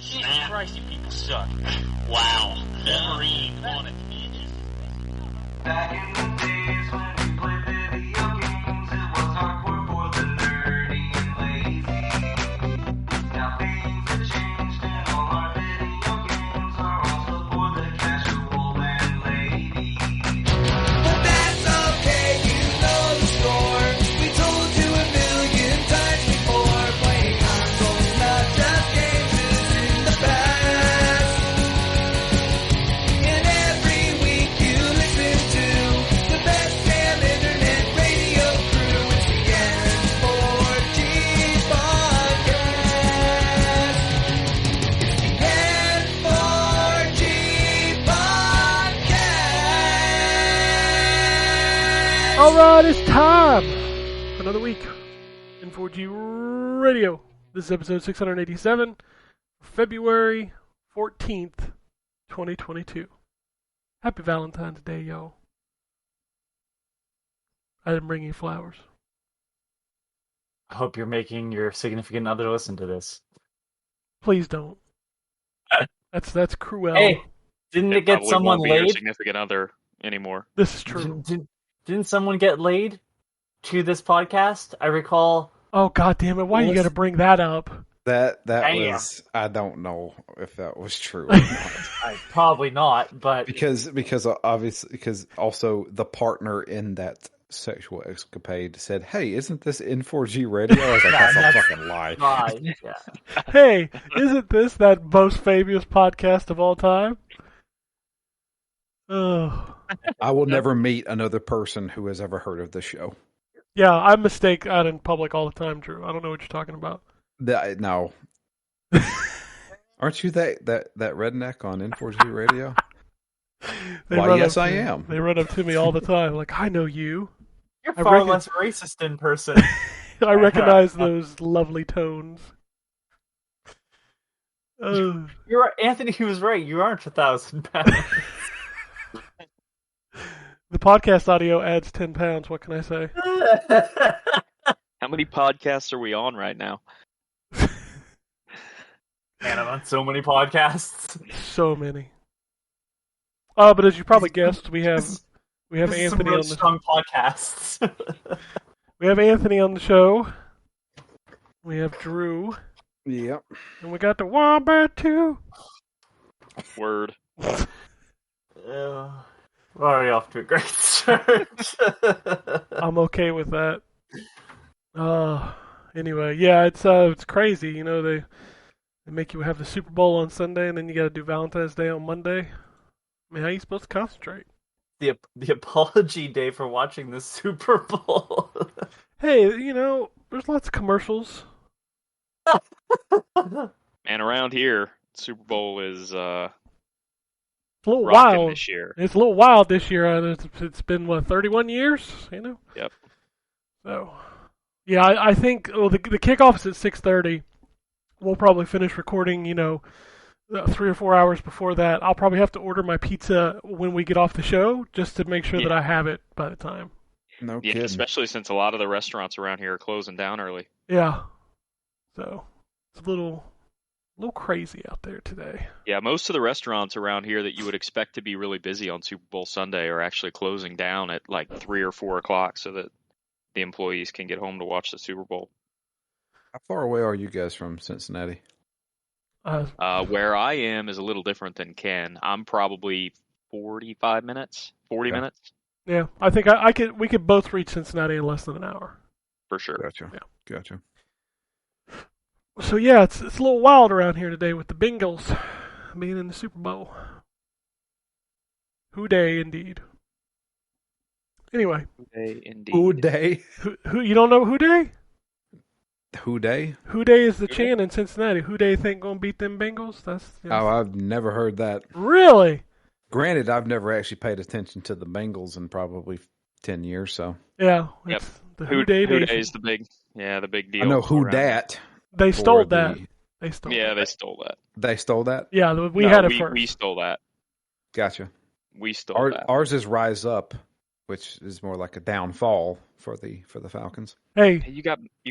Jesus Christ, you people suck. Wow. Wolverine wanted to be in this. Back in the days when we played video games, it was hardcore for the nerdy and lazy. Now things have changed and all our video games are also for the casual and lady. But that's okay, you know the score. We told you a million times before. Playing consoles, not just games, is in the past. And every week you listen to the best damn internet radio crew. It's the N4G podcast. It's the N4G podcast. All right, it's time. Another week. N4G Radio. This is episode 687, February 14th, 2022. Happy Valentine's Day, y'all. I didn't bring you flowers. I hope you're making your significant other listen to this. Please don't. That's cruel. Hey, didn't it get probably someone won't be your laid? significant other anymore. This is true. Didn't someone get laid to this podcast? I recall. Oh, God damn it. Why you got to bring that up? That Damn. was, I don't know if that was true or not. Probably not, but because obviously, because also the partner in that sexual escapade said, "Hey, isn't this N4G Radio?" I was like, Yeah, "That's a fucking lie." yeah. Hey, isn't this that most famous podcast of all time? Oh. I will never meet another person who has ever heard of the show. Yeah, I mistake out in public all the time, Drew. I don't know what you're talking about. No, aren't you that redneck on N4G Radio? Why, yes, I am. They run up to me all the time, like, I know you. You're I far reckon- less racist in person. I recognize those lovely tones. Anthony was right. You aren't 1,000 pounds. The podcast audio adds 10 pounds. What can I say? How many podcasts are we on right now? Man, I'm on so many podcasts. So many. But as you probably guessed, we have This is Anthony some real on the strong podcasts. we have Anthony on the show. We have Drew, Yep. and we got the Wombat too. Word. We're already off to a great start. I'm okay with that. Anyway, yeah, it's crazy. You know, they make you have the Super Bowl on Sunday, and then you got to do Valentine's Day on Monday. I mean, how are you supposed to concentrate? the apology day for watching the Super Bowl. Hey, you know, there's lots of commercials. And around here, Super Bowl is It's a little rocking wild. this year. It's a little wild this year. It's been, 31 years? You know? Yep. So, yeah, I think the kickoff is at 6:30. We'll probably finish recording, 3 or 4 hours before that. I'll probably have to order my pizza when we get off the show just to make sure that I have it by the time. No Yeah, kidding. especially since a lot of the restaurants around here are closing down early. Yeah. So, it's a little crazy out there today. Yeah, most of the restaurants around here that you would expect to be really busy on Super Bowl Sunday are actually closing down at like 3 or 4 o'clock so that the employees can get home to watch the Super Bowl. How far away are you guys from Cincinnati? Where I am is a little different than Ken. I'm probably 45 minutes, 40 Okay. minutes Yeah, I think we could both reach Cincinnati in less than an hour. for sure. Gotcha. Yeah. Gotcha. So yeah, it's a little wild around here today with the Bengals being in the Super Bowl. Who day indeed. Anyway, Indeed. Who day? who you don't know who day? Who day? Who day is the chant in Cincinnati? Who day think gonna beat them Bengals? Oh, I've never heard that. Really? Granted, I've never actually paid attention to the Bengals in probably 10 years, so. Yeah. Yep. It's the Who Day Day Nation. is the big deal. I know who around dat. They for stole that. the- They stole. here. Yeah, that. they stole that. They stole that? Yeah, we No, had it first. We stole that. Gotcha. We stole that. Ours is Rise Up, which is more like a downfall for the Falcons. Hey, Hey, you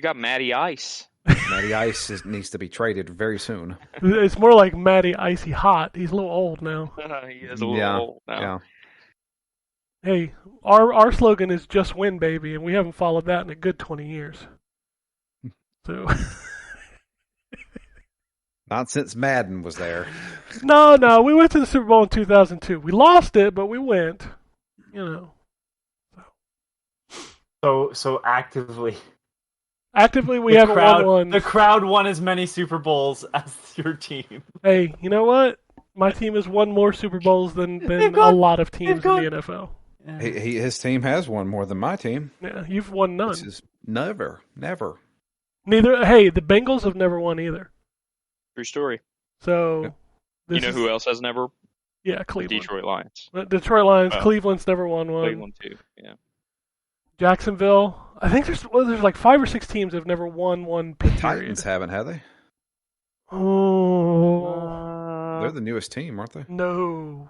got Matty Ice. Matty Ice needs to be traded very soon. It's more like Matty Icy Hot. He's a little old now. He is a little Yeah, old now. yeah. Hey, our slogan is just win, baby, and we haven't followed that in a good 20 years. So, Not since Madden was there. no, we went to the Super Bowl in 2002. We lost it, but we went. You know, So actively, actively we the haven't crowd, won one. the crowd won as many Super Bowls as your team. Hey, you know what? My team has won more Super Bowls than They've a got- lot of teams got- in the NFL. His team has won more than my team. Yeah, you've won none. This is never. Neither. Hey, the Bengals have never won either. True story. So, Yep. You know who else has never? Yeah, Cleveland. Detroit Lions. Detroit Lions. Well, Cleveland's never won one. Cleveland too. Yeah. Jacksonville. I think there's like 5 or 6 teams that have never won one. Period. Titans haven't, have they? Oh They're the newest team, aren't they? no,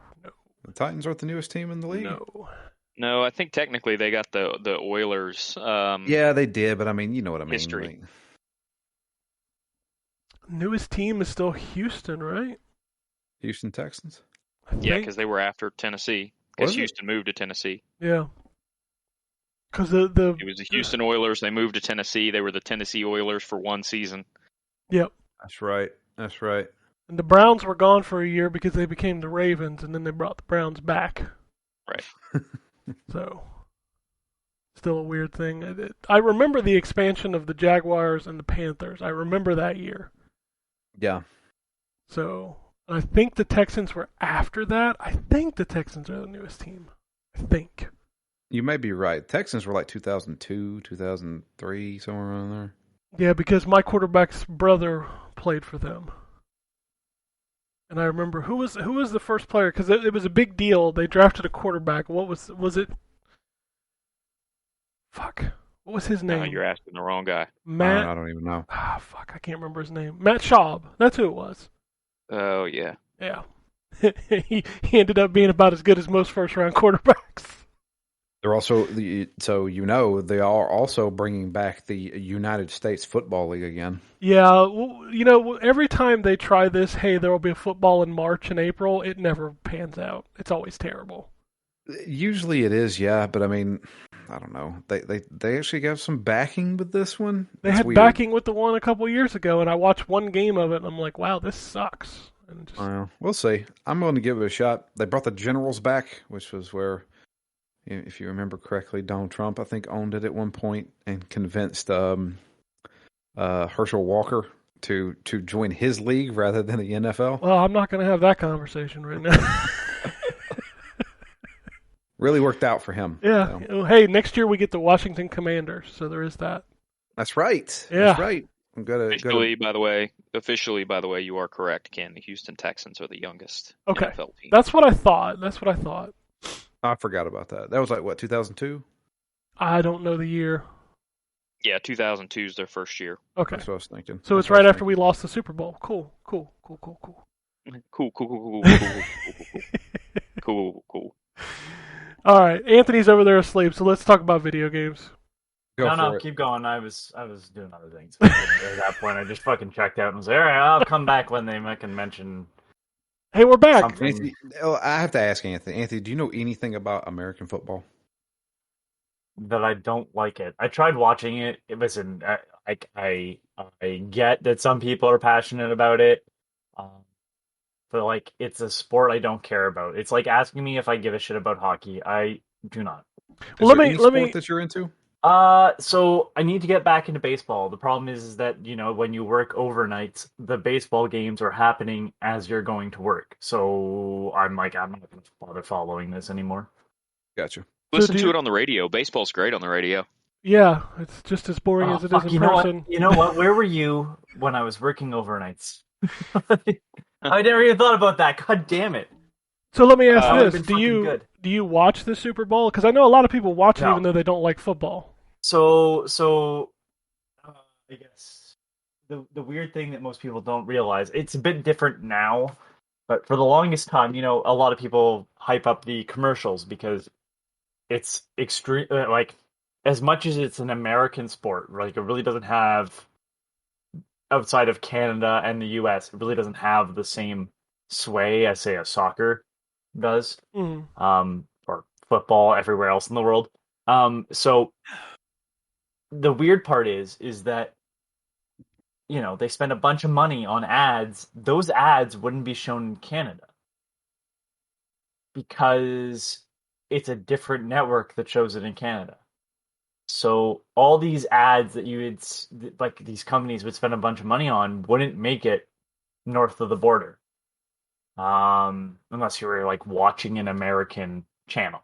The Titans aren't the newest team in the league. no. No, I think technically they got the Oilers. Yeah, they did, but I mean, you know what I mean. History. like- Newest team is still Houston, right? Houston Texans. I Yeah, think. because they were after Tennessee. Was Because it? Houston moved to Tennessee. Yeah. Because the It was the Houston Oilers. They moved to Tennessee. They were the Tennessee Oilers for one season. Yep. That's right. That's right. And the Browns were gone for a year because they became the Ravens, and then they brought the Browns back. Right. So, still a weird thing. I remember the expansion of the Jaguars and the Panthers. I remember that year. Yeah. So, I think the Texans were after that. I think the Texans are the newest team. I think. You may be right. Texans were like 2002, 2003, somewhere around there. Yeah, because my quarterback's brother played for them. And I remember who was the first player, because it was a big deal. They drafted a quarterback. What was it? Fuck. What was his name? You're asking the wrong guy. Matt. I don't even know. Fuck. I can't remember his name. Matt Schaub. That's who it was. Oh yeah. Yeah. he ended up being about as good as most first round quarterbacks. They're also they are also bringing back the United States Football League again. Yeah, well, every time they try this, hey, there will be a football in March and April, it never pans out. It's always terrible. Usually it is, yeah, but I mean, I don't know. They actually got some backing with this one. They It's had weird. backing with the one a couple years ago, and I watched one game of it, and I'm like, wow, this sucks. And just, We'll see. I'm going to give it a shot. They brought the Generals back, which was where, if you remember correctly, Donald Trump, I think, owned it at one point and convinced Herschel Walker to join his league rather than the NFL. well, I'm not going to have that conversation right now. Really worked out for him. Yeah. So. Hey, next year we get the Washington Commanders, so there is that. That's right. Yeah. That's right. I'm gonna Officially, by the way, you are correct, Ken. The Houston Texans are the youngest Okay. NFL team. That's what I thought. I forgot about that. That was like what, 2002? I don't know the year. Yeah, 2002 is their first year. Okay. That's what I was thinking. So it's right after we lost the Super Bowl. Cool. Cool. All right, Anthony's over there asleep, so let's talk about video games. No, keep going. I was doing other things. At that point, I just fucking checked out and was like, all right, I'll come back when they can mention Hey, we're back. something. Anthony, I have to ask Anthony. Anthony, do you know anything about American football? That I don't like it. I tried watching it. Listen, I get that some people are passionate about it, but like it's a sport I don't care about. It's like asking me if I give a shit about hockey. I do not. Is Let there me- any let me- sport that you're into? So I need to get back into baseball. The problem is that, when you work overnights, the baseball games are happening as you're going to work. So I'm like, I'm not going to bother following this anymore. Gotcha. Listen do to you- it on the radio. Baseball's great on the radio. Yeah, it's just as boring Oh, as it fuck, is in person. You know what? Where were you when I was working overnights? I never even thought about that. God damn it. So let me ask would've this: been fucking good. do you watch the Super Bowl? Because I know a lot of people watch it No. even though they don't like football. So I guess the weird thing that most people don't realize, it's a bit different now, but for the longest time, a lot of people hype up the commercials because it's extreme. Like, as much as it's an American sport, like, it really doesn't have outside of Canada and the US, it really doesn't have the same sway as, say, a soccer does, Mm. or football everywhere else in the world. So the weird part is that, they spend a bunch of money on ads. Those ads wouldn't be shown in Canada because it's a different network that shows it in Canada. So all these ads that like these companies would spend a bunch of money on wouldn't make it north of the border, unless you were like watching an American channel,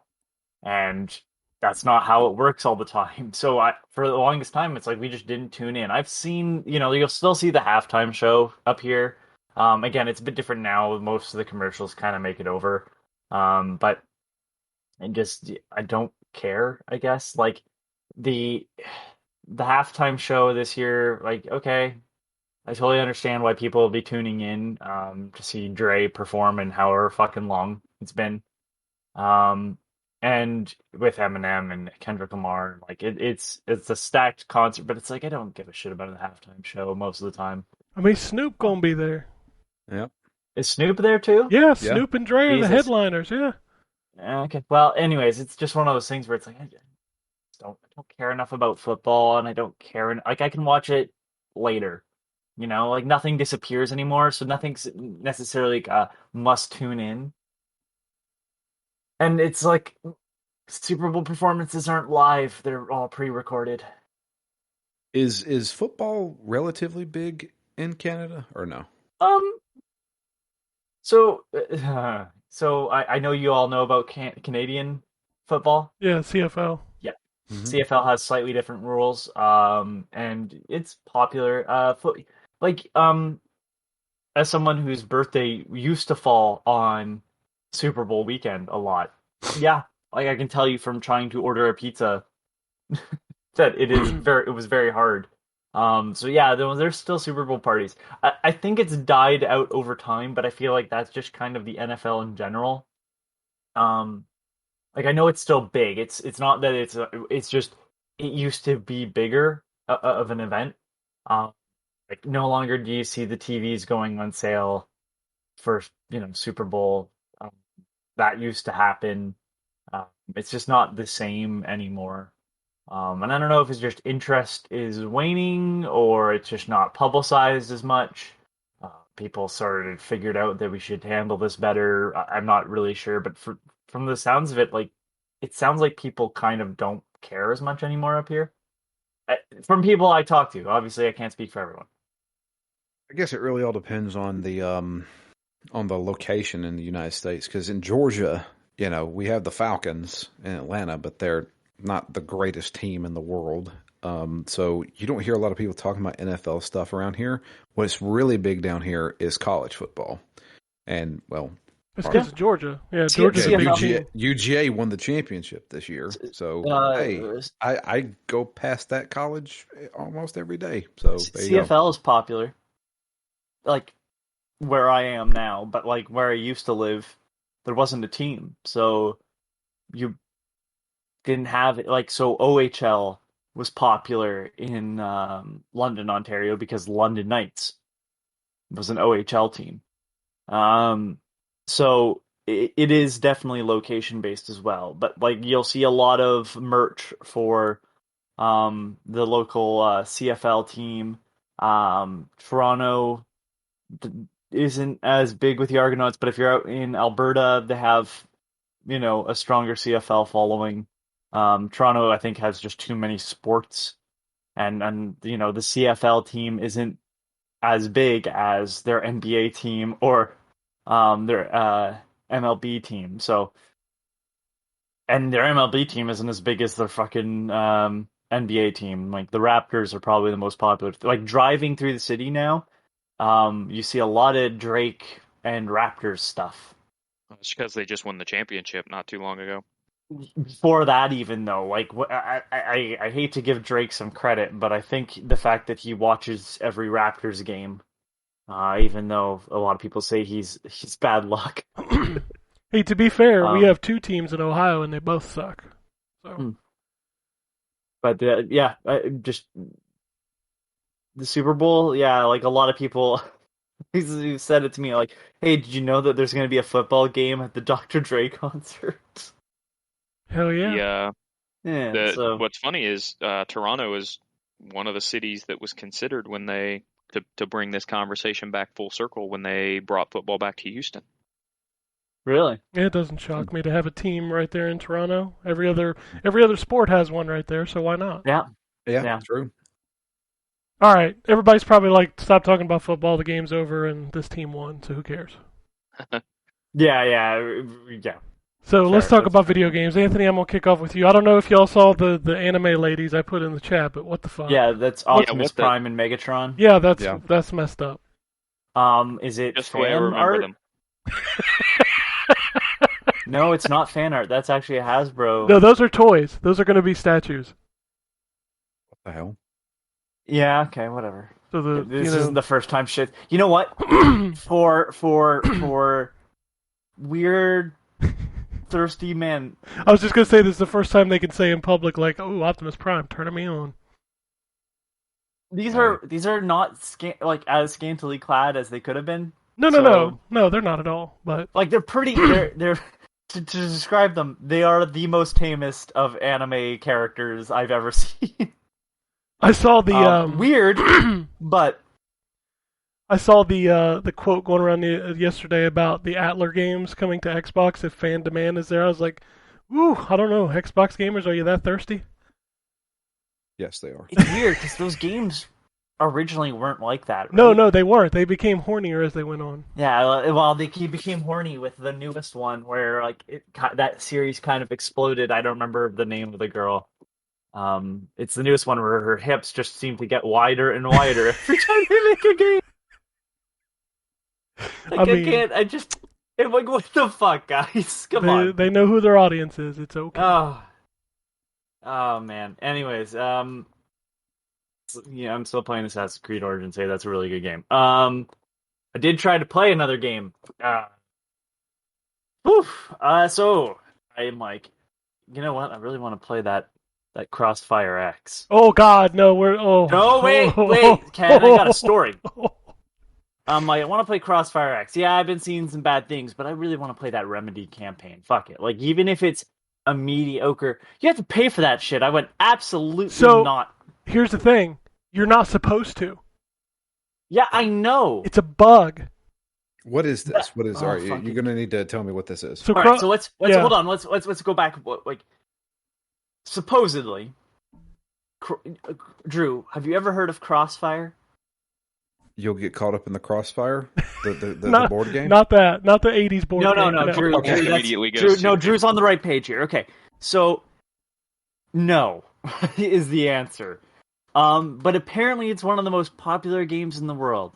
and that's not how it works all the time. So for the longest time, it's like we just didn't tune in. I've seen, you'll still see the halftime show up here. Again, it's a bit different now. Most of the commercials kind of make it over, but I don't care. I guess like the halftime show this year, like, okay, I totally understand why people will be tuning in to see Dre perform and however fucking long it's been. And with Eminem and Kendrick Lamar, like it's a stacked concert, but it's like I don't give a shit about the halftime show most of the time. I mean, Snoop gonna be there. Yep. Is Snoop there too? Yeah, Snoop and Dre are the Jesus. headliners. Yeah. Okay. Well, anyways, it's just one of those things where it's like I don't care enough about football, and I don't care. Like I can watch it later. Like nothing disappears anymore, so nothing's necessarily must tune in. And it's like Super Bowl performances aren't live; they're all pre-recorded. Is football relatively big in Canada or no? So I know you all know about Canadian football. Yeah, CFL. Yeah, Mhm. CFL has slightly different rules. And it's popular. As someone whose birthday used to fall on Super Bowl weekend a lot, yeah, like I can tell you from trying to order a pizza that it was very hard. So yeah, there's still Super Bowl parties. I think it's died out over time, but I feel like that's just kind of the NFL in general. Like I know it's still big. It's not that it's just it used to be bigger of an event. Like no longer do you see the TVs going on sale for Super Bowl. That used to happen. It's just not the same anymore. And I don't know if it's just interest is waning or it's just not publicized as much. People sort of figured out that we should handle this better. I'm not really sure, but from the sounds of it, like it sounds like people kind of don't care as much anymore up here. From people I talk to, obviously I can't speak for everyone. I guess it really all depends on the location in the United States. Because in Georgia, we have the Falcons in Atlanta, but they're not the greatest team in the world. So you don't hear a lot of people talking about NFL stuff around here. What's really big down here is college football. And, well, It's because of Georgia. Yeah, Georgia's a big team. UGA won the championship this year. So, hey, I go past that college almost every day. So there you go. CFL is popular. Like, where I am now, but like where I used to live, there wasn't a team. So you didn't have it. Like, so OHL was popular in London, Ontario, because London Knights was an OHL team. So it is definitely location based as well. But like you'll see a lot of merch for the local CFL team. Toronto isn't as big with the Argonauts, but if you're out in Alberta, they have a stronger CFL following. Toronto, I think, has just too many sports, and the CFL team isn't as big as their NBA team or their MLB team. So, and their MLB team isn't as big as their fucking NBA team. Like the Raptors are probably the most popular. Like driving through the city now, you see a lot of Drake and Raptors stuff. It's because they just won the championship not too long ago. Before that, even though, like, I hate to give Drake some credit, but I think the fact that he watches every Raptors game, even though a lot of people say he's bad luck. Hey, to be fair, we have two teams in Ohio and they both suck. So. But yeah, just the Super Bowl, yeah, like a lot of people who said it to me, like, "Hey, did you know that there's going to be a football game at the Dr. Dre concert?" Hell yeah. Yeah, so What's funny is Toronto is one of the cities that was considered when they to bring this conversation back full circle when they brought football back to Houston. really, It doesn't shock me to have a team right there in Toronto. Every other sport has one right there, so why not? yeah, Yeah, true. All right, everybody's probably like, stop talking about football. The game's over, and this team won, so who cares? yeah. So Fair, let's talk that's about fair. video games. Anthony, I'm gonna kick off with you. I don't know if y'all saw the anime ladies I put in the chat, but what the fuck? Yeah, that's what Optimus the- Prime and Megatron. Yeah, Yeah. that's messed up. Is it Just the way I fan remember art? them. No, it's not fan art. That's actually a Hasbro. No, those are toys. Those are gonna be statues. What the hell? Yeah, okay, whatever. So This isn't the first time shit. You know what? for weird thirsty men. I was just gonna say this is the first time they can say in public like, "Oh, Optimus Prime, turning me on." These are not as scantily clad as they could have been. No, they're not at all. But Like they're pretty. They're to describe them, they are the most tamest of anime characters I've ever seen. I saw the weird, but I saw the quote going around yesterday about the Atler games coming to Xbox if fan demand is there. I was like, "Ooh, I don't know, Xbox gamers, are you that thirsty?" Yes, they are. it's weird because those games originally weren't like that. Right? No, they weren't. They became hornier as they went on. Yeah, well, they became horny with the newest one, where like that series kind of exploded. I don't remember the name of the girl. It's the newest one where her hips just seem to get wider and wider every time they make a game. Like, I'm like, what the fuck, guys? Come on. They know who their audience is. It's okay. Oh man. Anyways, yeah, I'm still playing Assassin's Creed Origins. Say that's a really good game. I did try to play another game. So I'm like, you know what? I really want to play that Crossfire X. Oh God, no, No, wait, Ken, I got a story. I want to play Crossfire X. Yeah, I've been seeing some bad things, but I really want to play that Remedy campaign. Fuck it. Like, even if it's a mediocre, you have to pay for that shit. I went absolutely not. Here's the thing: you're not supposed to. Yeah, I know. It's a bug. What is this? What is? Oh, All right, fuck you're it. gonna need to tell me what this is. So, All right, so let's yeah. hold on. Let's go back. Like, supposedly, Drew, have you ever heard of Crossfire? You'll get caught up in the crossfire, the Not- board game. Not that. Not the '80s board No, game. Drew. Okay. Drew, that's- Immediately goes Drew, to- Drew's on the right page here. Okay, so no is the answer. But apparently it's one of the most popular games in the world.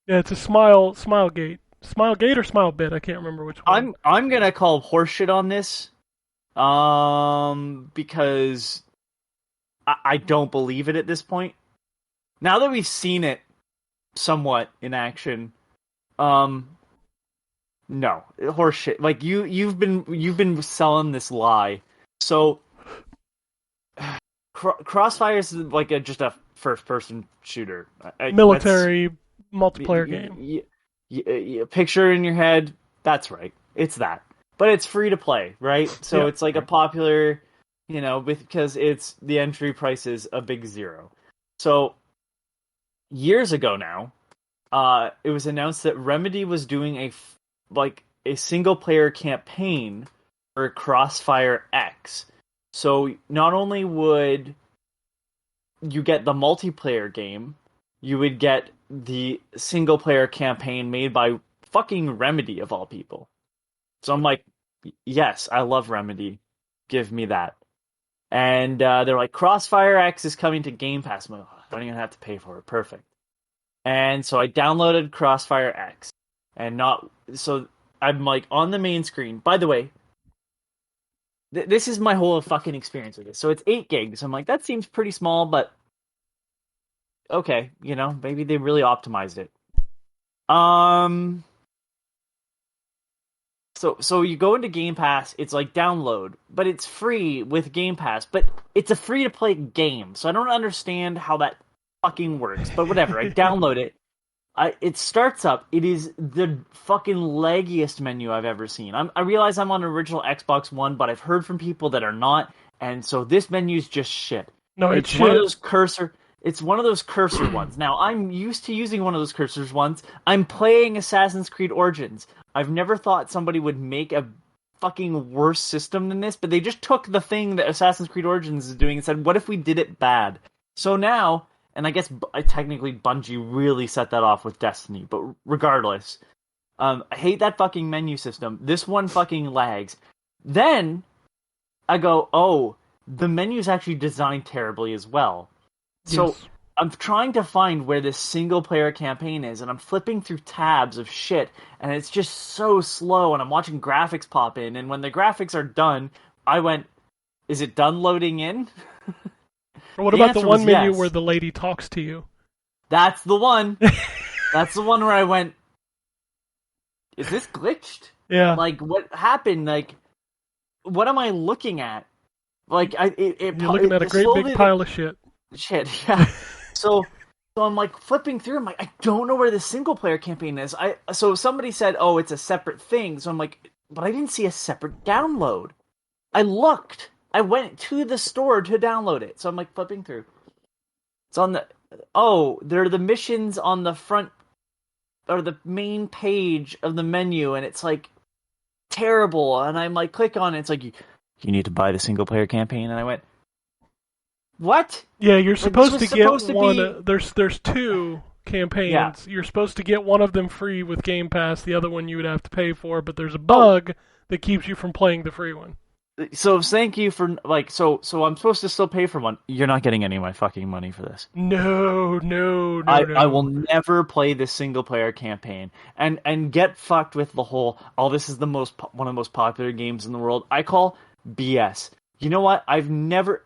Yeah, it's a Smilegate or Smilebit. I can't remember which one. I'm gonna call horseshit on this, because I don't believe it at this point. Now that we've seen it somewhat in action, no, horseshit. Like you've been selling this lie. So Crossfire is like just a first-person shooter, Military multiplayer game. Picture in your head. That's right. It's that, but it's free to play, right? So Yeah. it's like a popular, because it's the entry price is a big zero. So years ago now, it was announced that Remedy was doing a single-player campaign for Crossfire X. So not only would you get the multiplayer game, you would get the single-player campaign made by fucking Remedy, of all people. So I'm like, yes, I love Remedy. Give me that. And they're like, Crossfire X is coming to Game Pass. I'm like, I don't even have to pay for it. Perfect. And so I downloaded Crossfire X. So I'm like on the main screen. By the way, this is my whole fucking experience with this. So it's 8 gigs. I'm like, that seems pretty small, but okay, maybe they really optimized it. So you go into Game Pass, it's like download, but it's free with Game Pass, but it's a free to play game. So I don't understand how that fucking works. But whatever, I download it. It starts up. It is the fucking laggiest menu I've ever seen. I realize I'm on original Xbox One, but I've heard from people that are not, and so this menu's just shit. No, it's It's one of shit. those cursor. It's one of those cursor ones. Now, I'm used to using one of those cursors ones. I'm playing Assassin's Creed Origins. I've never thought somebody would make a fucking worse system than this, but they just took the thing that Assassin's Creed Origins is doing and said, what if we did it bad? So now, and I guess technically Bungie really set that off with Destiny, but regardless, I hate that fucking menu system. This one fucking lags. Then, I go, oh, the menu's actually designed terribly as well. So Yes. I'm trying to find where this single-player campaign is, and I'm flipping through tabs of shit, and it's just so slow, and I'm watching graphics pop in, and when the graphics are done, I went, is it done loading in? Or what the about the answer one was menu yes. where the lady talks to you? That's the one. That's the one where I went, is this glitched? Yeah. Like, what happened? Like, what am I looking at? Like, You're looking at a great big pile of shit. Shit, yeah. So I'm like flipping through. I'm like, I don't know where the single player campaign is. So somebody said, oh, it's a separate thing. So I'm like, but I didn't see a separate download. I looked. I went to the store to download it. So I'm like flipping through. It's on the. Oh, there are the missions on the front or the main page of the menu, and it's like terrible. And I'm like, click on it. It's like you need to buy the single player campaign, and I went, what? Yeah, you're Like, supposed this to was get supposed to one. be- There's two campaigns. Yeah. You're supposed to get one of them free with Game Pass. The other one you would have to pay for. But Oh. there's a bug that keeps you from playing the free one. So thank you for like so I'm supposed to still pay for one. You're not getting any of my fucking money for this. No. I will never play this single player campaign and get fucked with the whole this is the one of the most popular games in the world. I call BS. You know what? I've never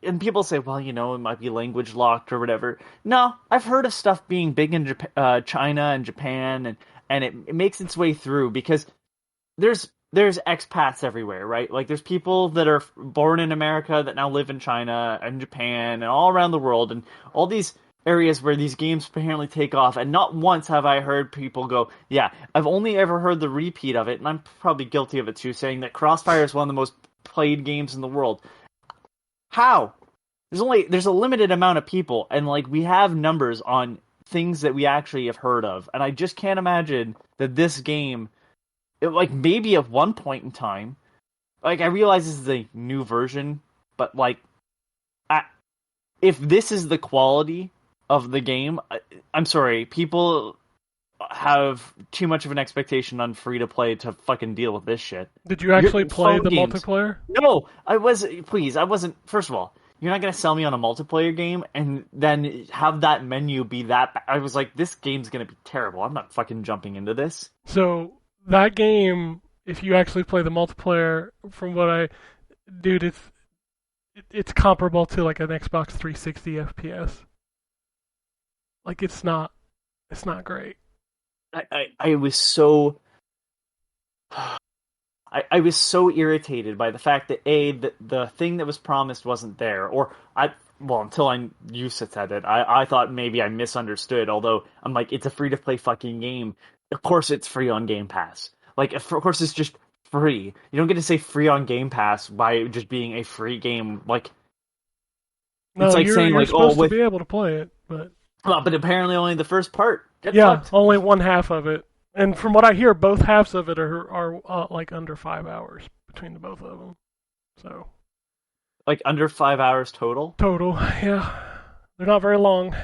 and people say, well, you know, it might be language locked or whatever. No, I've heard of stuff being big in China and Japan and it makes its way through because there's expats everywhere, right? Like there's people that are born in America that now live in China and Japan and all around the world and all these areas where these games apparently take off. And not once have I heard people go, yeah, I've only ever heard the repeat of it, and I'm probably guilty of it too, saying that Crossfire is one of the most played games in the world. How? There's a limited amount of people, and like we have numbers on things that we actually have heard of, and I just can't imagine that this game, like maybe at one point in time, like I realize this is a new version, but like, if this is the quality of the game, I'm sorry, people have too much of an expectation on free to play to fucking deal with this shit. Did you actually Your play phone the games. multiplayer? No, I wasn't. First of all, you're not gonna sell me on a multiplayer game and then have that menu be that. I was like, this game's gonna be terrible. I'm not fucking jumping into this. So that game, if you actually play the multiplayer, from what dude, it's comparable to like an Xbox 360 FPS. Like it's not great. I was so. I was so irritated by the fact that the thing that was promised wasn't there, until you said it, I thought maybe I misunderstood. Although I'm like, it's a free to play fucking game. Of course, it's free on Game Pass. Like, of course, it's just free. You don't get to say free on Game Pass by just being a free game. Like, No, it's like you're, saying you're like, supposed oh, to be able to play it, but but apparently only the first part. Get yeah, fucked. only one half of it. And from what I hear, both halves of it are like under 5 hours between the both of them. So Like under 5 hours total. total, yeah, they're not very long.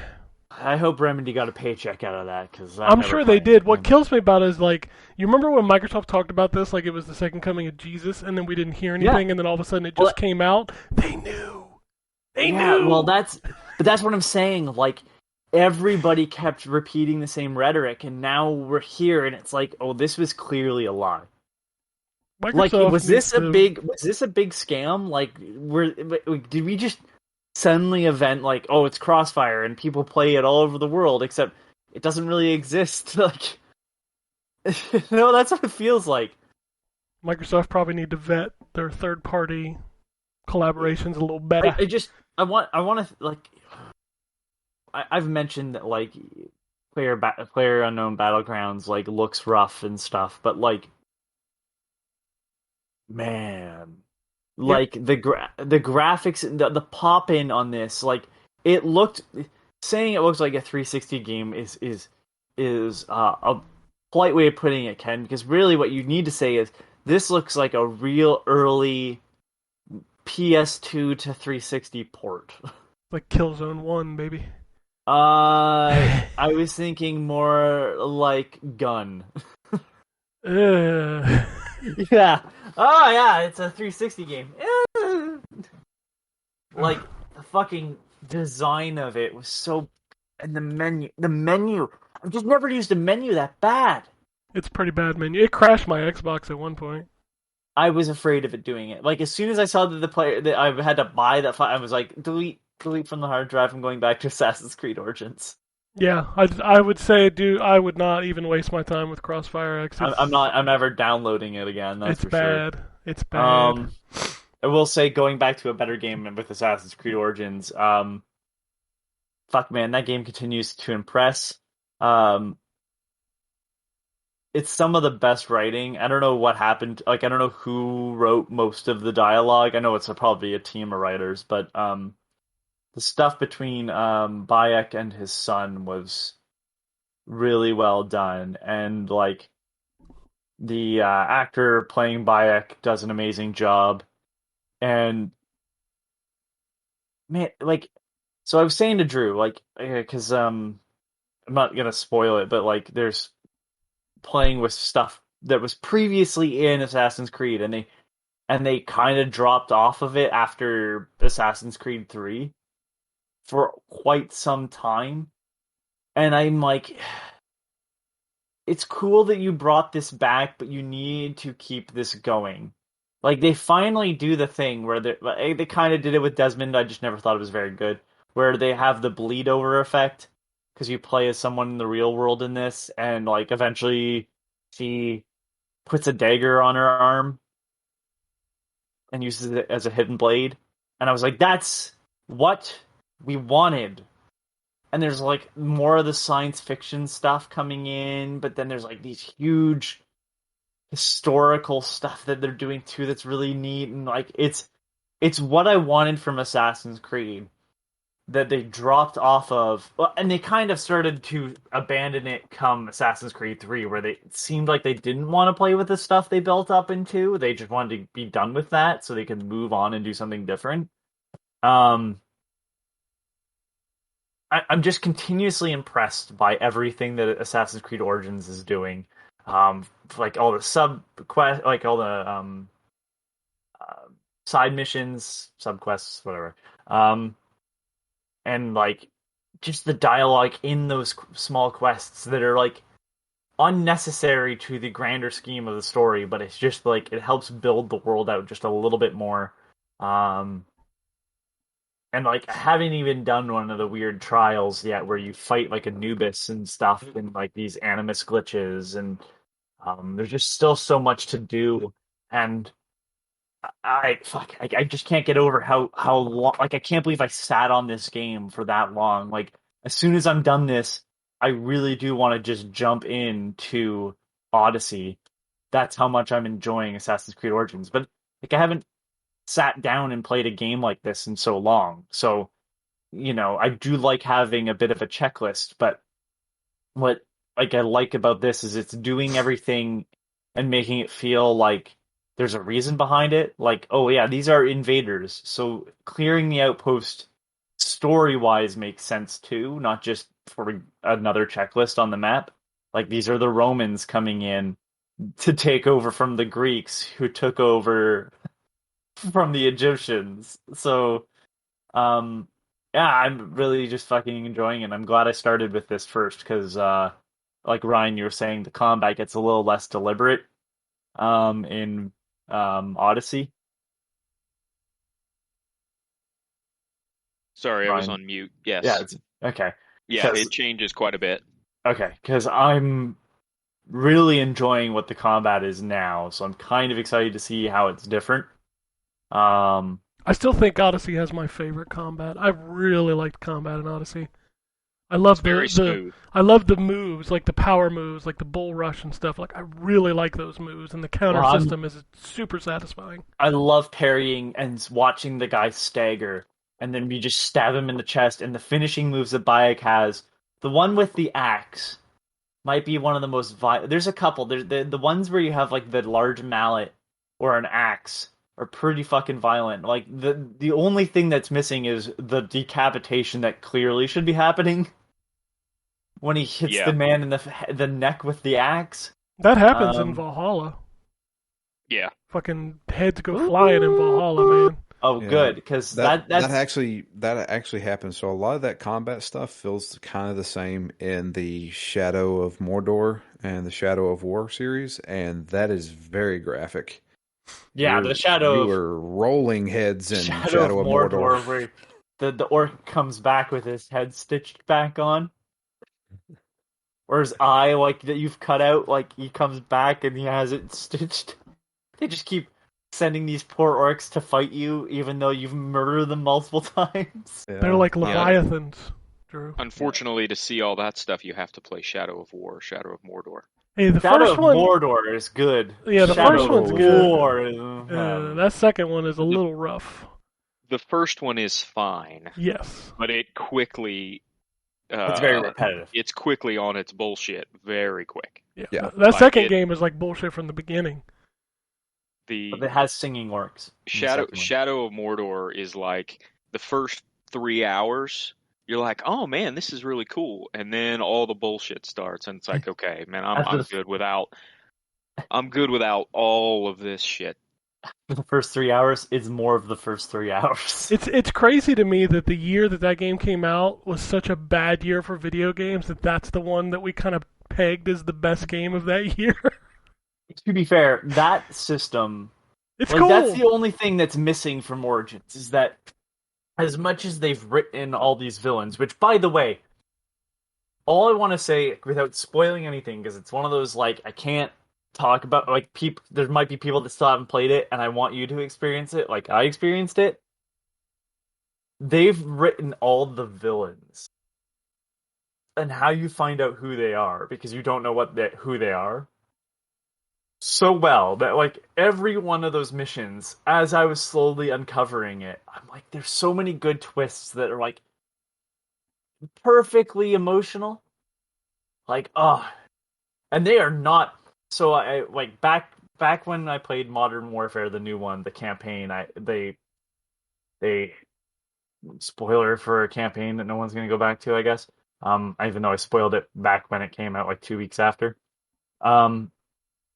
I hope Remedy got a paycheck out of that because I'm sure they did. What kills me about it is like, you remember when Microsoft talked about this, like it was the second coming of Jesus, and then we didn't hear anything, and then all of a sudden it just came out. They knew. They knew. Well, that's what I'm saying. Like, everybody kept repeating the same rhetoric, and now we're here, and it's like, oh, this was clearly a lie. Like, Microsoft was this a needs to- big scam? Like, did we just suddenly event like, oh, it's Crossfire, and people play it all over the world, except it doesn't really exist? Like, no, that's what it feels like. Microsoft probably need to vet their third-party collaborations a little better. I want to like. I've mentioned that like player unknown battlegrounds like looks rough and stuff, but like man, Yep. like the graphics, the pop in on this, like it looked. Saying it looks like a 360 game is a polite way of putting it, Ken. Because really, what you need to say is this looks like a real early PS2 to 360 port. Like Killzone 1, baby. I was thinking more like Gun. Ugh. Yeah. Oh yeah, it's a 360 game. Like the fucking design of it was so, and the menu. I've just never used a menu that bad. It's pretty bad menu. It crashed my Xbox at one point. I was afraid of it doing it. Like as soon as I saw that the player that I had to buy that file, I was like, delete from the hard drive. I'm going back to Assassin's Creed Origins. Yeah, I would say, dude, I would not even waste my time with Crossfire X. I'm not. I'm never downloading it again. That's It's for bad. sure. It's bad. I will say, going back to a better game with Assassin's Creed Origins, fuck man, that game continues to impress. It's some of the best writing. I don't know what happened. Like, I don't know who wrote most of the dialogue. I know it's probably a team of writers, but the stuff between Bayek and his son was really well done, and like the actor playing Bayek does an amazing job. And man, like, so I was saying to Drew, like, because I'm not gonna spoil it, but like, there's playing with stuff that was previously in Assassin's Creed, and they kind of dropped off of it after Assassin's Creed 3 for quite some time, and I'm like, it's cool that you brought this back, but you need to keep this going. Like, they finally do the thing where they kind of did it with Desmond. I just never thought it was very good. Where they have the bleed over effect because you play as someone in the real world in this, and like eventually she puts a dagger on her arm and uses it as a hidden blade. And I was like, that's what we wanted. And there's like more of the science fiction stuff coming in, but then there's like these huge historical stuff that they're doing too that's really neat, and like it's what I wanted from Assassin's Creed that they dropped off of, and they kind of started to abandon it come Assassin's Creed 3, where it seemed like they didn't want to play with the stuff they built up into. They just wanted to be done with that so they could move on and do something different. I'm just continuously impressed by everything that Assassin's Creed Origins is doing. Like all the sub quest, like all the side missions, sub quests, whatever. And like just the dialogue in those small quests that are like unnecessary to the grander scheme of the story, but it's just like it helps build the world out just a little bit more. And like I haven't even done one of the weird trials yet where you fight like Anubis and stuff and like these animus glitches, and there's just still so much to do, and I just can't get over how long. Like, I can't believe I sat on this game for that long. Like, as soon as I'm done this, I really do want to just jump into Odyssey. That's how much I'm enjoying Assassin's Creed Origins. But like, I haven't sat down and played a game like this in so long. So, I do like having a bit of a checklist. But what like I like about this is it's doing everything and making it feel like there's a reason behind it. Like, oh yeah, these are invaders, so clearing the outpost story-wise makes sense too, not just for another checklist on the map. Like, these are the Romans coming in to take over from the Greeks who took over from the Egyptians. So, yeah, I'm really just fucking enjoying it. I'm glad I started with this first because, like Ryan, you were saying, the combat gets a little less deliberate in Odyssey. Sorry, I was Ryan. on mute. Yes. Yeah, okay. Yeah, 'Cause- it changes quite a bit. Okay, because I'm really enjoying what the combat is now, so I'm kind of excited to see how it's different. I still think Odyssey has my favorite combat. I really liked combat in Odyssey. I love It's very smooth. I love the moves, like the power moves, like the bull rush and stuff. Like I really like those moves, and the counter Well, system is super satisfying. I love parrying and watching the guy stagger, and then you just stab him in the chest. And the finishing moves that Bayek has, the one with the axe, might be one of the most violent. There's a couple. There's the ones where you have like the large mallet or an axe are pretty fucking violent. Like the only thing that's missing is the decapitation that clearly should be happening when he hits Yeah. the man in the neck with the axe. That happens in Um, Valhalla. Yeah. Fucking heads go flying in Valhalla, man. Oh, Yeah. good, because That that's actually happens. So a lot of that combat stuff feels kind of the same in the Shadow of Mordor and the Shadow of War series, and that is very graphic. yeah, the Shadow You of were rolling heads in Shadow of Mordor, where the orc comes back with his head stitched back on, or his eye like that you've cut out, like he comes back and he has it stitched. They just keep sending these poor orcs to fight you, even though you've murdered them multiple times. Yeah. They're like Yeah. Leviathans, Drew. Unfortunately, to see all that stuff, you have to play Shadow of War, Shadow of Mordor. Hey, the Shadow first of one, Mordor is good. Yeah, the Shadow first of one's good. War is, that second one is a little rough. The first one is fine, Yes. but it quickly it's very repetitive. it's quickly on its bullshit very quick. Yeah. Yeah. That Like second game is like bullshit from the beginning. The But it has singing orcs. in the second one. Shadow of Mordor is like the first 3 hours. You're like, oh man, this is really cool, and then all the bullshit starts, and it's like, okay, man, After I'm the- good without. I'm good without all of this shit. For the first 3 hours, it's more of the first 3 hours. It's crazy to me that the year that game came out was such a bad year for video games that that's the one that we kind of pegged as the best game of that year. To be fair, that system, It's like cool. that's the only thing that's missing from Origins is that as much as they've written all these villains, which by the way, all I want to say without spoiling anything, because it's one of those like I can't talk about like people. There might be people that still haven't played it, and I want you to experience it like I experienced it. They've written all the villains and how you find out who they are because you don't know who they are so well that like every one of those missions, as I was slowly uncovering it, I'm like, there's so many good twists that are like perfectly emotional. Like, and they are not. So I like back when I played Modern Warfare, the new one, the campaign. They spoiler for a campaign that no one's gonna go back to, I guess. Even though I spoiled it back when it came out, like 2 weeks after.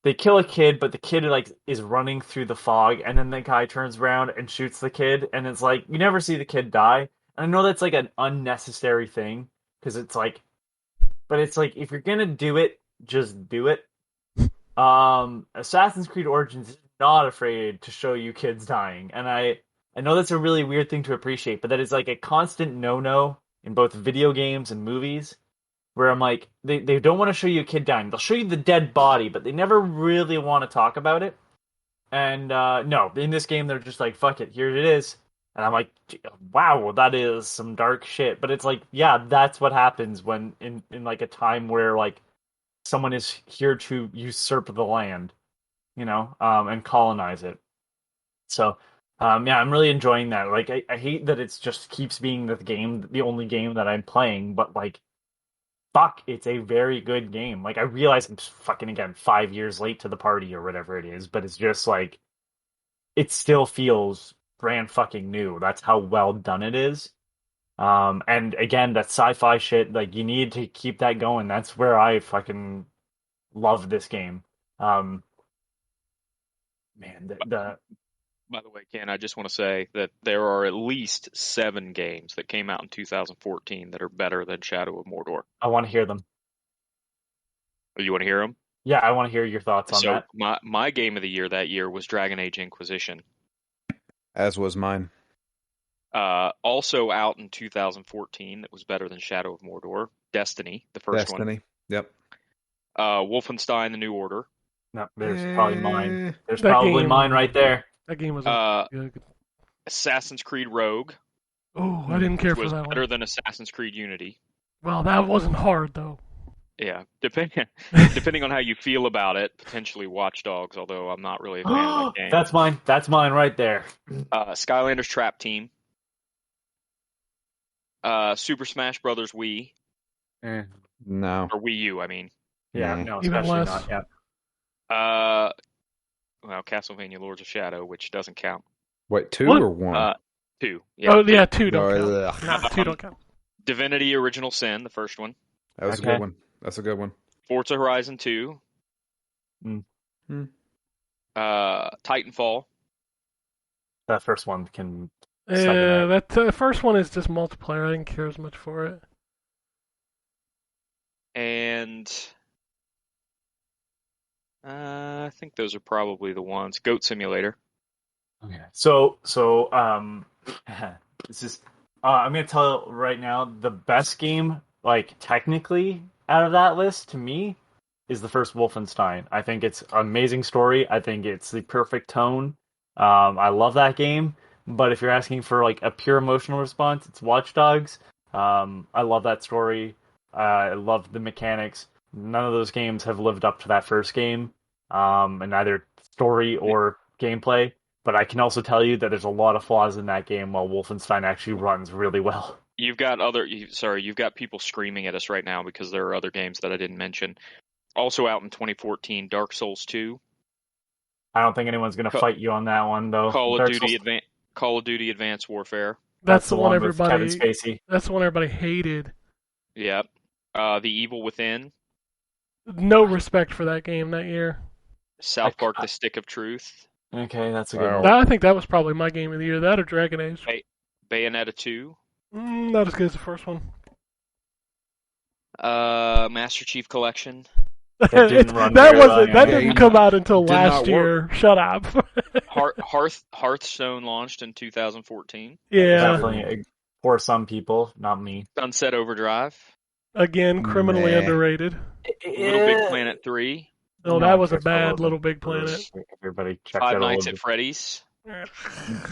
They kill a kid, but the kid like is running through the fog, and then the guy turns around and shoots the kid, and it's like you never see the kid die. And I know that's like an unnecessary thing because it's like, but it's like if you're gonna do it, just do it. Assassin's Creed Origins is not afraid to show you kids dying, and I know that's a really weird thing to appreciate, but that is like a constant no-no in both video games and movies. Where I'm like, they don't want to show you a kid dying. They'll show you the dead body, but they never really want to talk about it. And no, in this game, they're just like, fuck it, here it is. And I'm like, wow, that is some dark shit. But it's like, yeah, that's what happens when in like a time where like someone is here to usurp the land, and colonize it. So, yeah, I'm really enjoying that. Like, I hate that it's just keeps being the only game that I'm playing, but like, fuck, it's a very good game. Like, I realize I'm fucking, again, 5 years late to the party or whatever it is, but it's just like, it still feels brand fucking new. That's how well done it is. And again, that sci-fi shit, like, you need to keep that going. That's where I fucking love this game. Man, By the way, Ken, I just want to say that there are at least 7 games that came out in 2014 that are better than Shadow of Mordor. I want to hear them. Oh, you want to hear them? Yeah, I want to hear your thoughts on that. My game of the year that year was Dragon Age Inquisition. As was mine. Also out in 2014 that was better than Shadow of Mordor. Destiny, the first one. Destiny. Yep. Wolfenstein: The New Order. No, there's probably mine. There's That probably game- mine right there. That game was good. Assassin's Creed Rogue. Oh, I didn't care Which for was that better one. than Assassin's Creed Unity. Well, that wasn't hard though. Yeah, depending on how you feel about it, potentially Watch Dogs, although I'm not really a fan of that game. That's mine. That's mine right there. Skylanders Trap Team. Super Smash Brothers Wii. No. Or Wii U, I mean. Yeah, Nah. no, Even especially less. not. Yeah. Well, Castlevania Lords of Shadow, which doesn't count. Wait, 2 What? or 1? 2. Yeah. Oh yeah, 2 don't Oh, count. ugh. No, 2 don't count. Divinity Original Sin, the first one. That was a Okay. good one. That's a good one. Forza Horizon 2. Hmm. Titanfall. That first one can. Second That first one is just multiplayer. I didn't care as much for it. And I think those are probably the ones. Goat Simulator. Okay. So this is. I'm gonna tell you right now, the best game, like technically, out of that list to me, is the first Wolfenstein. I think it's an amazing story. I think it's the perfect tone. I love that game. But if you're asking for like a pure emotional response, it's Watch Dogs. I love that story. I love the mechanics. None of those games have lived up to that first game, in either story or gameplay. But I can also tell you that there's a lot of flaws in that game, while Wolfenstein actually runs really well. You've got people screaming at us right now because there are other games that I didn't mention. Also out in 2014, Dark Souls 2, I don't think anyone's gonna fight you on that one, though. Call Dark of Duty Advanced Warfare. That's the one with Kevin everybody. Spacey. That's the one everybody hated. Yep. The Evil Within. No respect for that game that year. South Park: The Stick of Truth. Okay, that's a good Wow. one. I think that was probably my game of the year. That or Dragon Age. Bayonetta 2. Not as good as the first one. Master Chief Collection. That didn't run that very was well, that yeah. didn't come out until Did not last year. Shut up. Hearthstone launched in 2014. Yeah. Definitely for some people, not me. Sunset Overdrive. Again, criminally Nah. underrated. Little Big Planet 3. Oh, No, that was a check that bad out. Little Big Planet. Everybody check Five that Nights out. at Freddy's.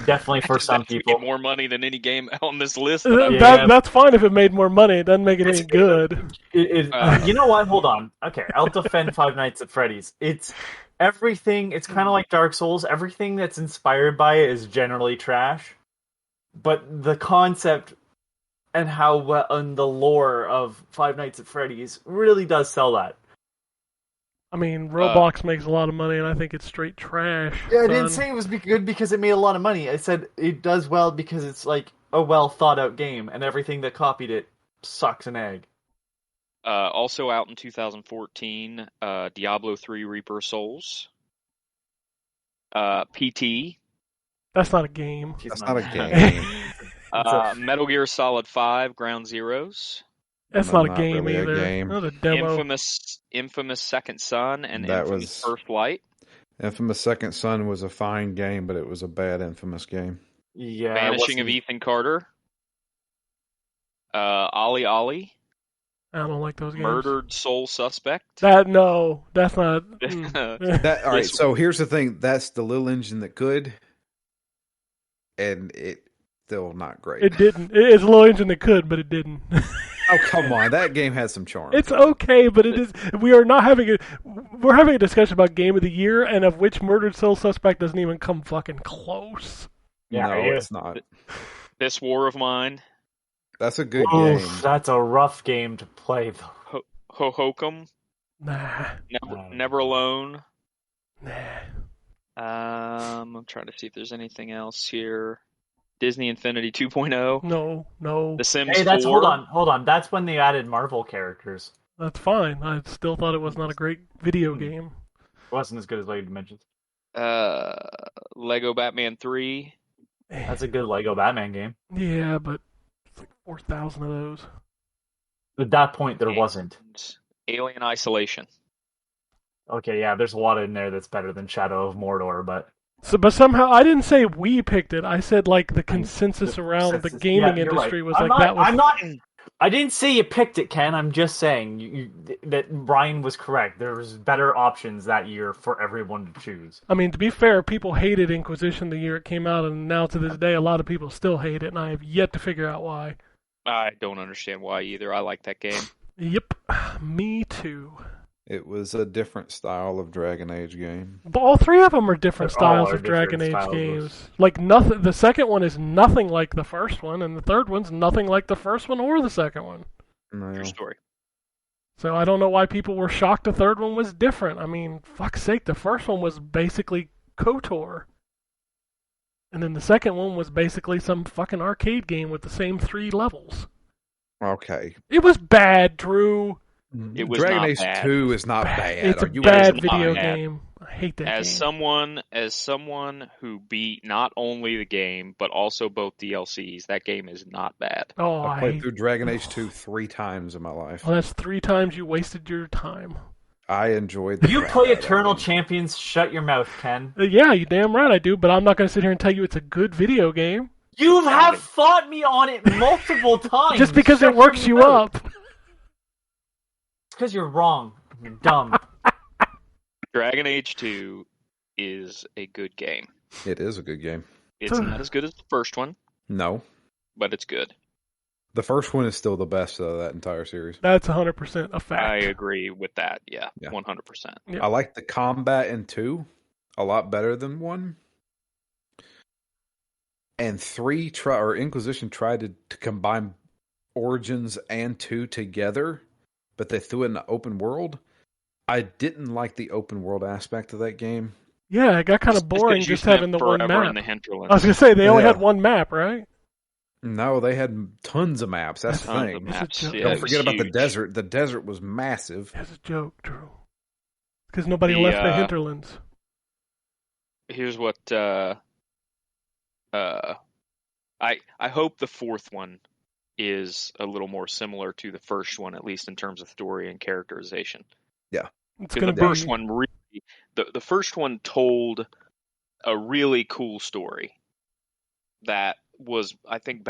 Definitely for some That's made people. more money than any game on this list. That I've- Yeah. That's fine if it made more money. It doesn't make it any good. You know what? Hold on. Okay, I'll defend Five Nights at Freddy's. It's everything. It's kind of like Dark Souls. Everything that's inspired by it is generally trash, but the concept and how well and the lore of Five Nights at Freddy's really does sell that. I mean, Roblox makes a lot of money, and I think it's straight trash. Yeah, I didn't son. say it was good because it made a lot of money. I said it does well because it's like a well thought out game, and everything that copied it sucks an egg. Also out in 2014, Diablo 3 Reaper of Souls. PT. That's not a game. That's not a game. Metal Gear Solid 5 Ground Zeroes. That's No, not a game really either. a game. That was a demo. Infamous Second Son and That Infamous was- First Light. Infamous Second Son was a fine game, but it was a bad Infamous game. Yeah, Vanishing of Ethan Carter. Ollie Ollie. I don't like those games. Murdered Soul Suspect. That's not. That all right. Yes. So here's the thing. That's the little engine that could, and it still not great. It didn't. It's a little engine that could, but it didn't. Oh come on, that game had some charm. It's okay, but it is. We are not having a. We're having a discussion about game of the year, and of which Murdered Soul Suspect doesn't even come fucking close. Yeah, no, it it's is. not. This War of Mine. That's a good Oof, game. that's a rough game to play, though. Hohokum. Nah. Never Alone. Nah. I'm trying to see if there's anything else here. Disney Infinity 2.0. No. The Sims Hey, that's 4. hold on. That's when they added Marvel characters. That's fine. I still thought it was not a great video game. It wasn't as good as Lego Dimensions. Lego Batman 3. That's a good Lego Batman game. Yeah, but it's like 4,000 of those. At that point, there wasn't. Alien Isolation. Okay, yeah, there's a lot in there that's better than Shadow of Mordor, but But somehow I didn't say we picked it. I said like the consensus around the gaming Yeah, you're industry right. was I'm like not, that was. I'm not. I didn't say you picked it, Ken. I'm just saying that Brian was correct. There was better options that year for everyone to choose. I mean, to be fair, people hated Inquisition the year it came out, and now to this day, a lot of people still hate it, and I have yet to figure out why. I don't understand why either. I like that game. Yep, me too. It was a different style of Dragon Age game. But all three of them are different They all styles are of Dragon different Age styles of- games. Like nothing. The second one is nothing like the first one, and the third one's nothing like the first one or the second one. No. True story. So I don't know why people were shocked the third one was different. I mean, fuck's sake, the first one was basically KOTOR. And then the second one was basically some fucking arcade game with the same 3 levels. Okay. It was bad, Drew. It was Dragon not Age bad. 2 is not bad. It's a Are you bad not video bad. game. I hate that As game. someone who beat not only the game but also both DLCs, that game is not bad. Oh, I I played hate. through Dragon Age 2 3 times in my life. Well, that's 3 times you wasted your time. I enjoyed the You crap play out of that Eternal game. Champions, shut your mouth, Ken. Yeah, you damn right I do, but I'm not going to sit here and tell you it's a good video game You have fought me on it multiple times. just because Shut it works your you mouth. up. It's because you're wrong. You're dumb. Dragon Age 2 is a good game. It is a good game. It's not as good as the first one, No. but it's good. The first one is still the best of that entire series. That's 100% a fact. I agree with that. Yeah, Yeah. 100%. Yeah. I like the combat in 2 a lot better than 1. And 3 Inquisition tried to combine Origins and 2 together, but they threw it in the open world. I didn't like the open world aspect of that game. Yeah, it got kind of It's boring because you just having spent the one forever map. in the hinterlands. I was going to say, they only Yeah. had one map, right? No, they had tons of maps. That's the Tons thing. of It's a maps. joke. Yeah, Don't it was forget about the huge. desert. The desert was massive. That's a joke, Drew. Because nobody The, left the hinterlands. Here's what I hope the fourth one is a little more similar to the first one, at least in terms of story and characterization. It's Because going the to first be... one really, the first one told a really cool story that was, I think,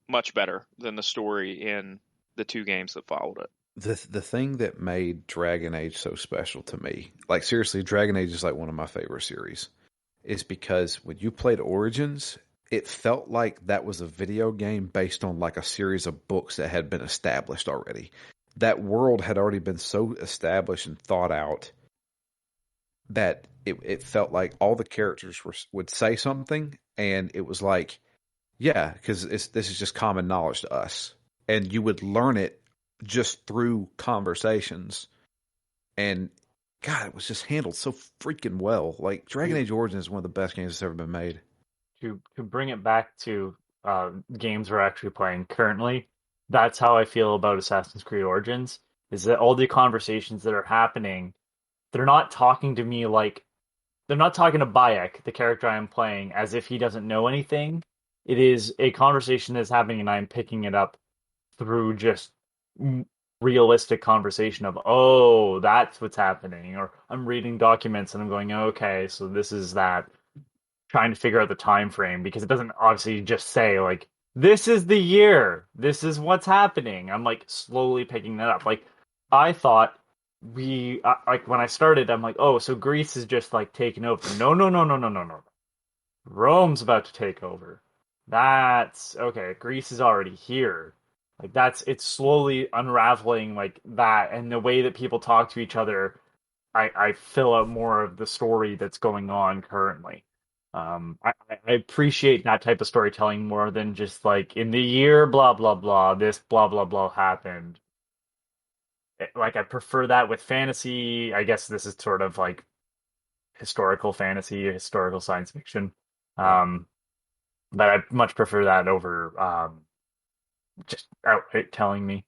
much better than the story in the 2 games that followed it. The thing that made Dragon Age so special to me, like seriously, Dragon Age is like one of my favorite series, is because when you played Origins, it felt like that was a video game based on like a series of books that had been established already. That world had already been so established and thought out that it felt like all the characters would say something, and it was like, yeah, because this is just common knowledge to us, and you would learn it just through conversations. And God, it was just handled so freaking well. Like Dragon Age Origins is one of the best games that's ever been made. To bring it back to games we're actually playing currently, that's how I feel about Assassin's Creed Origins, is that all the conversations that are happening, they're not talking to me like, they're not talking to Bayek, the character I'm playing, as if he doesn't know anything. It is a conversation that's happening and I'm picking it up through just realistic conversation of, oh, that's what's happening. Or I'm reading documents and I'm going, okay, so this is that. Trying to figure out the time frame, because it doesn't obviously just say like, this is the year, this is what's happening. I'm like slowly picking that up. Like I thought like when I started, I'm like, oh, so Greece is just like taking over. No. Rome's about to take over. That's okay. Greece is already here. Like it's slowly unraveling like that, and the way that people talk to each other, I fill out more of the story that's going on currently. I appreciate that type of storytelling more than just like in the year blah blah blah this blah blah blah happened. Like I prefer that with fantasy. I guess this is sort of like historical fantasy, historical science fiction. But I much prefer that over just outright telling me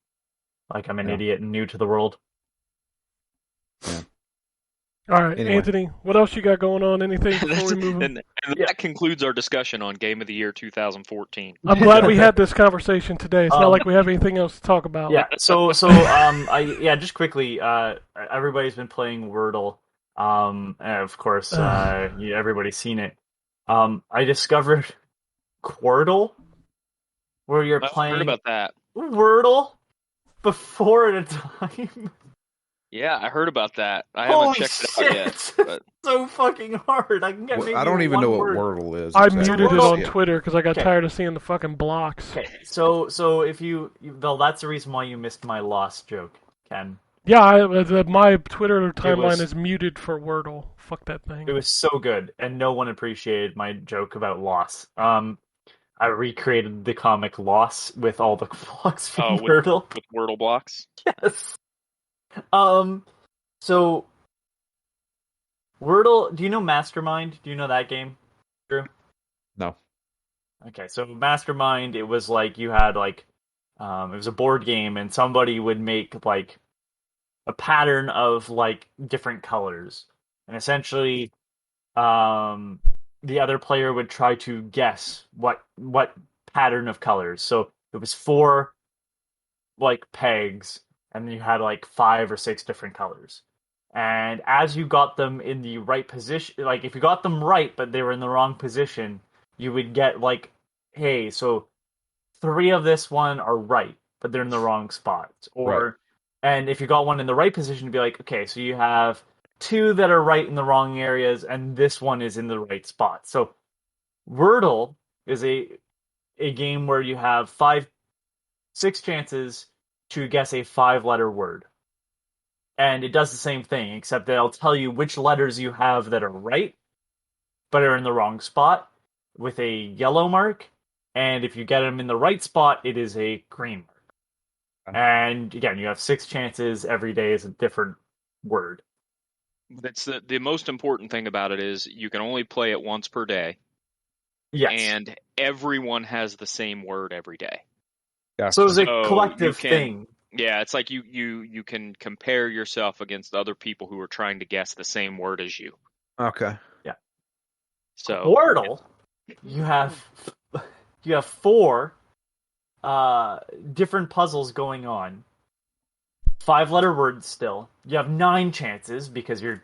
like I'm an idiot and new to the world. All right, Anyway. Anthony, what else you got going on? Anything before we move on? and that concludes our discussion on Game of the Year 2014. I'm glad we had this conversation today. It's not like we have anything else to talk about. Yeah. So just quickly, everybody's been playing Wordle. And of course, everybody's seen it. I discovered Quordle, where you're I've playing heard about that. Wordle before the time. Yeah, I heard about that. I Holy haven't checked it out yet. shit. But So so fucking hard. I can get maybe I don't even know what word. Wordle is. I exactly. muted it Wordle- on Twitter because I got Okay. tired of seeing the fucking blocks. Okay, so if Bill, that's the reason why you missed my lost joke, Ken. Yeah, my Twitter timeline was- is muted for Wordle. Fuck that thing. It was so good, and no one appreciated my joke about loss. I recreated the comic Loss with all the blocks from Oh, Wordle. with Wordle blocks. Yes. So Wordle. Do you know Mastermind? Do you know that game, Drew? No. Okay, so Mastermind. It was like you had like, it was a board game, and somebody would make like a pattern of like different colors, and essentially, the other player would try to guess what pattern of colors. So it was 4 like pegs, and you had like 5 or 6 different colors. And as you got them in the right position, like if you got them right but they were in the wrong position, you would get like, hey, so 3 of this one are right, but they're in the wrong spots. Or Right. and if you got one in the right position, you'd be like, okay, so you have 2 that are right in the wrong areas, and this one is in the right spot. So Wordle is a game where you have 6 chances to guess a 5-letter word. And it does the same thing, except that it'll tell you which letters you have that are right, but are in the wrong spot with a yellow mark. And if you get them in the right spot, it is a green mark. And again, you have 6 chances. Every day is a different word. That's the most important thing about it is you can only play it once per day, Yes. and everyone has the same word every day. Gotcha. So it's a So collective you can- thing. Yeah, it's like you can compare yourself against other people who are trying to guess the same word as you. Okay. So Wordle, you have 4 different puzzles going on. 5-letter words still. You have 9 chances because you're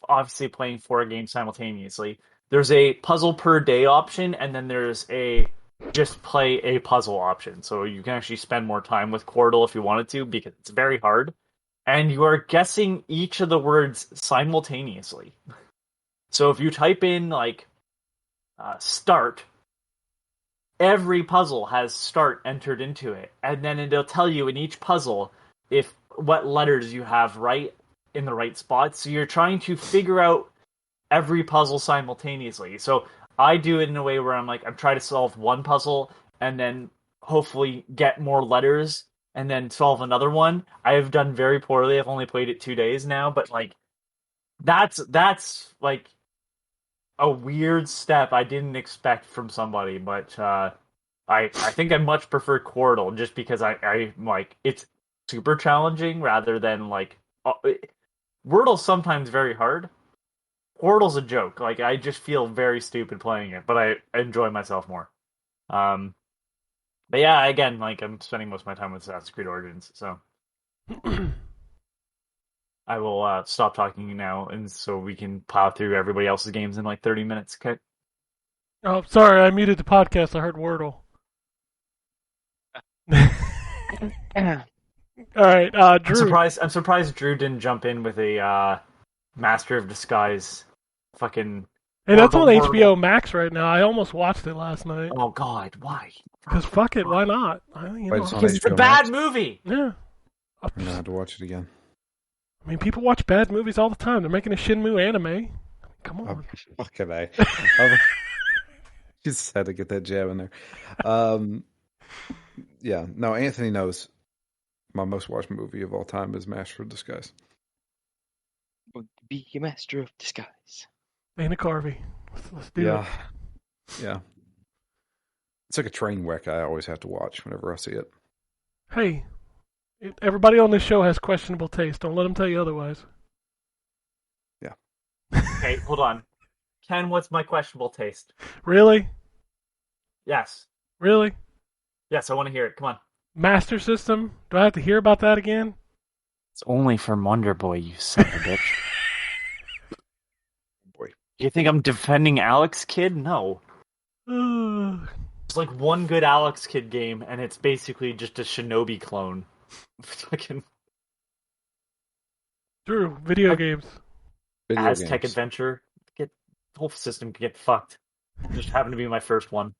obviously playing 4 games simultaneously. There's a puzzle per day option, and then there's a just play a puzzle option. So you can actually spend more time with Wordle if you wanted to, because it's very hard. And you are guessing each of the words simultaneously. So if you type in like start, every puzzle has start entered into it, and then it'll tell you in each puzzle if what letters you have right in the right spots. So you're trying to figure out every puzzle simultaneously. So I do it in a way where I'm trying to solve one puzzle and then hopefully get more letters and then solve another one. I have done very poorly. I've only played it 2 days now, but like that's like a weird step I didn't expect from somebody, but I think I much prefer Quordle just because I like it's super challenging rather than like Wordle's sometimes very hard. Quordle's a joke. Like I just feel very stupid playing it, but I enjoy myself more. But yeah, again, like I'm spending most of my time with Assassin's Creed Origins, so I will stop talking now, and so we can plow through everybody else's games in like 30 minutes. Okay. Oh, sorry, I muted the podcast. I heard Wordle. All right, Drew. I'm surprised Drew didn't jump in with a Master of Disguise fucking. Hey, that's on Wordle. HBO Max right now. I almost watched it last night. Oh God, why? Because fuck it, why not? You Wait, know, it's on Because it's a HBO bad Max? movie. yeah. I'm gonna have to watch it again. I mean, people watch bad movies all the time. They're making a Shinmu anime. Come on. Fucking A. Just had to get that jab in there. Yeah, no, Anthony knows my most watched movie of all time is Master of Disguise. be a master of disguise. Dana Carvey. Let's do Yeah. it. Yeah. It's like a train wreck I always have to watch whenever I see it. Hey, everybody on this show has questionable taste. Don't let them tell you otherwise. Okay, hold on. Ken, what's my questionable taste? Really? Yes. Really? Yes, I want to hear it. Come on. Master System? Do I have to hear about that again? It's only from Wonder Boy, you son of a bitch. Boy. You think I'm defending Alex Kidd? No. Ugh. It's like one good Alex Kidd game, and it's basically just a Shinobi clone. Fucking Drew, video games. Video Aztec games. Adventure. The whole system could get fucked. It just happened to be my first one.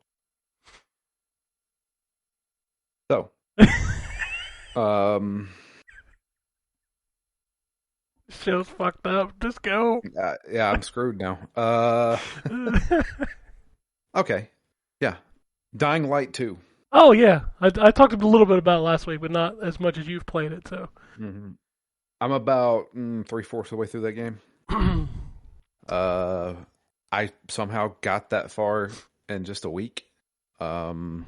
So, um, Show's fucked up. Just go. yeah, I'm screwed now. Okay, yeah, Dying Light 2. Oh yeah, I talked a little bit about it last week, but not as much as you've played it. So Mm-hmm. I'm about 3/4 of the way through that game. I somehow got that far in just a week. So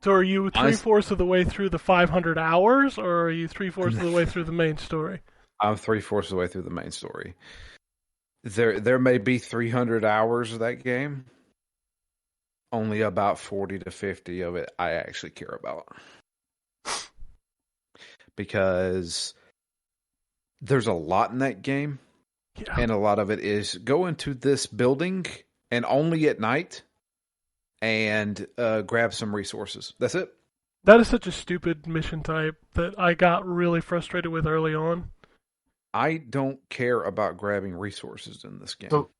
are you 3/4 of the way through the 500 hours, or are you 3/4 of the way through the main story? I'm 3/4 of the way through the main story. There may be 300 hours of that game. Only about 40 to 50 of it I actually care about. Because there's a lot in that game, Yeah. and a lot of it is go into this building and only at night and grab some resources. That's it. That is such a stupid mission type that I got really frustrated with early on. I don't care about grabbing resources in this game. So,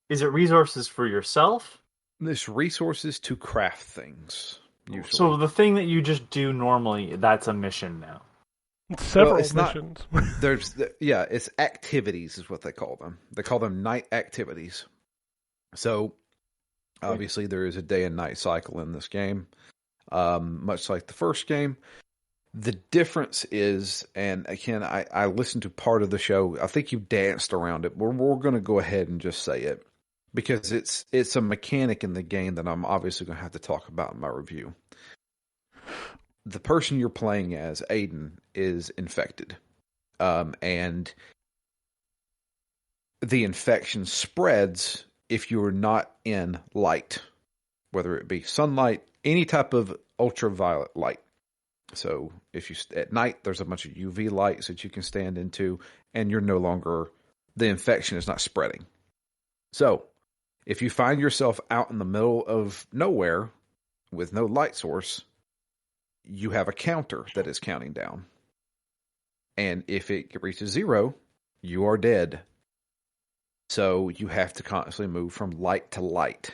is it resources for yourself? There's resources to craft things, usually. So the thing that you just do normally, that's a mission now. It's several Well, it's not- missions. It's activities is what they call them. They call them night activities. So, obviously, there is a day and night cycle in this game, much like the first game. The difference is, and again, I listened to part of the show. I think you danced around it. We're going to go ahead and just say it because it's a mechanic in the game that I'm obviously going to have to talk about in my review. The person you're playing as, Aiden, is infected. And the infection spreads if you're not in light, whether it be sunlight, any type of ultraviolet light. So if you at night, there's a bunch of UV lights that you can stand into, and the infection is not spreading. So if you find yourself out in the middle of nowhere with no light source, you have a counter that is counting down. And if it reaches 0, you are dead. So you have to constantly move from light to light.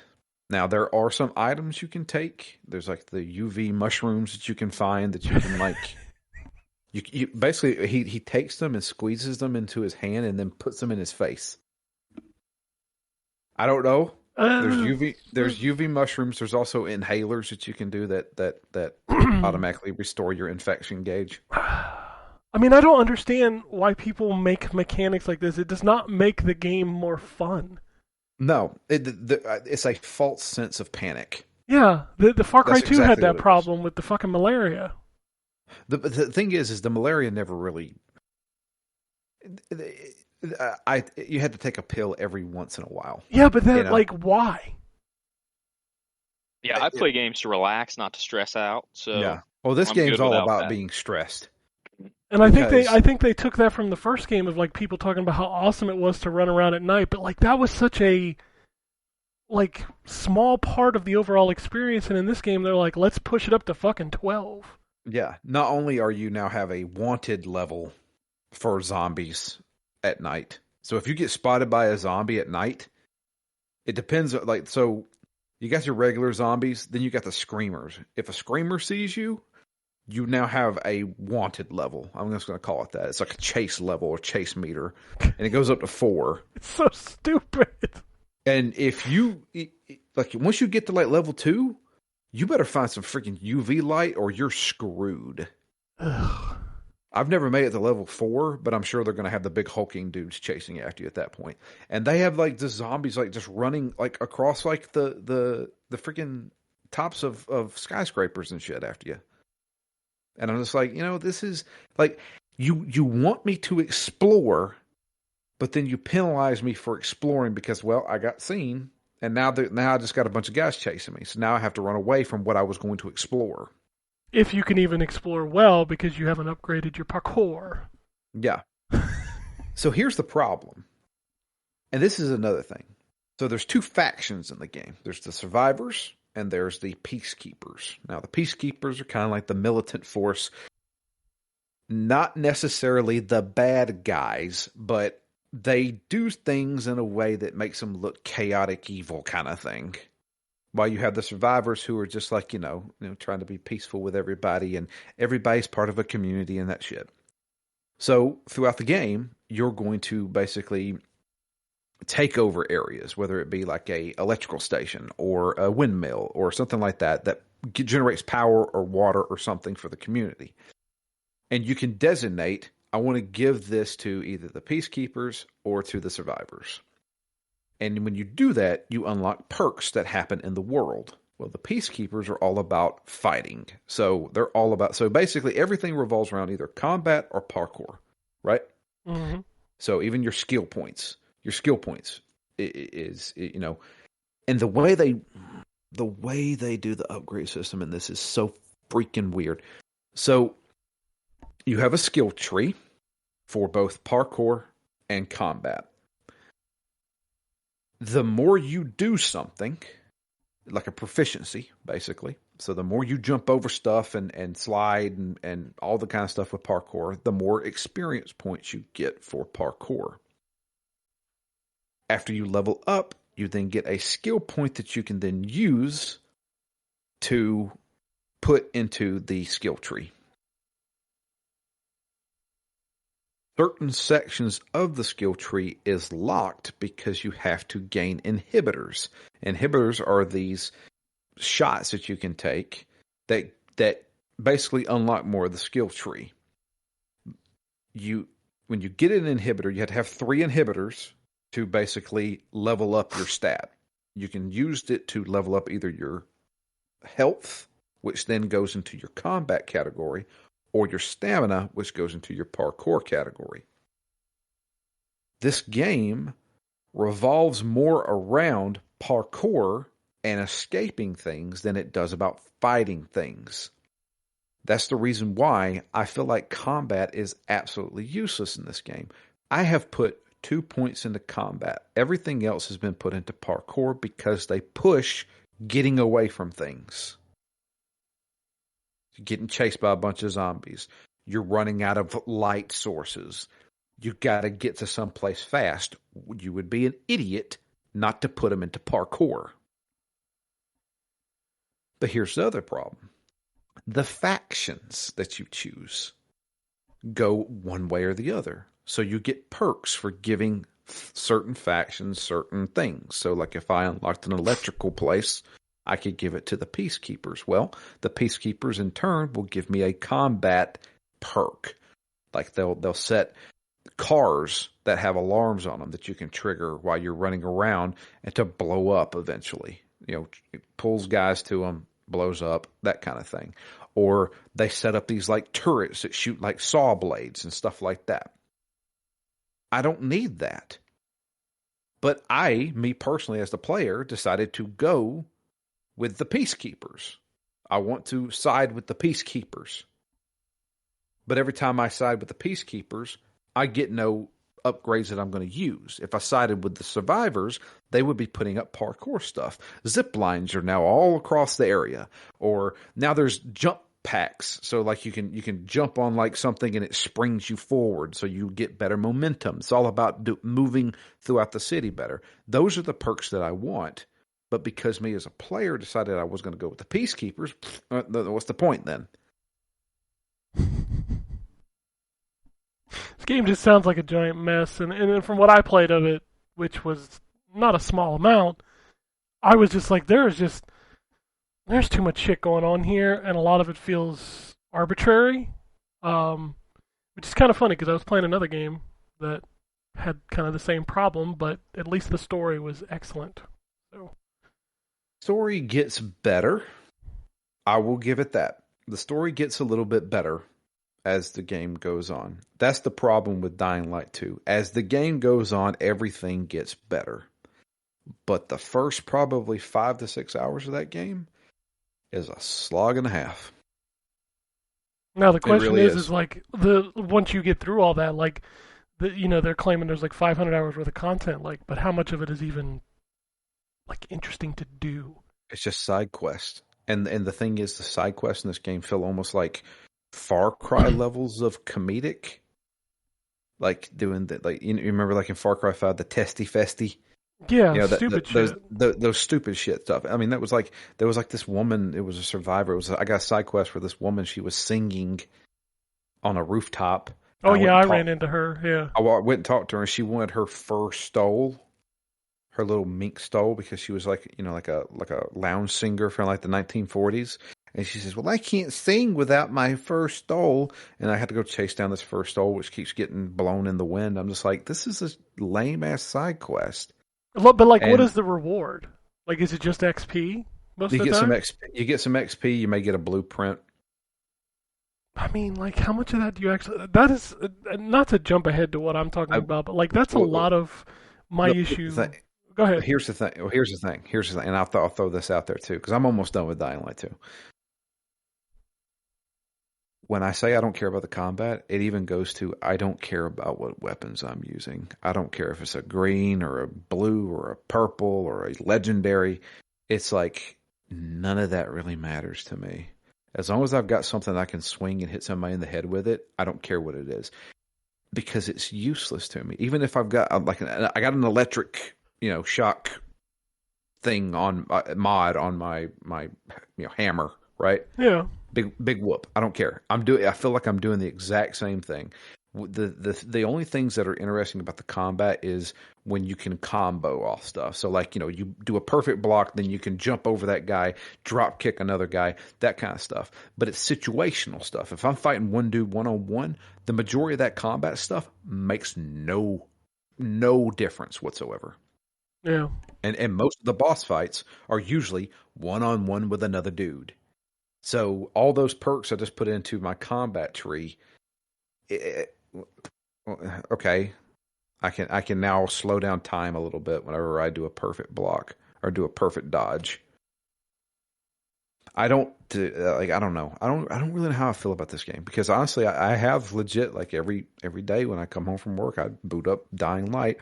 Now, there are some items you can take. There's like the UV mushrooms that you can find that you can like... you basically, he takes them and squeezes them into his hand and then puts them in his face. I don't know. There's UV mushrooms. There's also inhalers that you can do that automatically restore your infection gauge. I mean, I don't understand why people make mechanics like this. It does not make the game more fun. No, it's a false sense of panic. Yeah, the Far Cry That's 2 had exactly what that it problem with the fucking malaria. The thing is the malaria never really... you had to take a pill every once in a while. Yeah, but then, why? Yeah, I play games to relax, not to stress out. So Yeah. Well, this I'm game's good all without about that. being stressed. And I Because- think they took that from the first game of like people talking about how awesome it was to run around at night, but like that was such a like small part of the overall experience, and in this game they're like, let's push it up to fucking 12. Yeah. Not only are you now have a wanted level for zombies at night. So if you get spotted by a zombie at night, it depends. Like, so you got your regular zombies, then you got the screamers. If a screamer sees you, you now have a wanted level. I'm just going to call it that. It's like a chase level or chase meter, and it goes up to 4. It's so stupid. And if you like, once you get to like level 2, you better find some freaking UV light or you're screwed. Ugh. I've never made it to level 4, but I'm sure they're going to have the big hulking dudes chasing after you at that point. And they have like the zombies like just running like across like the freaking tops of skyscrapers and shit after you. And I'm just like, this is like you want me to explore, but then you penalize me for exploring because, well, I got seen, and now I just got a bunch of guys chasing me. So now I have to run away from what I was going to explore. If you can even explore well because you haven't upgraded your parkour. Yeah. So here's the problem. And this is another thing. So there's 2 factions in the game. There's the survivors and there's the peacekeepers. Now the peacekeepers are kind of like the militant force. Not necessarily the bad guys, but they do things in a way that makes them look chaotic evil kind of thing. While you have the survivors who are just like, trying to be peaceful with everybody, and everybody's part of a community and that shit. So throughout the game, you're going to basically take over areas, whether it be like a electrical station or a windmill or something like that generates power or water or something for the community. And you can designate, I want to give this to either the peacekeepers or to the survivors. And when you do that, you unlock perks that happen in the world. Well, the peacekeepers are all about fighting. So so basically everything revolves around either combat or parkour, right? Mm-hmm. So even your skill points is, and the way they do the upgrade system in this is so freaking weird. So you have a skill tree for both parkour and combat. The more you do something, like a proficiency, basically. So the more you jump over stuff and slide and all the kind of stuff with parkour, the more experience points you get for parkour. After you level up, you then get a skill point that you can then use to put into the skill tree. Certain sections of the skill tree is locked because you have to gain inhibitors. Inhibitors are these shots that you can take that basically unlock more of the skill tree. When you get an inhibitor, you have to have 3 inhibitors to basically level up your stat. You can use it to level up either your health, which then goes into your combat category, or your stamina, which goes into your parkour category. This game revolves more around parkour and escaping things than it does about fighting things. That's the reason why I feel like combat is absolutely useless in this game. I have put 2 points into combat. Everything else has been put into parkour because they push getting away from things. You're getting chased by a bunch of zombies. You're running out of light sources. You got to get to someplace fast. You would be an idiot not to put them into parkour. But here's the other problem. The factions that you choose go one way or the other. So you get perks for giving certain factions certain things. So like if I unlocked an electrical place, I could give it to the peacekeepers. Well, the peacekeepers in turn will give me a combat perk. Like they'll set cars that have alarms on them that you can trigger while you're running around and to blow up eventually. It pulls guys to them, blows up, that kind of thing. Or they set up these like turrets that shoot like saw blades and stuff like that. I don't need that. But me personally as the player, decided to go with the peacekeepers. I want to side with the peacekeepers. But every time I side with the peacekeepers, I get no upgrades that I'm going to use. If I sided with the survivors, they would be putting up parkour stuff. Zip lines are now all across the area. Or now there's jump packs. So like you can jump on like something and it springs you forward so you get better momentum. It's all about moving throughout the city better. Those are the perks that I want. But because me as a player decided I was going to go with the peacekeepers, what's the point then? This game just sounds like a giant mess, and from what I played of it, which was not a small amount, I was just like, there's too much shit going on here, and a lot of it feels arbitrary, which is kind of funny because I was playing another game that had kind of the same problem, but at least the story was excellent. So. Story gets better. I will give it that. The story gets a little bit better as the game goes on. That's the problem with Dying Light 2. As the game goes on, everything gets better. But the first probably 5 to 6 hours of that game is a slog and a half. Now the question really is like once you get through all that, like they're claiming there's like 500 hours worth of content, like, but how much of it is even like interesting to do? It's just side quests. And the thing is, the side quests in this game feel almost like Far Cry levels of comedic. like doing that. Like you remember, like in Far Cry 5, the testy festy. Yeah, You know, stupid shit. those stupid shit stuff. I mean, there was like this woman. It was a survivor. I got a side quest where this woman, she was singing on a rooftop. Oh yeah, I ran ran into her. Yeah. I went and talked to her, and she wanted her fur stole, her little mink stole, because she was like, like a lounge singer from like the 1940s. And she says, "Well, I can't sing without my fur stole." And I had to go chase down this fur stole, which keeps getting blown in the wind. I'm just like, this is a lame ass side quest. But like, what And- is the reward? Like, is it just XP most You of the get time? some XP. You get some XP. You may get a blueprint. I mean, like, how much of that do you actually? That is not to jump ahead to what I'm talking about, but like, that's a well, lot of my look, issue. the thing- Go ahead. Here's the thing. And I'll throw this out there too, because I'm almost done with Dying Light 2. When I say I don't care about the combat, it even goes to I don't care about what weapons I'm using. I don't care if it's a green or a blue or a purple or a legendary. It's like none of that really matters to me. As long as I've got something I can swing and hit somebody in the head with it, I don't care what it is, because it's useless to me. Even if I've got I got an electric, shock thing on mod on my hammer, right? Yeah. Big whoop. I don't care. I feel like I'm doing the exact same thing. The only things that are interesting about the combat is when you can combo off stuff. So like, you do a perfect block, then you can jump over that guy, drop kick another guy, that kind of stuff. But it's situational stuff. If I'm fighting one dude one-on-one, the majority of that combat stuff makes no difference whatsoever. Yeah. And most of the boss fights are usually one-on-one with another dude. So all those perks I just put into my combat tree, okay, I can now slow down time a little bit whenever I do a perfect block or do a perfect dodge. I don't know. I don't really know how I feel about this game, because honestly, I have legit, like, every day when I come home from work, I boot up Dying Light.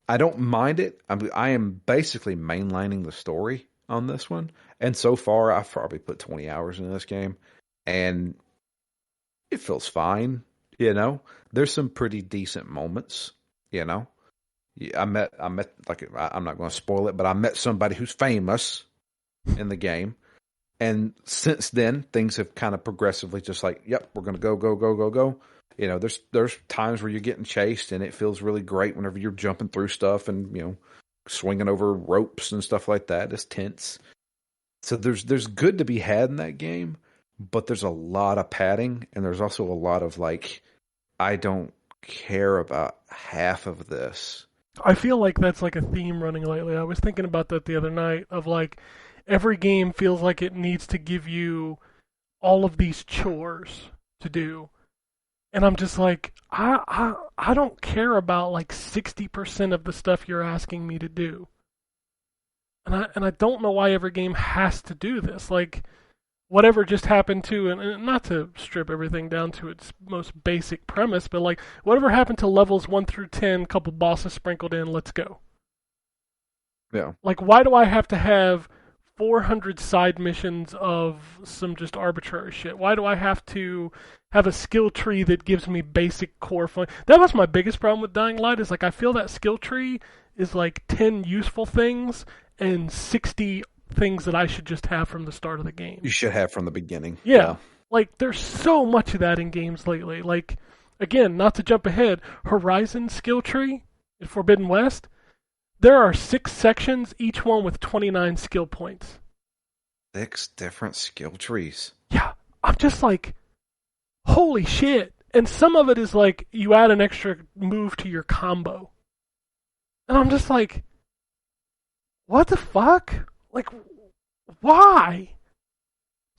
I don't mind it. I am basically mainlining the story on this one, and so far I've probably put 20 hours into this game, and it feels fine. There's some pretty decent moments. I met like, I'm not going to spoil it, but I met somebody who's famous in the game, and since then things have kind of progressively just like, yep, we're going to go. There's times where you're getting chased, and it feels really great whenever you're jumping through stuff and swinging over ropes and stuff like that. It's tense. So there's good to be had in that game, but there's a lot of padding, and there's also a lot of like, I don't care about half of this. I feel like that's like a theme running lately. I was thinking about that the other night, of like, every game feels like it needs to give you all of these chores to do. And I'm just like, I don't care about like 60% of the stuff you're asking me to do. And I don't know why every game has to do this. Like, whatever just happened to, and not to strip everything down to its most basic premise, but like, whatever happened to levels 1 through 10, couple bosses sprinkled in, let's go. Yeah. Like, why do I have to have 400 side missions of some just arbitrary shit? Why do I have to have a skill tree that gives me basic core fun? That was my biggest problem with Dying Light, is like, I feel that skill tree is like 10 useful things and 60 things that I should just have from the start of the game. You should have from the beginning. Yeah. Like, there's so much of that in games lately. Like, again, not to jump ahead, Horizon skill tree in Forbidden West, there are 6 sections, each one with 29 skill points. 6 different skill trees. Yeah, I'm just like, holy shit. And some of it is like, you add an extra move to your combo. And I'm just like, what the fuck? Like, why?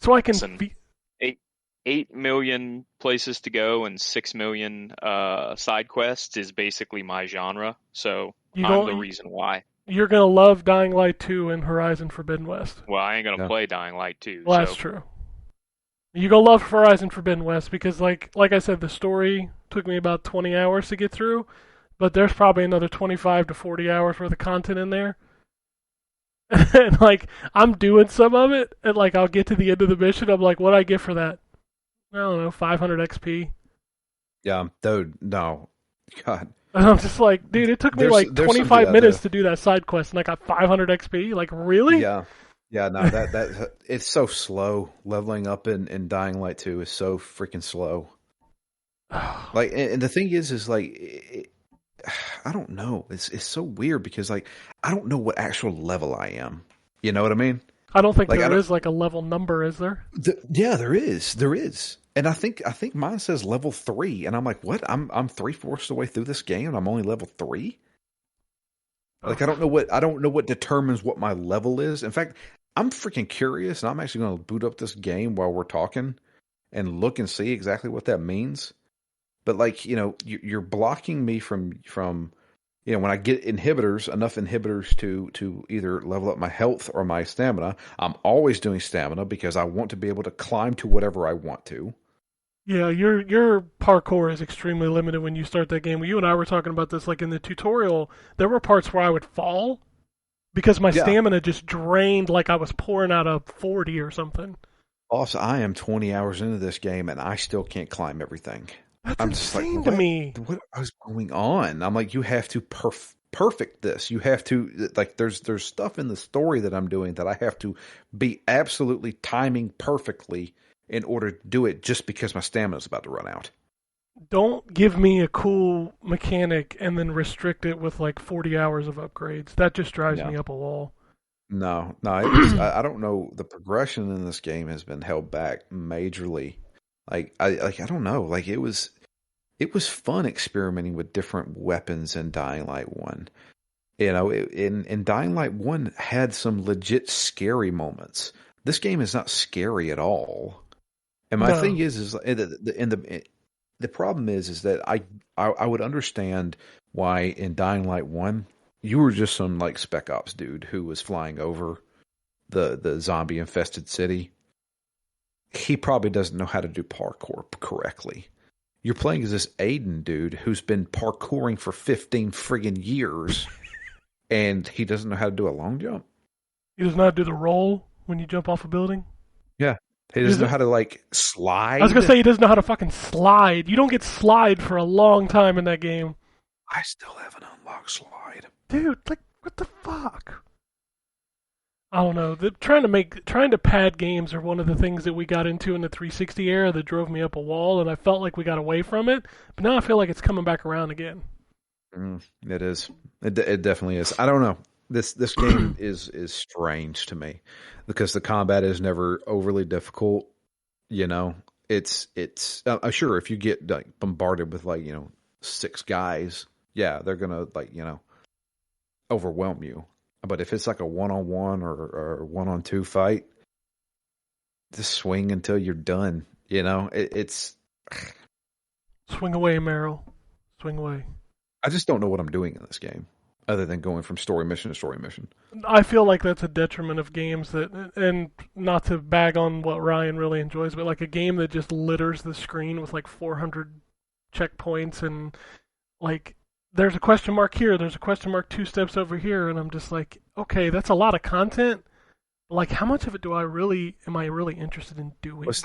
So I can... Listen, 8 million places to go and 6 million side quests is basically my genre, so I'm the reason why. You're going to love Dying Light 2 and Horizon Forbidden West. Well, I ain't going to play Dying Light 2. Well, that's true. You're going to love Horizon Forbidden West because, like I said, the story took me about 20 hours to get through, but there's probably another 25 to 40 hours worth of content in there. And, like, I'm doing some of it, and, like, I'll get to the end of the mission, I'm like, what'd I get for that? I don't know, 500 XP. Yeah, dude, no. God. And I'm just like, dude, it took me like There's some 25 to that, minutes though. to do that side quest, and I got 500 XP. Like, really? Yeah. Yeah, no, that it's so slow. Leveling up in Dying Light 2 is so freaking slow. Like, and the thing is like, I don't know. It's so weird because like I don't know what actual level I am. You know what I mean? I don't think Like, there is like a level number, is there? Yeah, there is, and I think mine says level 3, and I'm like, what? I'm 3/4 the way through this game, and I'm only level 3. Like, I don't know what determines what my level is. In fact, I'm freaking curious, and I'm actually going to boot up this game while we're talking and look and see exactly what that means. But like, you're blocking me from when I get inhibitors, enough inhibitors to either level up my health or my stamina. I'm always doing stamina because I want to be able to climb to whatever I want to. Yeah, your parkour is extremely limited when you start that game. You and I were talking about this, like in the tutorial, there were parts where I would fall because my stamina just drained like I was pouring out a 40 or something. Also, I am 20 hours into this game and I still can't climb everything. That's I'm just insane like, to me. What is going on? I'm like, you have to perfect this. You have to, like, there's stuff in the story that I'm doing that I have to be absolutely timing perfectly in order to do it just because my stamina is about to run out. Don't give me a cool mechanic and then restrict it with like 40 hours of upgrades. That just drives me up a wall. No, I don't know. The progression in this game has been held back majorly. I don't know. Like, it was fun experimenting with different weapons in Dying Light 1. In Dying Light 1 had some legit scary moments. This game is not scary at all. And my thing is the problem is that I would understand why in Dying Light 1 you were just some like Spec Ops dude who was flying over the zombie infested city. He probably doesn't know how to do parkour correctly. You're playing as this Aiden dude who's been parkouring for 15 friggin' years, and he doesn't know how to do a long jump. He does not do the roll when you jump off a building? Yeah. He doesn't know how to, like, slide. I was going to say he doesn't know how to fucking slide. You don't get slide for a long time in that game. I still haven't unlocked slide. Dude, like, what the fuck? I don't know. Trying to pad games are one of the things that we got into in the 360 era that drove me up a wall, and I felt like we got away from it. But now I feel like it's coming back around again. It is. It definitely is. I don't know. This game is strange to me because the combat is never overly difficult. It's sure if you get like bombarded with 6 guys, yeah, they're gonna overwhelm you. But if it's like a 1-on-1 or 1-on-2 fight, just swing until you're done. It's swing away, Meryl. Swing away. I just don't know what I'm doing in this game, other than going from story mission to story mission. I feel like that's a detriment of games and not to bag on what Ryan really enjoys, but like a game that just litters the screen with like 400 checkpoints and like there's a question mark here, there's a question mark 2 steps over here, and I'm just like, okay, that's a lot of content. Like, how much of it am I really interested in doing? Well, it's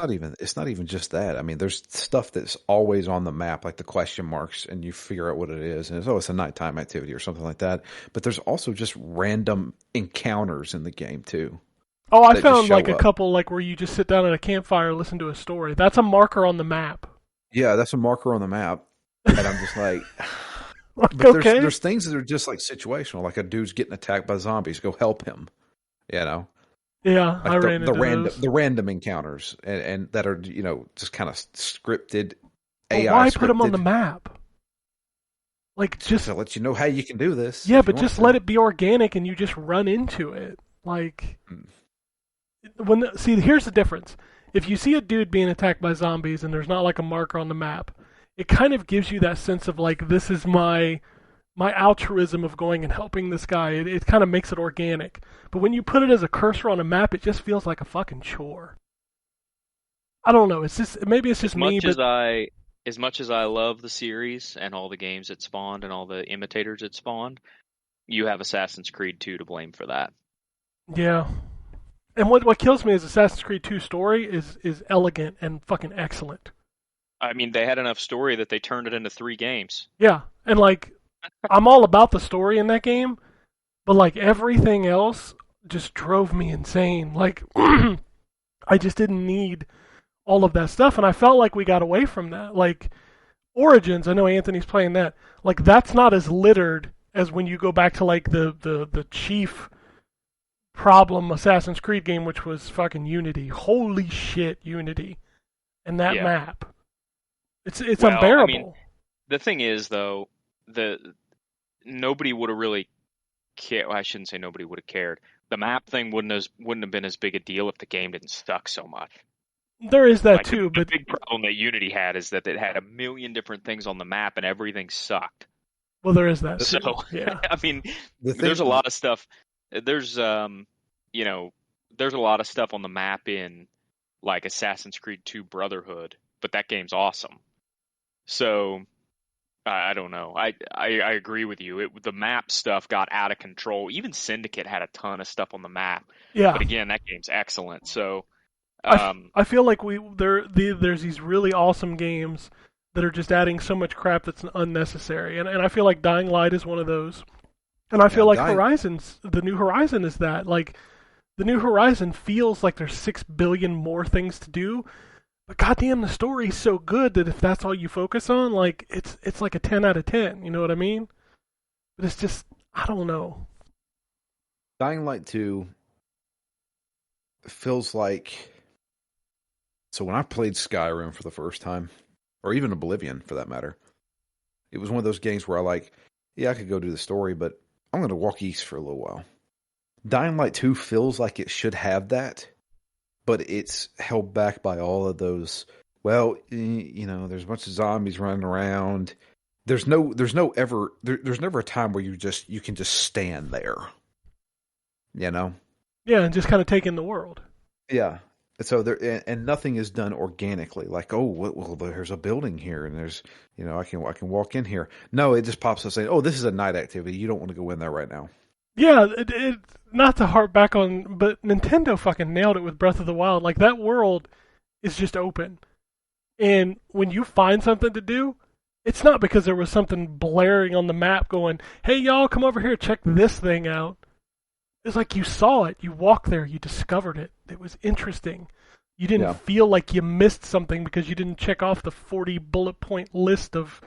not even just that. I mean, there's stuff that's always on the map, like the question marks, and you figure out what it is, and it's a nighttime activity or something like that. But there's also just random encounters in the game too. Oh, I found like a couple like where you just sit down at a campfire and listen to a story. That's a marker on the map. Yeah, that's a marker on the map, and I'm just like. But okay. There's things that are just like situational, like a dude's getting attacked by zombies. Go help him. Yeah, like I ran into those. The random encounters and that are just kind of scripted. AI. Why put them on the map? Like just to let you know how you can do this. Yeah, but just let it be organic and you just run into it. Like here's the difference. If you see a dude being attacked by zombies and there's not like a marker on the map, it kind of gives you that sense of like, this is my altruism of going and helping this guy. It kind of makes it organic. But when you put it as a cursor on a map, it just feels like a fucking chore. I don't know. It's just maybe it's just me. As much as I love the series and all the games it spawned and all the imitators it spawned, you have Assassin's Creed 2 to blame for that. Yeah. And what kills me is Assassin's Creed 2 story is elegant and fucking excellent. I mean, they had enough story that they turned it into 3 games. Yeah, and like, I'm all about the story in that game, but like everything else just drove me insane. Like, I just didn't need all of that stuff, and I felt like we got away from that. Like, Origins, I know Anthony's playing that. Like, that's not as littered as when you go back to like the chief problem Assassin's Creed game, which was fucking Unity. Holy shit, Unity. And that Yeah. map. It's Well, I unbearable. mean, the thing is, though, nobody would have really cared. Well, I shouldn't say nobody would have cared. The map thing wouldn't have been as big a deal if the game didn't suck so much. There is that Like, too, the but big problem that Unity had is that it had a million different things on the map and everything sucked. well, there is that too. So, Yeah. I mean, The thing, there's a lot of stuff. There's you know, there's a lot of stuff on the map in like Assassin's Creed 2 Brotherhood, but that game's awesome. So I don't know. I agree with you. The map stuff got out of control. Even Syndicate had a ton of stuff on the map. Yeah. But again, that game's excellent. So I feel like there's these really awesome games that are just adding so much crap that's unnecessary, and I feel like Dying Light is one of those, and I feel like the New Horizon is that. Like, the New Horizon feels like there's 6 billion more things to do, but goddamn, the story's so good that if that's all you focus on, like it's like a 10 out of 10. You know what I mean? But it's just, I don't know. Dying Light 2 feels like... So when I played Skyrim for the first time, or even Oblivion for that matter, it was one of those games where I could go do the story, but I'm going to walk east for a little while. Dying Light 2 feels like it should have that, but it's held back by all of those, well, there's a bunch of zombies running around. There's never a time where you can just stand there. You know? Yeah, and just kind of take in the world. Yeah. So and nothing is done organically. Like, oh, well, there's a building here, and there's, I can walk in here. No, it just pops up saying, oh, this is a night activity. You don't want to go in there right now. Yeah, it not to harp back on, but Nintendo fucking nailed it with Breath of the Wild. Like, that world is just open, and when you find something to do, it's not because there was something blaring on the map going, "Hey, y'all, come over here, check this thing out." It's like you saw it, you walked there, you discovered it. It was interesting. You didn't feel like you missed something because you didn't check off the 40 bullet point list of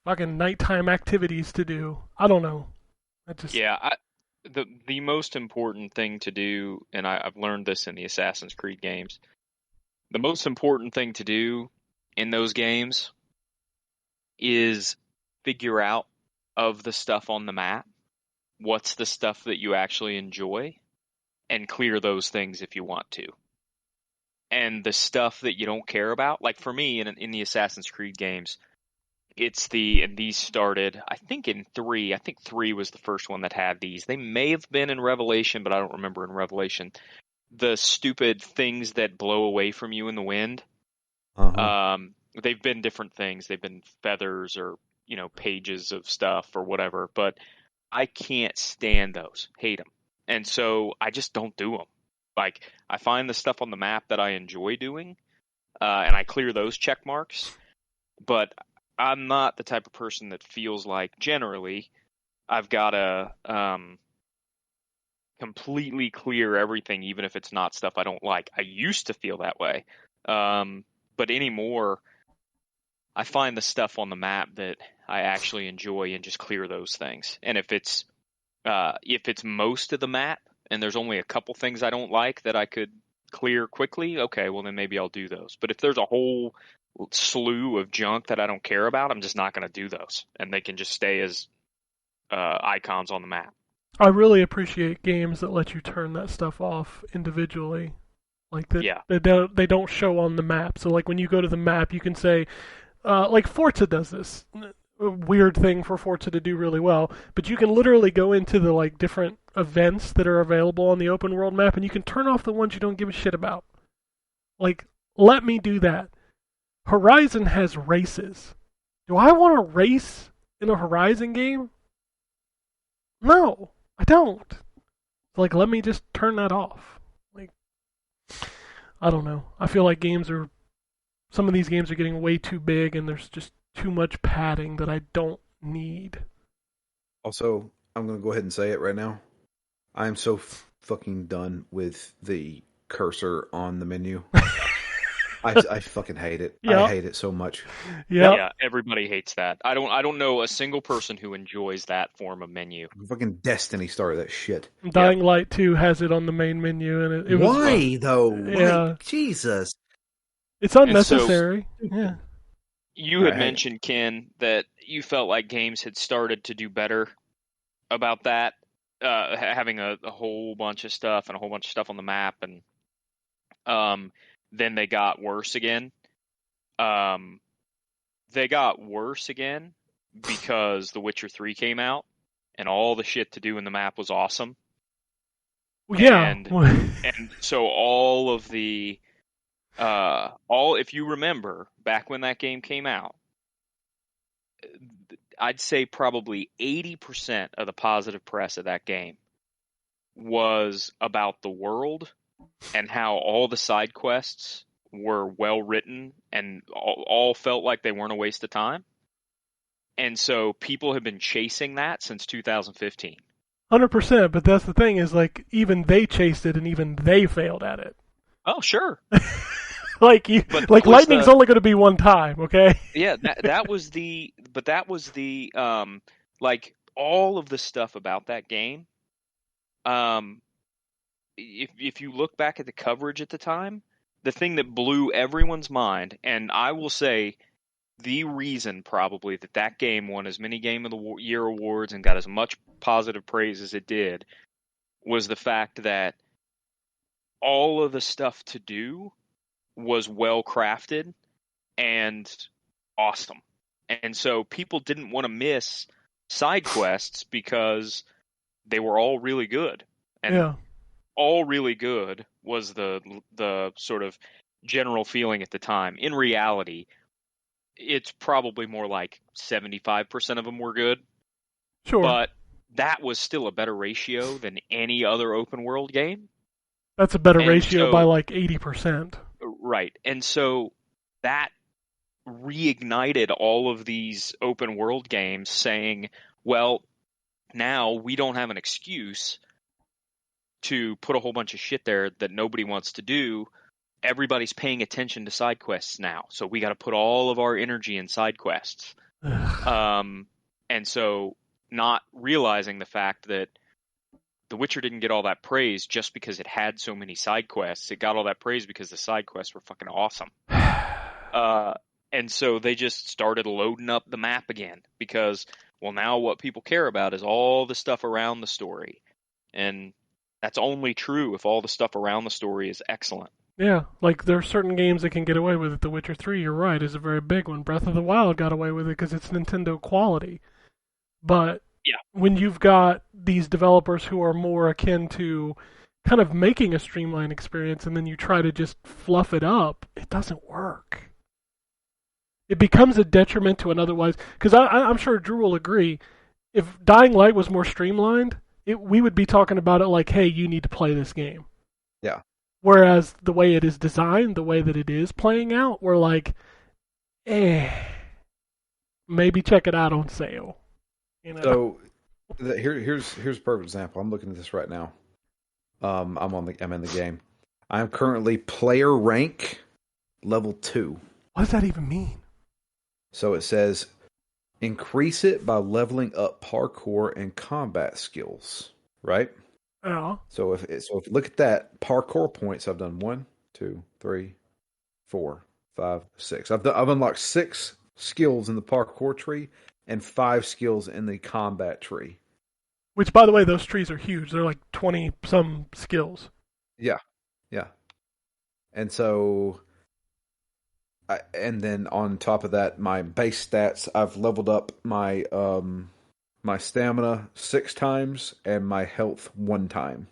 fucking nighttime activities to do. I don't know. The most important thing to do, and I've learned this in the Assassin's Creed games, the most important thing to do in those games is figure out of the stuff on the map, what's the stuff that you actually enjoy, and clear those things if you want to. And the stuff that you don't care about, like for me in the Assassin's Creed games, and these started, I think in 3, I think 3 was the first one that had these. They may have been in Revelation, but I don't remember in Revelation. The stupid things that blow away from you in the wind. Uh-huh. They've been different things. They've been feathers or, pages of stuff or whatever, but I can't stand those. Hate them. And so I just don't do them. Like, I find the stuff on the map that I enjoy doing, and I clear those check marks, but I'm not the type of person that feels like, generally, I've got to completely clear everything, even if it's not stuff I don't like. I used to feel that way. But anymore, I find the stuff on the map that I actually enjoy and just clear those things. And if it's most of the map and there's only a couple things I don't like that I could clear quickly, okay, well then maybe I'll do those. But if there's a whole slew of junk that I don't care about, I'm just not going to do those, and they can just stay as icons on the map. I really appreciate games that let you turn that stuff off individually, like that. Yeah. They don't show on the map. So like when you go to the map, you can say, like Forza does this. A weird thing for Forza to do really well, but you can literally go into the like different events that are available on the open world map, and you can turn off the ones you don't give a shit about. Like, let me do that. Horizon has races. Do I want to race in a Horizon game? No, I don't. Like, let me just turn that off. Like, I don't know. I feel like games are some of these games are getting way too big, and there's just too much padding that I don't need. Also, I'm going to go ahead and say it right now. I am so fucking done with the cursor on the menu. I fucking hate it. Yeah. I hate it so much. Yeah. Yeah, everybody hates that. I don't know a single person who enjoys that form of menu. Fucking Destiny started that shit. Dying Light 2 has it on the main menu, and it was Why though? Yeah. Like, Jesus. It's unnecessary. Yeah. You had Right. mentioned, Ken, that you felt like games had started to do better about that, having a whole bunch of stuff and a whole bunch of stuff on the map, and then they got worse again. They got worse again because The Witcher 3 came out, and all the shit to do in the map was awesome. Yeah. And so all of the if you remember back when that game came out, I'd say probably 80% of the positive press of that game was about the world and how all the side quests were well written and all felt like they weren't a waste of time. And so people have been chasing that since 2015. 100%, but that's the thing is, like, even they chased it and even they failed at it. Oh, sure. Like, But like was lightning's the- only going to be one time, okay? Yeah, that was the like all of the stuff about that game. If you look back at the coverage at the time, the thing that blew everyone's mind, and I will say the reason probably that game won as many Game of the Year awards and got as much positive praise as it did, was the fact that all of the stuff to do was well crafted and awesome. And so people didn't want to miss side quests because they were all really good. And Yeah. all really good was the sort of general feeling at the time. In reality, it's probably more like 75% of them were good. Sure. But that was still a better ratio than any other open world game. That's a better And ratio so- by like 80%. Right. And so that reignited all of these open world games saying, well, now we don't have an excuse to put a whole bunch of shit there that nobody wants to do. Everybody's paying attention to side quests now. So we got to put all of our energy in side quests. And so not realizing the fact that The Witcher didn't get all that praise just because it had so many side quests. It got all that praise because the side quests were fucking awesome. And so they just started loading up the map again because, well, now what people care about is all the stuff around the story. And that's only true if all the stuff around the story is excellent. Yeah, like there are certain games that can get away with it. The Witcher 3, you're right, is a very big one. Breath of the Wild got away with it because it's Nintendo quality. But Yeah. when you've got these developers who are more akin to kind of making a streamlined experience and then you try to just fluff it up, it doesn't work. It becomes a detriment to an otherwise... Because I'm sure Drew will agree, if Dying Light was more streamlined, we would be talking about it like, hey, you need to play this game. Yeah. Whereas the way it is designed, the way that it is playing out, we're like, maybe check it out on sale. You know? So here's a perfect example. I'm looking at this right now. I'm in the game. I'm currently player rank level 2. What does that even mean? So it says increase it by leveling up parkour and combat skills, right? Oh. So if you look at that parkour points, I've done 1, 2, 3, 4, 5, 6. I've unlocked 6 skills in the parkour tree and 5 skills in the combat tree. Which, by the way, those trees are huge. They're like 20-some skills. Yeah. And so, and then on top of that, my base stats, I've leveled up my my stamina 6 times and my health 1 time.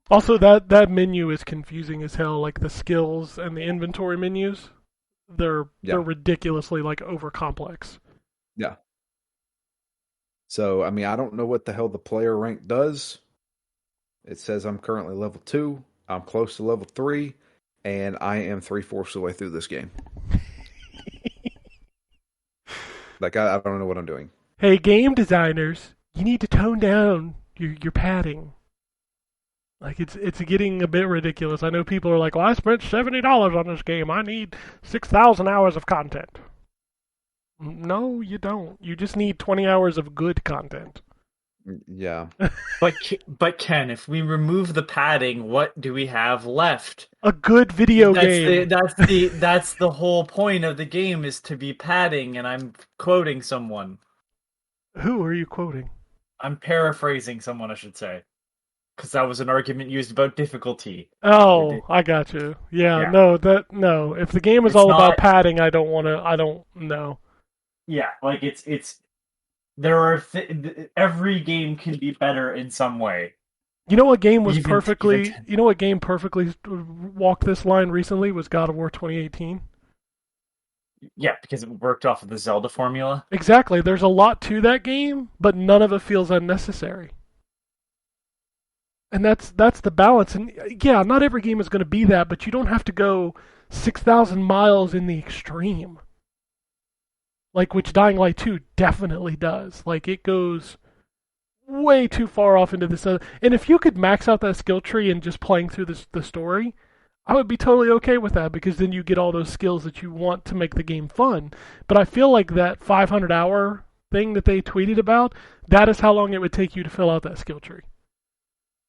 Also, that menu is confusing as hell. Like the skills and the inventory menus, they're ridiculously like over complex. Yeah. So I mean, I don't know what the hell the player rank does. It says I'm currently level 2. I'm close to level 3, and I am 3/4 of the way through this game. Like I don't know what I'm doing. Hey, game designers, you need to tone down your padding. Like it's getting a bit ridiculous. I know people are like, "Well, I spent $70 on this game. I need 6,000 hours of content." No, you don't. You just need 20 hours of good content. Yeah. But Ken, if we remove the padding, what do we have left? A good video game. That's the whole point of the game, is to be padding, and I'm quoting someone. Who are you quoting? I'm paraphrasing someone, I should say. Because that was an argument used about difficulty. Oh, I got you. Yeah. No. If the game is It's all not- about padding, I don't know. Yeah, like it's there are every game can be better in some way. You know what game was Even- perfectly? even- You know what game perfectly walked this line recently was God of War 2018. Yeah, because it worked off of the Zelda formula. Exactly. There's a lot to that game, but none of it feels unnecessary. And that's the balance. And yeah, not every game is going to be that, but you don't have to go 6,000 miles in the extreme. Like, which Dying Light 2 definitely does. Like, it goes way too far off into this other. And if you could max out that skill tree and just playing through the story, I would be totally okay with that, because then you get all those skills that you want to make the game fun. But I feel like that 500-hour thing that they tweeted about, that is how long it would take you to fill out that skill tree.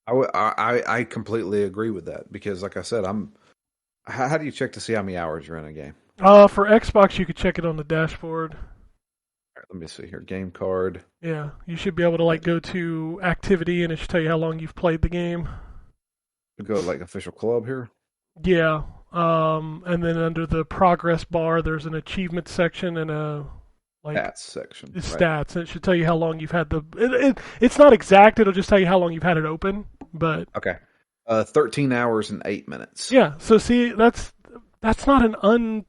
I completely agree with that, because, like I said, How do you check to see how many hours you're in a game? For Xbox, you could check it on the dashboard. All right, let me see here. Game card. Yeah, you should be able to go to activity, and it should tell you how long you've played the game. We go to official club here. Yeah, and then under the progress bar, there's an achievement section and a Stats section. it's right. stats, and it should tell you how long you've had it's not exact. It'll just tell you how long you've had it open, but Okay. 13 hours and 8 minutes. yeah. So see, that's not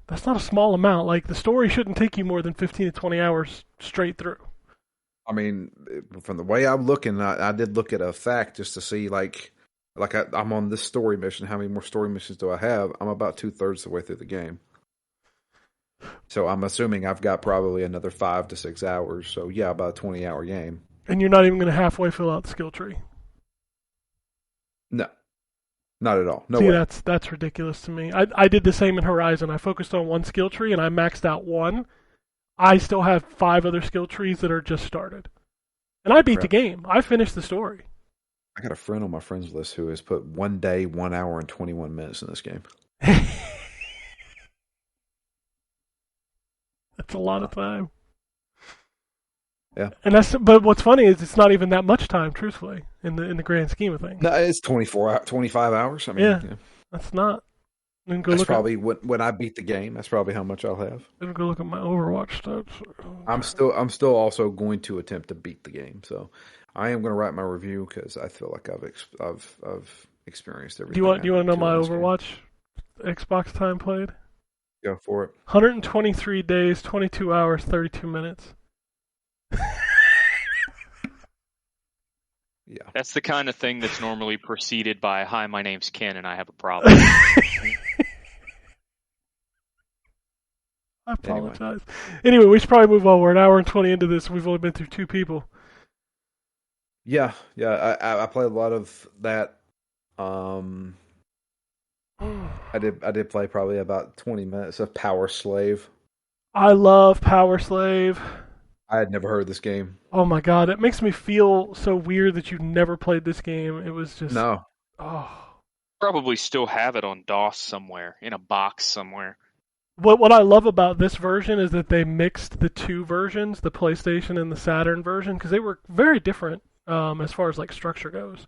that's not a small amount. Like, the story shouldn't take you more than 15 to 20 hours straight through. I mean, from the way I'm looking, I did look at a fact just to see, I'm on this story mission. How many more story missions do I have? I'm about 2/3 the way through the game. So I'm assuming I've got probably another 5 to 6 hours. So yeah, about a 20-hour game. And you're not even going to halfway fill out the skill tree. No, not at all. No See, way. that's ridiculous to me. I did the same in Horizon. I focused on one skill tree and I maxed out one. I still have 5 other skill trees that are just started. And I beat the game. I finished the story. I got a friend on my friends list who has put 1 day, 1 hour, and 21 minutes in this game. That's a lot of time. Yeah. And but what's funny is it's not even that much time, truthfully, in the grand scheme of things. No, it's 25 hours. I mean, Yeah. That's not. Then go That's look probably when I beat the game. That's probably how much I'll have. at go look at my Overwatch stats. I'm still also going to attempt to beat the game. So I am going to write my review because I feel like I've experienced everything. Do you want to know my in this game. Overwatch Xbox time played? Go for it. 123 days, 22 hours, 32 minutes. Yeah. That's the kind of thing that's normally preceded by, "Hi, my name's Ken, and I have a problem." I apologize. Anyway, we should probably move on. We're an hour and 20 into this. We've only been through 2 people. Yeah. I played a lot of that. I did play probably about 20 minutes of Power Slave. I love Power Slave. I had never heard of this game. Oh my god, it makes me feel so weird that you've never played this game. It was just... No. Oh. Probably still have it on DOS somewhere, in a box somewhere. What I love about this version is that they mixed the 2 versions, the PlayStation and the Saturn version, because they were very different as far as structure goes.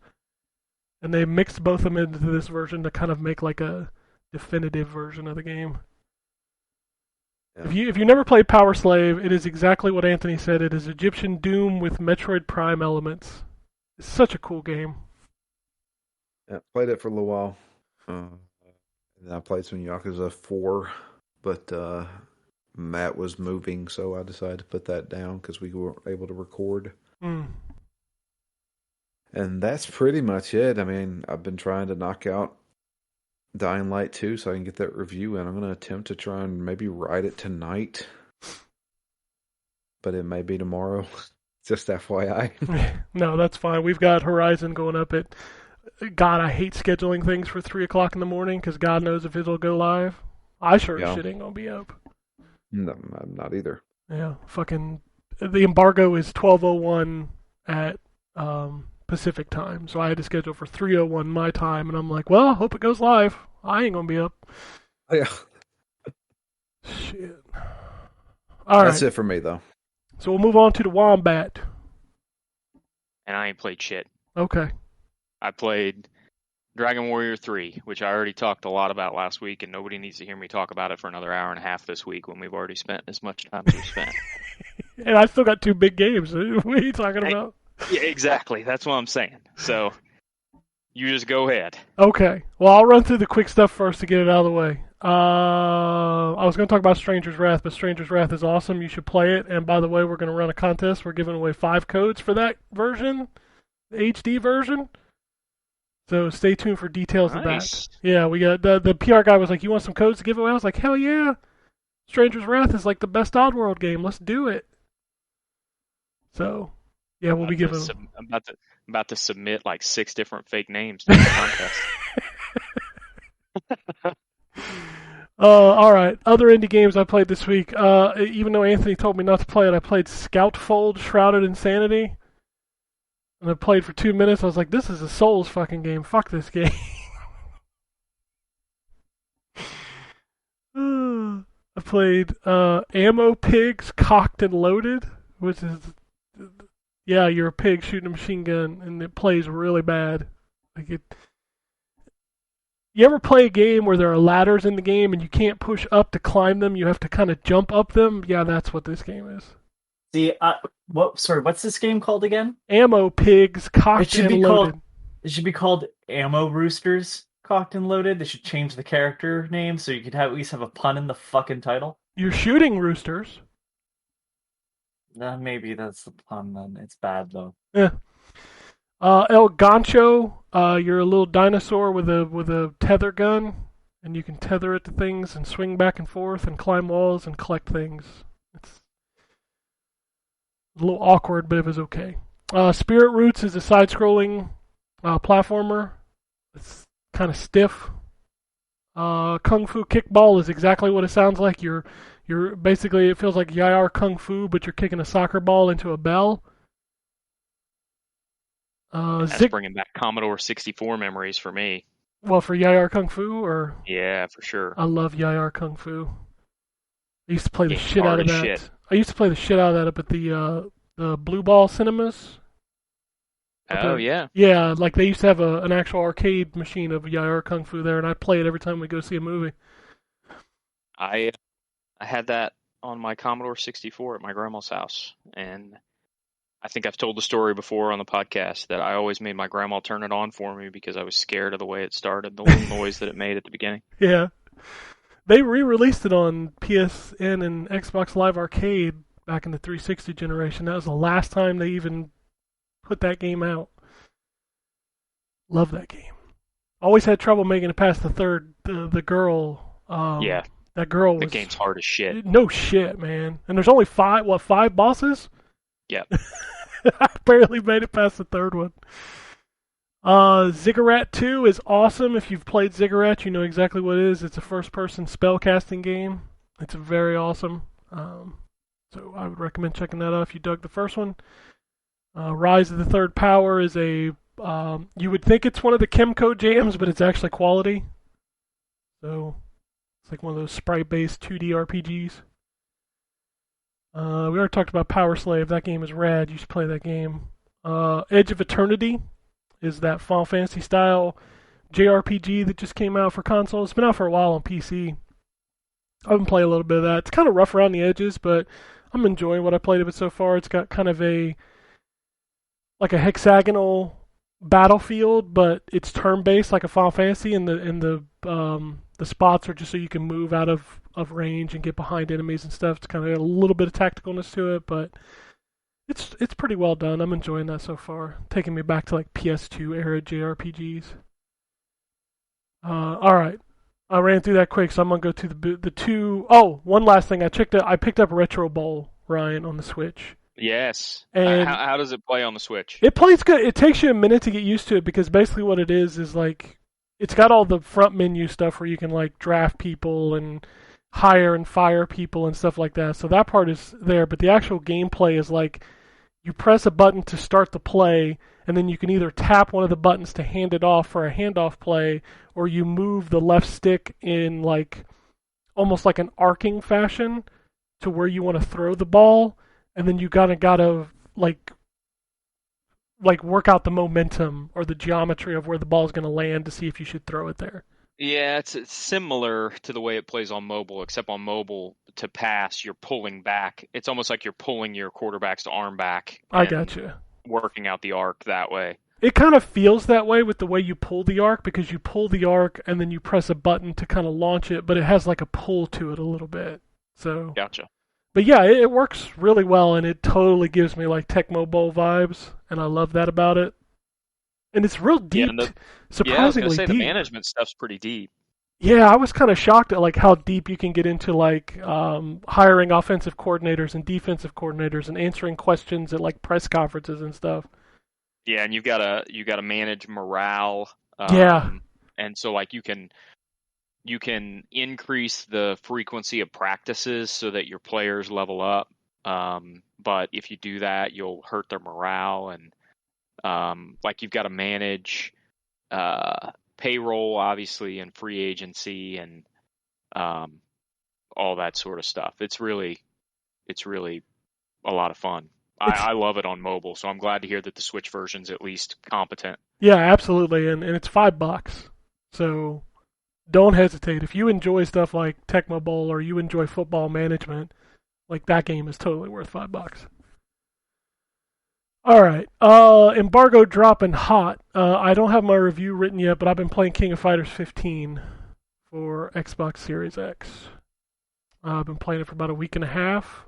And they mixed both of them into this version to kind of make a definitive version of the game. Yeah. If you never played Power Slave, it is exactly what Anthony said. It is Egyptian Doom with Metroid Prime elements. It's such a cool game. Yeah, played it for a little while. And I played some Yakuza 4, but Matt was moving, so I decided to put that down because we were able to record. Mm. And that's pretty much it. I mean, I've been trying to knock out Dying Light 2 so I can get that review, and I'm going to attempt to try and maybe write it tonight. But it may be tomorrow. Just FYI. No, that's fine. We've got Horizon going up at... God, I hate scheduling things for 3 o'clock in the morning because God knows if it'll go live. I sure as shit ain't going to be up. No, I'm not either. Yeah, fucking... The embargo is 12:01 at Pacific time, so I had to schedule for 3:01 my time, and I'm like, well, I hope it goes live. I ain't going to be up. Yeah. Shit. All That's right. it for me, though. So we'll move on to the Wombat. And I ain't played shit. Okay. I played Dragon Warrior 3, which I already talked a lot about last week, and nobody needs to hear me talk about it for another hour and a half this week when we've already spent as much time as we've spent. And I still got 2 big games. What are you talking about? Yeah, exactly. That's what I'm saying. So, you just go ahead. Okay. Well, I'll run through the quick stuff first to get it out of the way. I was going to talk about Stranger's Wrath, but Stranger's Wrath is awesome. You should play it. And by the way, we're going to run a contest. We're giving away 5 codes for that version, the HD version. So stay tuned for details of that. Yeah, we got the PR guy was like, "You want some codes to give away?" I was like, "Hell yeah! Stranger's Wrath is like the best Oddworld game. Let's do it." So, yeah, we'll be giving. I'm about to submit like 6 different fake names to the contest. All right. Other indie games I played this week. Even though Anthony told me not to play it, I played Scoutfold: Shrouded Insanity. And I played for 2 minutes. I was like, this is a Souls fucking game. Fuck this game. I played Ammo Pigs Cocked and Loaded, which is, yeah, you're a pig shooting a machine gun, and it plays really bad. Like it. You ever play a game where there are ladders in the game and you can't push up to climb them? You have to kind of jump up them? Yeah, that's what this game is. See, what's this game called again? Ammo Pigs Cocked and Loaded. It should be called Ammo Roosters Cocked and Loaded. They should change the character name so you could at least have a pun in the fucking title. You're shooting roosters. Maybe that's the pun then. It's bad though. Yeah. El Gancho, you're a little dinosaur with a tether gun, and you can tether it to things and swing back and forth and climb walls and collect things. It's a little awkward, but it was okay. Spirit Roots is a side-scrolling platformer. It's kind of stiff. Kung Fu Kickball is exactly what it sounds like. You're basically, it feels like Yayar Kung Fu, but you're kicking a soccer ball into a bell. That's bringing back Commodore 64 memories for me. Well, for Yayar Kung Fu, or? Yeah, for sure. I love Yayar Kung Fu. I used to play the shit out of that. Shit. I used to play the shit out of that up at the Blue Ball Cinemas. Oh, yeah. Yeah, like they used to have an actual arcade machine of Yayar Kung Fu there, and I play it every time we go see a movie. I had that on my Commodore 64 at my grandma's house, and I think I've told the story before on the podcast that I always made my grandma turn it on for me because I was scared of the way it started, the little noise that it made at the beginning. Yeah. They re-released it on PSN and Xbox Live Arcade back in the 360 generation. That was the last time they even put that game out. Love that game. Always had trouble making it past the third, the girl. Yeah. That girl was... The game's hard as shit. No shit, man. And there's only 5 bosses? Yep. I barely made it past the third one. Ziggurat 2 is awesome. If you've played Ziggurat, you know exactly what it is. It's a first-person spellcasting game. It's very awesome. So I would recommend checking that out if you dug the first one. Rise of the Third Power is a... you would think it's one of the Chemco jams, but it's actually quality. So it's like one of those sprite-based 2D RPGs. We already talked about Power Slave. That game is rad. You should play that game. Edge of Eternity is that Final Fantasy style JRPG that just came out for console. It's been out for a while on PC. I've been playing a little bit of that. It's kind of rough around the edges, but I'm enjoying what I played of it so far. It's got kind of a hexagonal battlefield, but it's turn-based like a Final Fantasy, and the spots are just so you can move out of range and get behind enemies and stuff. It's kind of got a little bit of tacticalness to it, but it's pretty well done. I'm enjoying that so far. Taking me back to like PS2 era JRPGs. All right. I ran through that quick, so I'm gonna go to the two. Oh, one last thing. I picked up Retro Bowl, Ryan, on the Switch, Yes. and How does it play on the Switch? it plays good. It takes you a minute to get used to it because basically what it is like it's got all the front menu stuff where you can like draft people and hire and fire people and stuff like that. So that part is there, but the actual gameplay is like you press a button to start the play, and then you can either tap one of the buttons to hand it off for a handoff play, or you move the left stick in like almost like an arcing fashion to where you want to throw the ball, and then you gotta like work out the momentum or the geometry of where the ball is going to land to see if you should throw it there. Yeah, it's similar to the way it plays on mobile, except on mobile, to pass, you're pulling back. It's almost like you're pulling your quarterbacks to arm back. I and got you. Working out the arc that way. It kind of feels that way with the way you pull the arc, because you pull the arc and then you press a button to kind of launch it, but it has like a pull to it a little bit. So, Gotcha. but yeah, it works really well, and it totally gives me like Tecmo Bowl vibes, and I love that about it. And it's real deep, Yeah, I was surprisingly gonna say deep. the management stuff's pretty deep. Yeah, I was kind of shocked at like how deep you can get into like hiring offensive coordinators and defensive coordinators and answering questions at like press conferences and stuff. Yeah, and you gotta manage morale. Yeah. And so like you can increase the frequency of practices so that your players level up. But if you do that, you'll hurt their morale, and like you've got to manage payroll, obviously, and free agency, and all that sort of stuff. It's really a lot of fun. I love it on mobile, so I'm glad to hear that the Switch version's at least competent. Yeah, absolutely, and it's $5. So don't hesitate. If you enjoy stuff like Tecmo Bowl or you enjoy football management, like that game is totally worth $5. All right, embargo dropping hot. I don't have my review written yet, but I've been playing King of Fighters 15 for Xbox Series X. I've been playing it for about a week and a half,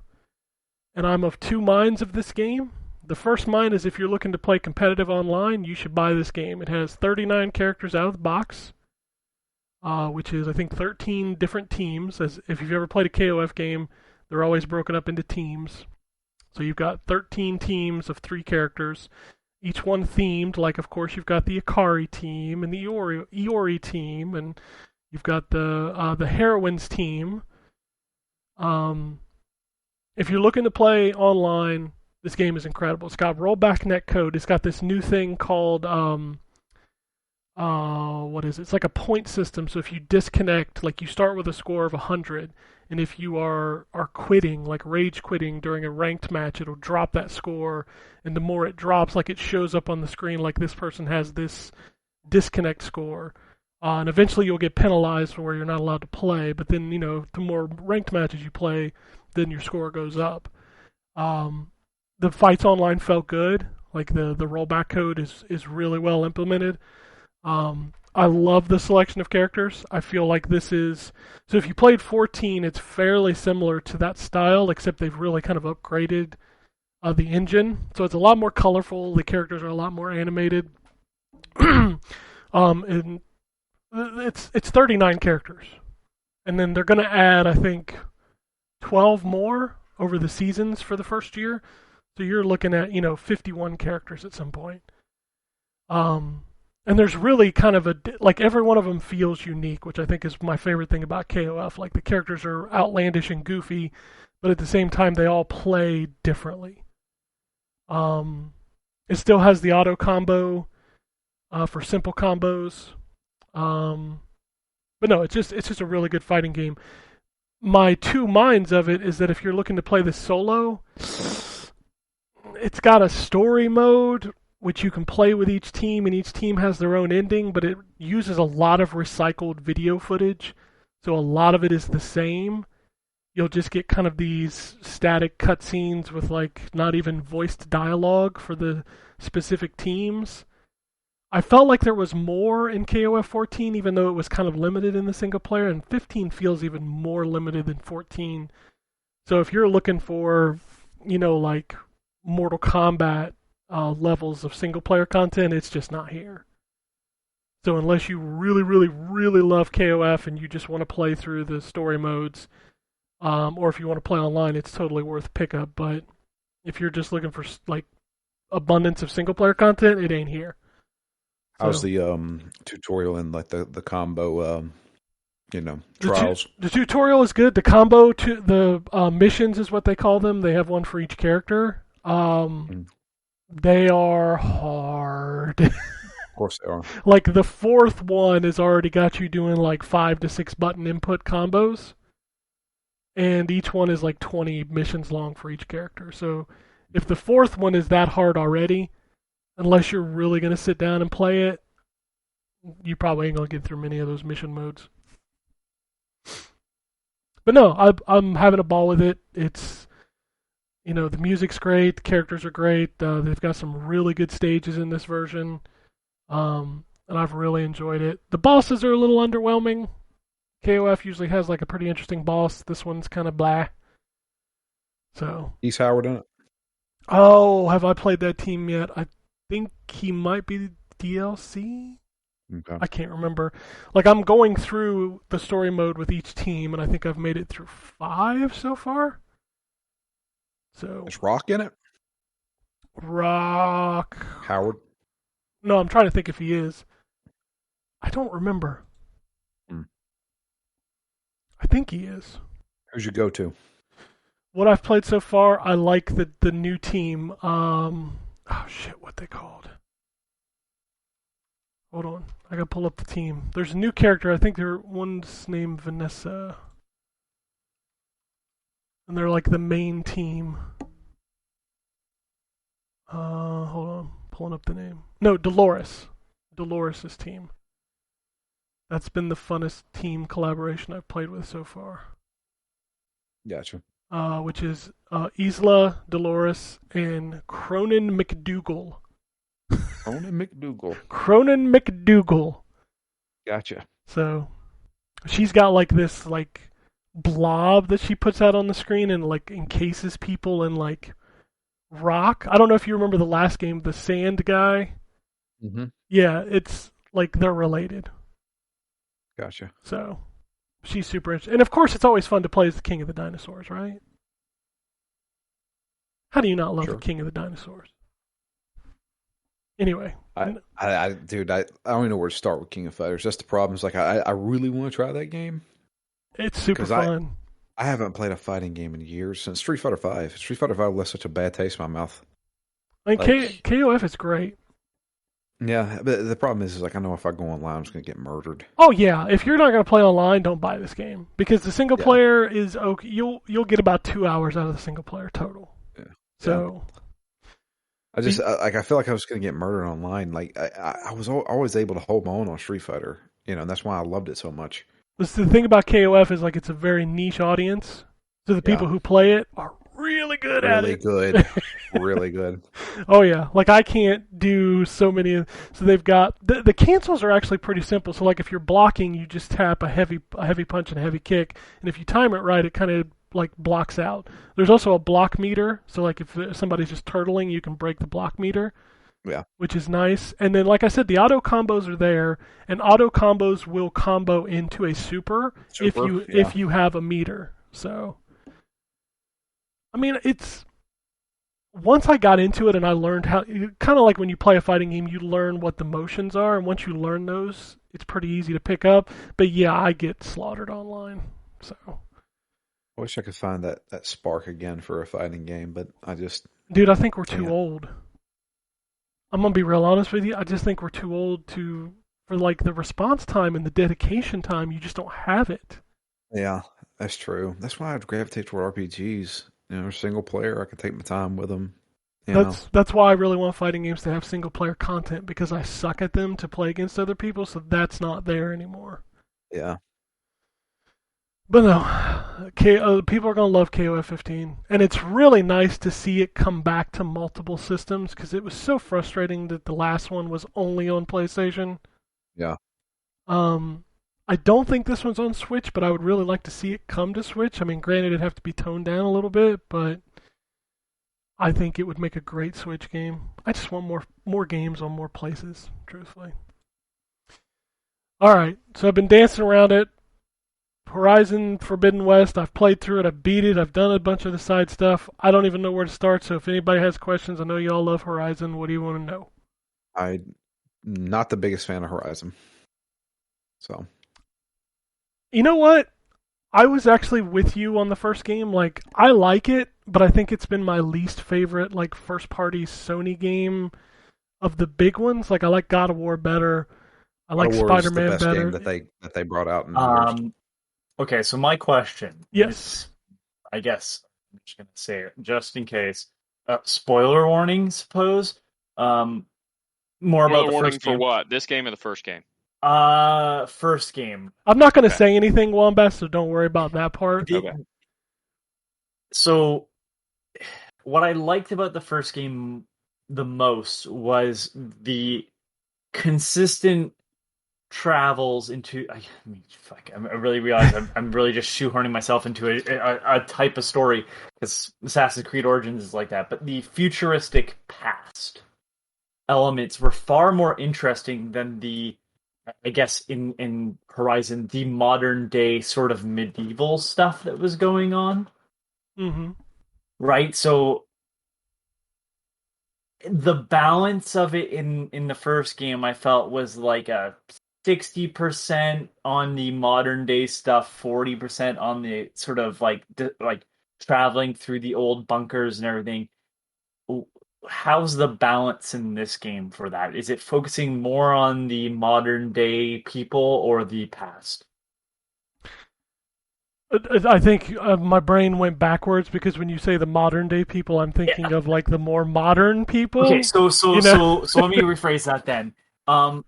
and I'm of two minds of this game. The first mind is if you're looking to play competitive online, you should buy this game. It has 39 characters out of the box, which is, I think, 13 different teams. As if you've ever played a KOF game, they're always broken up into teams. So you've got 13 teams of 3 characters, each one themed. Like, of course, you've got the Ikari team and the Iori team, and you've got the Heroines team. If you're looking to play online, this game is incredible. It's got rollback netcode. It's got this new thing called what is it? It's like a point system. So if you disconnect, like you start with a score of 100, and if you are quitting, like rage quitting during a ranked match, it'll drop that score. And the more it drops, like it shows up on the screen, like this person has this disconnect score. And eventually you'll get penalized for where you're not allowed to play. But then, the more ranked matches you play, then your score goes up. The fights online felt good. Like the rollback code is really well implemented. I love the selection of characters. I feel like this is... So if you played 14, it's fairly similar to that style, except they've really kind of upgraded the engine. So it's a lot more colorful. The characters are a lot more animated. And it's 39 characters. And then they're going to add, I think, 12 more over the seasons for the first year. So you're looking at, 51 characters at some point. And there's really kind of like every one of them feels unique, which I think is my favorite thing about KOF. Like the characters are outlandish and goofy, but at the same time they all play differently. It still has the auto combo for simple combos. But no, it's just a really good fighting game. My two minds of it is that if you're looking to play this solo, it's got a story mode which you can play with each team, and each team has their own ending, but it uses a lot of recycled video footage, so a lot of it is the same. You'll just get kind of these static cutscenes with like not even voiced dialogue for the specific teams. I felt like there was more in KOF 14, even though it was kind of limited in the single player, and 15 feels even more limited than 14. So if you're looking for, like Mortal Kombat levels of single player content, it's just not here. So unless you really, really, really love KOF and you just want to play through the story modes, or if you want to play online, it's totally worth pickup. But if you're just looking for like abundance of single player content, it ain't here. How's So- the tutorial and like the combo trials? The tutorial is good. The combo to the missions is what they call them. They have one for each character. They are hard. Of course they are. Like the fourth one has already got you doing like 5 to 6 button input combos, and each one is like 20 missions long for each character. So if the fourth one is that hard already, unless you're really going to sit down and play it, you probably ain't going to get through many of those mission modes. But no, I'm having a ball with it. It's, the music's great, the characters are great. They've got some really good stages in this version, and I've really enjoyed it. The bosses are a little underwhelming. KOF usually has like a pretty interesting boss. This one's kind of blah. So. He's Howard in it. Oh, have I played that team yet? I think he might be DLC. Okay. I can't remember. Like, I'm going through the story mode with each team, and I think I've made it through 5 so far. So Is Rock in it? Rock. Howard. No, I'm trying to think if he is. I don't remember. I think he is. Who's your go-to? What I've played so far, I like the new team. Oh shit, what they called? Hold on, I gotta pull up the team. There's a new character. I think one's named Vanessa, and they're like the main team. Hold on, pulling up the name. No, Dolores. Dolores' team. That's been the funnest team collaboration I've played with so far. Gotcha. Which is Isla, Dolores, and Cronin McDougal. Cronin McDougal. Gotcha. So she's got like this like blob that she puts out on the screen and like encases people in like rock. I don't know if you remember the last game, the sand guy. Mm-hmm. Yeah, it's like they're related. Gotcha. So she's super interesting. And of course it's always fun to play as the King of the Dinosaurs, right? How do you not love Sure. the King of the Dinosaurs? Anyway. Dude, I don't even know where to start with King of Fighters. That's the problem. It's like I really want to try that game. It's super 'Cause fun. I haven't played a fighting game in years since Street Fighter V. Street Fighter V left such a bad taste in my mouth. I mean, like- KOF is great. Yeah, but the problem is like I know if I go online, I'm just gonna get murdered. Oh yeah, if you're not going to play online, don't buy this game because the single Yeah. player is okay. You'll get about 2 hours out of the single player total. Yeah. So I just I feel like I was gonna get murdered online. Like I was always able to hold my own on Street Fighter, and that's why I loved it so much. the thing about KOF is like it's a very niche audience. So the people who play it are really good at Really it. good, really good. Oh yeah, like I can't do so many. So they've got the cancels are actually pretty simple. So like if you're blocking, you just tap a heavy punch and a heavy kick, and if you time it right, it kind of like blocks out. There's also a block meter. So like if somebody's just turtling, you can break the block meter. Yeah. Which is nice. And then like I said, the auto combos are there, and auto combos will combo into a super if you have a meter. So I mean, it's once I got into it and I learned how, kind of like when you play a fighting game, you learn what the motions are, and once you learn those, it's pretty easy to pick up. But yeah, I get slaughtered online. So I wish I could find that spark again for a fighting game, but dude, I think we're too Yeah. old. I'm gonna be real honest with you. I just think we're too old for like the response time and the dedication time. You just don't have it. Yeah, that's true. That's why I'd gravitate toward RPGs. Single player, I could take my time with them. That's why I really want fighting games to have single player content, because I suck at them to play against other people, so that's not there anymore. Yeah. But no, people are going to love KOF 15. And it's really nice to see it come back to multiple systems, because it was so frustrating that the last one was only on PlayStation. Yeah. I don't think this one's on Switch, but I would really like to see it come to Switch. I mean, granted, it'd have to be toned down a little bit, but I think it would make a great Switch game. I just want more games on more places, truthfully. All right, so I've been dancing around it. Horizon Forbidden West, I've played through it, I've beat it, I've done a bunch of the side stuff. I don't even know where to start, so if anybody has questions, I know y'all love Horizon. What do you want to know? I'm not the biggest fan of Horizon. So You know what? I was actually with you on the first game. Like, I like it, but I think it's been my least favorite, like, first-party Sony game of the big ones. Like, I like God of War better. I like God of War is Spider-Man the best better. game that they brought out in years. Okay, so my question Yes. is, I guess I'm just gonna say it just in case. Spoiler warning, suppose. More about Spoiler the warning first for game. what? This game or the first game? First game. I'm not going to Okay. say anything, Wombat, so don't worry about that part. Okay. So, what I liked about the first game the most was the consistent travels into. I mean, fuck. I really realize I'm really just shoehorning myself into a type of story because Assassin's Creed Origins is like that. But the futuristic past elements were far more interesting than I guess in Horizon, the modern day sort of medieval stuff that was going on. Mm-hmm. Right? So the balance of it in the first game I felt was like a 60% on the modern day stuff, 40% on the sort of like traveling through the old bunkers and everything. How's the balance in this game for that? Is it focusing more on the modern day people or the past? I think my brain went backwards because when you say the modern day people, I'm thinking of like the more modern people. Okay, so you know? let me rephrase that then. Are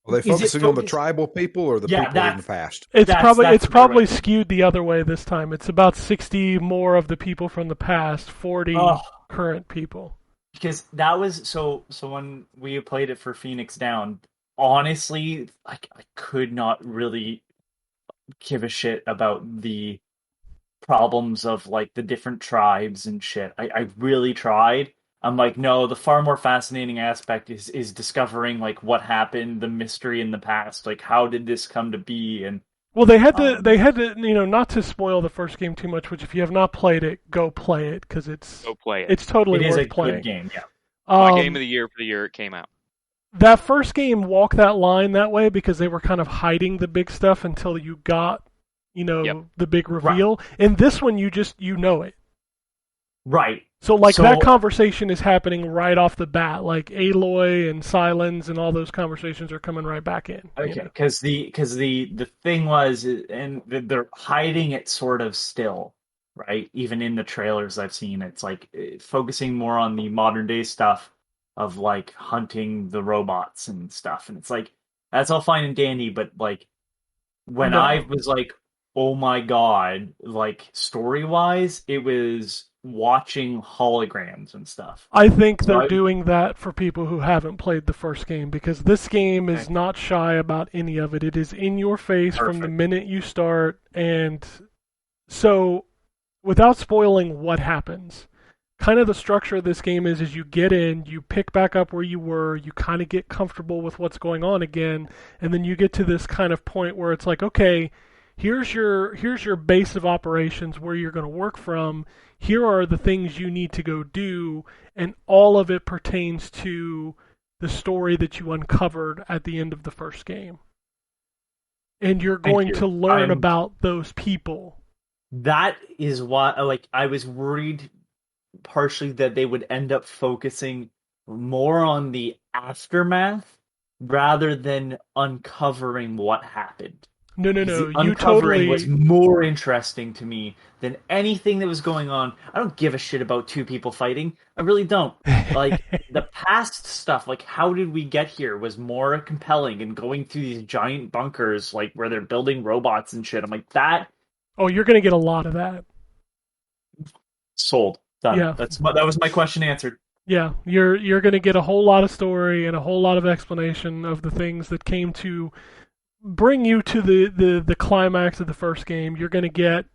they is it focusing on the focused- tribal people or the Yeah, people in that's- the past? It's That's the probably direct- skewed the other way this time. It's about 60 more of the people from the past, 40 Oh. current people. Because that was so when we played it for Phoenix Down, honestly, I could not really give a shit about the problems of like the different tribes and shit. I really tried. I'm like, no, the far more fascinating aspect is discovering like what happened, the mystery in the past, like how did this come to be, and Well, they had to, not to spoil the first game too much, which if you have not played it, go play it because it's Go play it. it's totally it is worth a playing. good game. Yeah, My game of the year for the year it came out. That first game walked that line that way because they were kind of hiding the big stuff until you got, Yep. the big reveal. And this one, you know it. right. So, like, So- that conversation is happening right off the bat. Like, Aloy and Silence and all those conversations are coming right back in. Okay, because the thing was, and they're hiding it sort of still, right? Even in the trailers I've seen, it's like focusing more on the modern day stuff of like hunting the robots and stuff, and it's like that's all fine and dandy, but like when No. I was like, oh my god, like story wise, it was watching holograms and stuff. I think they're I- doing that for people who haven't played the first game because this game is Okay. not shy about any of it. It is in your face from the Perfect. minute you start. And so, without spoiling what happens, kind of the structure of this game is you get in, you pick back up where you were, you kind of get comfortable with what's going on again, and then you get to this kind of point where it's like, okay, here's your base of operations where you're going to work from. Here are the things you need to go do, and all of it pertains to the story that you uncovered at the end of the first game. And you're Thank going you. to learn I'm- about those people. That is why, like, I was worried partially that they would end up focusing more on the aftermath rather than uncovering what happened. No, The you uncovering totally. was more interesting to me than anything that was going on. I don't give a shit about two people fighting. I really don't. Like, the past stuff, like how did we get here, was more compelling, and going through these giant bunkers, like where they're building robots and shit. I'm like, that Oh, you're going to get a lot of that. sold. Done. Yeah. That was my question answered. Yeah, you're going to get a whole lot of story and a whole lot of explanation of the things that came to bring you to the climax of the first game. You're going to get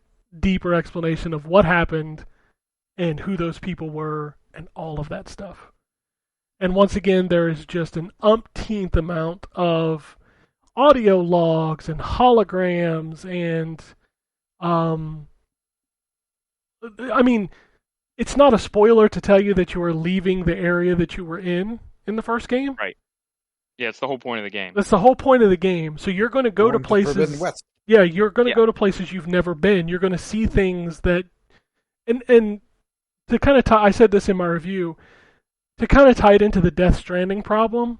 deeper explanation of what happened and who those people were and all of that stuff. And once again, there is just an umpteenth amount of audio logs and holograms and I mean, it's not a spoiler to tell you that you are leaving the area that you were in the first game. Right. Yeah, it's the whole point of the game. That's the whole point of the game. So you're going to go to Going to places. Forbidden West. Yeah, you're going to Yeah. go to places you've never been. You're going to see things that, and to kind of tie. I said this in my review. To kind of tie it into the Death Stranding problem,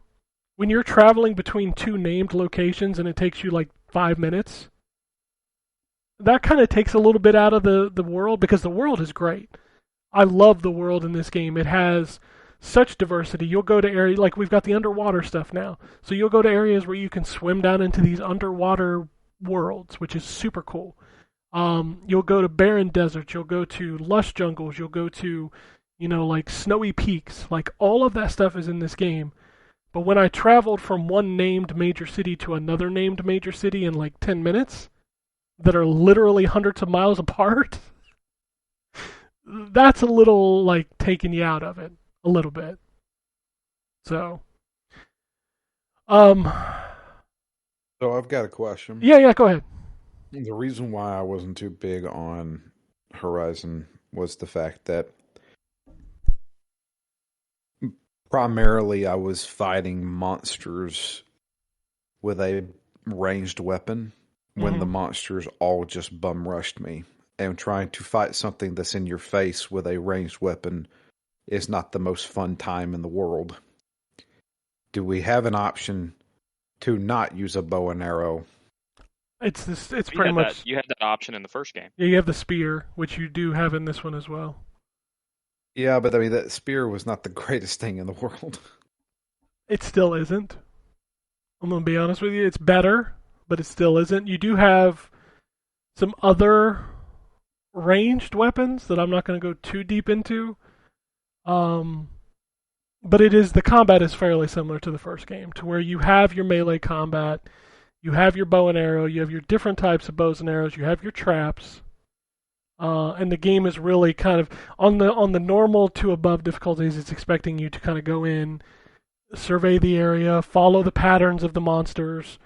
when you're traveling between two named locations and it takes you like 5 minutes, that kind of takes a little bit out of the world, because the world is great. I love the world in this game. It has such diversity. You'll go to areas, like we've got the underwater stuff now. So you'll go to areas where you can swim down into these underwater worlds, which is super cool. You'll go to barren deserts. You'll go to lush jungles. You'll go to, like snowy peaks. Like all of that stuff is in this game. But when I traveled from one named major city to another named major city in like 10 minutes, that are literally hundreds of miles apart, that's a little like taking you out of it a little bit. So, So I've got a question. yeah, go ahead. The reason why I wasn't too big on Horizon was the fact that primarily I was fighting monsters with a ranged weapon when the monsters all just bum rushed me. And trying to fight something that's in your face with a ranged weapon is not the most fun time in the world. Do we have an option to not use a bow and arrow? It's You pretty had much. you had that option in the first game. Yeah, you have the spear, which you do have in this one as well. Yeah, but I mean, that spear was not the greatest thing in the world. It still isn't. I'm gonna be honest with you. It's better, but it still isn't. You do have some other ranged weapons that I'm not going to go too deep into. But the combat is fairly similar to the first game, to where you have your melee combat, you have your bow and arrow, you have your different types of bows and arrows, you have your traps, and the game is really kind of on the normal to above difficulties. It's expecting you to kind of go in, survey the area, follow the patterns of the monsters,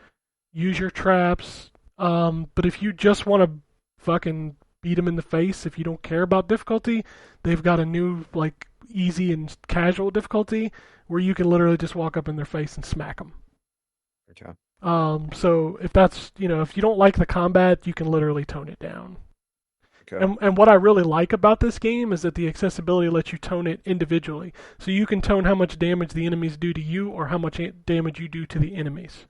use your traps. But if you just want to fucking beat them in the face, if you don't care about difficulty, they've got a new like easy and casual difficulty where you can literally just walk up in their face and smack them. Okay. So if that's, if you don't like the combat, you can literally tone it down. Okay. And what I really like about this game is that the accessibility lets you tone it individually. So you can tone how much damage the enemies do to you or how much damage you do to the enemies.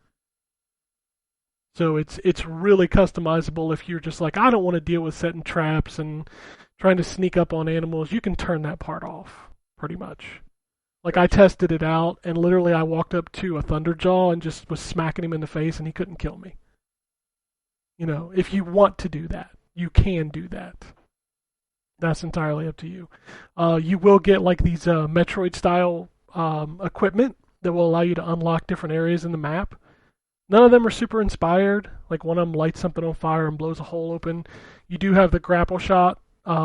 So it's really customizable. If you're just like, I don't want to deal with setting traps and trying to sneak up on animals, you can turn that part off, pretty much. Like, I tested it out, and literally I walked up to a Thunderjaw and just was smacking him in the face, and he couldn't kill me. If you want to do that, you can do that. That's entirely up to you. You will get, like, these Metroid-style equipment that will allow you to unlock different areas in the map. None of them are super inspired. Like, one of them lights something on fire and blows a hole open. You do have the grapple shot,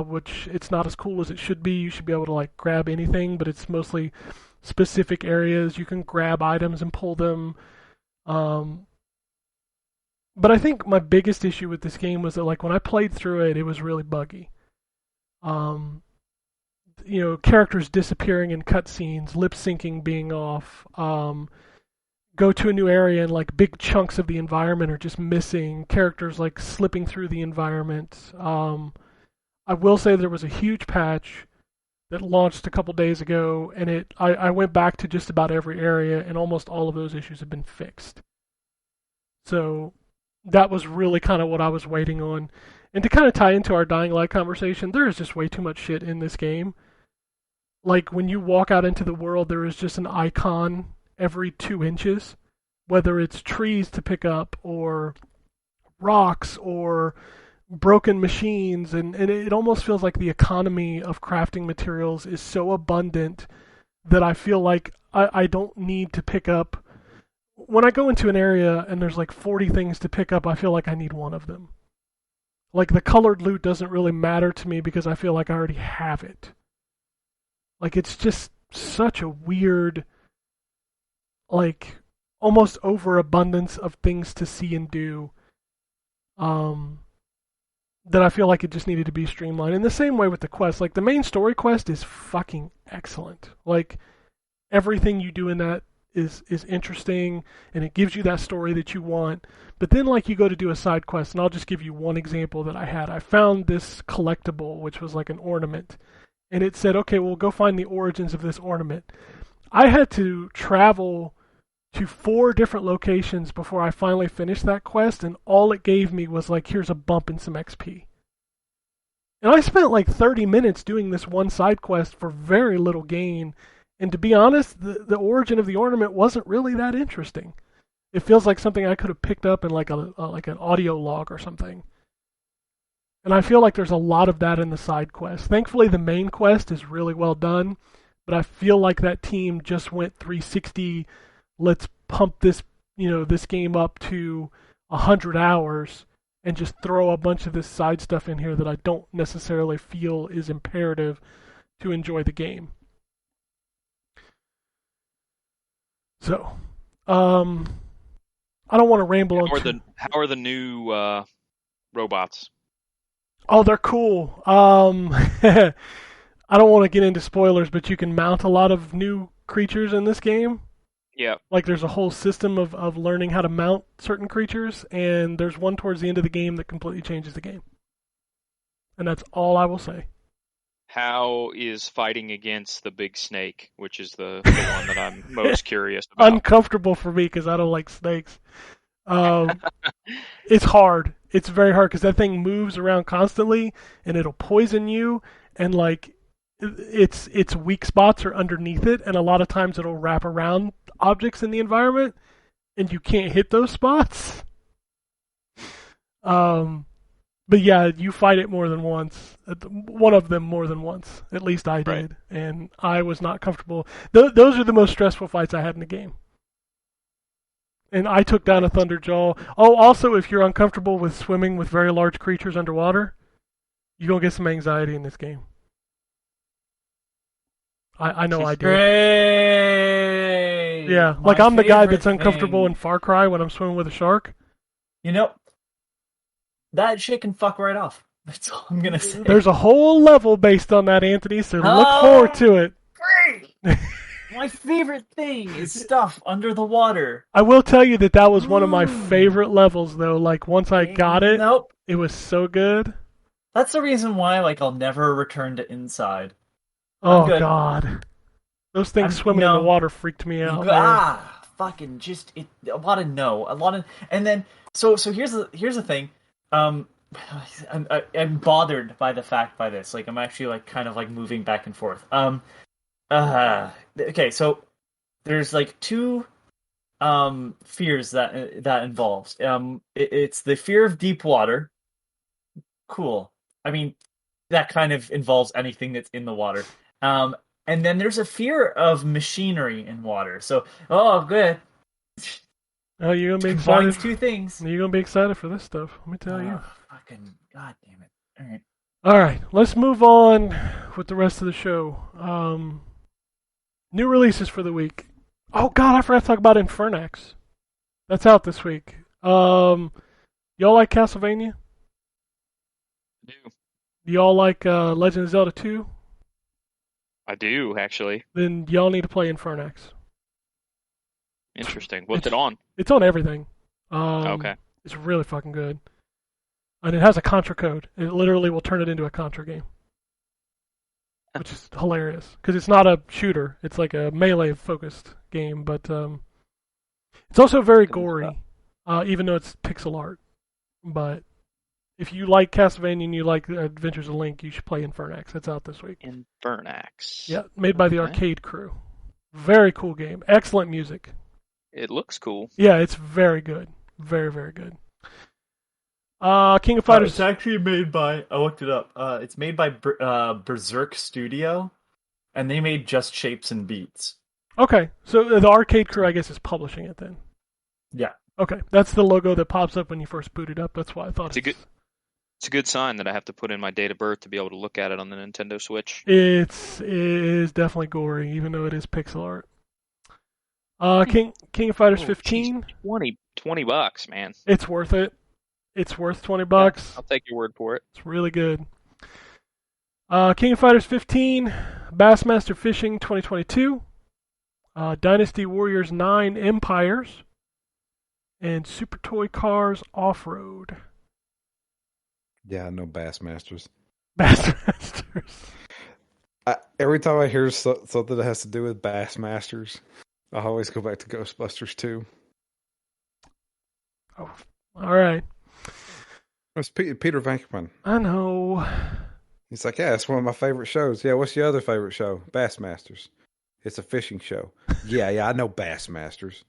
which it's not as cool as it should be. You should be able to, like, grab anything, but it's mostly specific areas. You can grab items and pull them. But I think my biggest issue with this game was that, like, when I played through it, it was really buggy. Characters disappearing in cutscenes, lip syncing being off. Go to a new area and like big chunks of the environment are just missing. Characters like slipping through the environment. I will say there was a huge patch that launched a couple days ago, and I went back to just about every area, and almost all of those issues have been fixed. So that was really kind of what I was waiting on. And to kind of tie into our Dying Light conversation, there is just way too much shit in this game. Like, when you walk out into the world, there is just an icon every 2 inches, whether it's trees to pick up or rocks or broken machines, and it almost feels like the economy of crafting materials is so abundant that I feel like I don't need to pick up. When I go into an area and there's like 40 things to pick up, I feel like I need one of them. Like, the colored loot doesn't really matter to me because I feel like I already have it. Like, it's just such a weird, like, almost overabundance of things to see and do. That I feel like it just needed to be streamlined. In the same way with the quest, like the main story quest is fucking excellent. Like everything you do in that is interesting, and it gives you that story that you want. But then like you go to do a side quest, and I'll just give you one example that I had. I found this collectible, which was like an ornament, and it said, okay, well, go find the origins of this ornament. I had to travel to 4 different locations before I finally finished that quest, and all it gave me was like, here's a bump and some XP. And I spent like 30 minutes doing this one side quest for very little gain, and to be honest, the origin of the ornament wasn't really that interesting. It feels like something I could have picked up in like like an audio log or something. And I feel like there's a lot of that in the side quest. Thankfully, the main quest is really well done, but I feel like that team just went 360. Let's pump this, this game up to 100 hours and just throw a bunch of this side stuff in here that I don't necessarily feel is imperative to enjoy the game. So, I don't want to ramble on. How are the new robots? Oh, they're cool. I don't want to get into spoilers, but you can mount a lot of new creatures in this game. Yeah. Like there's a whole system of learning how to mount certain creatures, and there's one towards the end of the game that completely changes the game. And that's all I will say. How is fighting against the big snake, which is the one that I'm most curious about? Uncomfortable for me because I don't like snakes. It's hard. It's very hard because that thing moves around constantly, and it'll poison you, and like its weak spots are underneath it, and a lot of times it'll wrap around objects in the environment, and you can't hit those spots. But yeah, you fight it more than once. One of them more than once. At least I did, Right. and I was not comfortable. Those are the most stressful fights I had in the game. And I took down a Thunderjaw. Oh, also, if you're uncomfortable with swimming with very large creatures underwater, you're going to get some anxiety in this game. I know I did. Great. Yeah, like My I'm the guy favorite that's uncomfortable thing. in Far Cry when I'm swimming with a shark. That shit can fuck right off. That's all I'm gonna say. There's a whole level based on that, Anthony, so look Oh. forward to it. Great. My favorite thing is stuff under the water. I will tell you that was one of my favorite levels, though. Like, once I got it, Nope. it was so good. That's the reason why, I'll never return to Inside. Oh, good. God. Those things I'm- swimming in no. the water freaked me out. Man. Fucking just a lot of, and then so here's the thing. I'm bothered by the fact by this. I'm actually kind of moving back and forth. Okay, so there's 2 fears that involves. It's the fear of deep water. Cool. I mean, that kind of involves anything that's in the water. And then there's a fear of machinery in water. So, good. Oh, you're going to be Combines excited. 2 things. You're going to be excited for this stuff. Let me tell you. Fucking god damn it. All right. All right, let's move on with the rest of the show. New releases for the week. Oh God, I forgot to talk about Infernox. That's out this week. Y'all like Castlevania? I do. Y'all like Legend of Zelda 2? I do, actually. Then y'all need to play Infernox. Interesting. What's it on? It's on everything. Okay. It's really fucking good. And it has a Contra code. It literally will turn it into a Contra game. Which is hilarious. Because it's not a shooter. It's like a melee-focused game. But it's also very gory. Even though it's pixel art. But if you like Castlevania and you like Adventures of Link, you should play Infernox. That's out this week. Infernox. Yeah, made by the Okay. Arcade Crew. Very cool game. Excellent music. It looks cool. Yeah, it's very good. Very, very good. King of It's Fighters. actually made by. I looked it up. It's made by Berserk Studio, and they made Just Shapes and Beats. Okay, so the Arcade Crew, I guess, is publishing it then. Yeah. Okay, that's the logo that pops up when you first boot it up. That's why I thought It's a good sign that I have to put in my date of birth to be able to look at it on the Nintendo Switch. it is definitely gory, even though it is pixel art. King of Fighters Oh, 15. geez, $20, man. It's worth it. It's worth $20. I'll take your word for it. It's really good. King of Fighters 15, Bassmaster Fishing 2022, Dynasty Warriors 9 Empires, and Super Toy Cars Off-Road. Yeah, no Bassmasters. Bassmasters. Every time I hear something that has to do with Bassmasters, I always go back to Ghostbusters 2. Oh, all right. It's Peter Venkman. I know. He's like, yeah, it's one of my favorite shows. Yeah, what's your other favorite show? Bassmasters. It's a fishing show. Yeah, I know Bassmasters.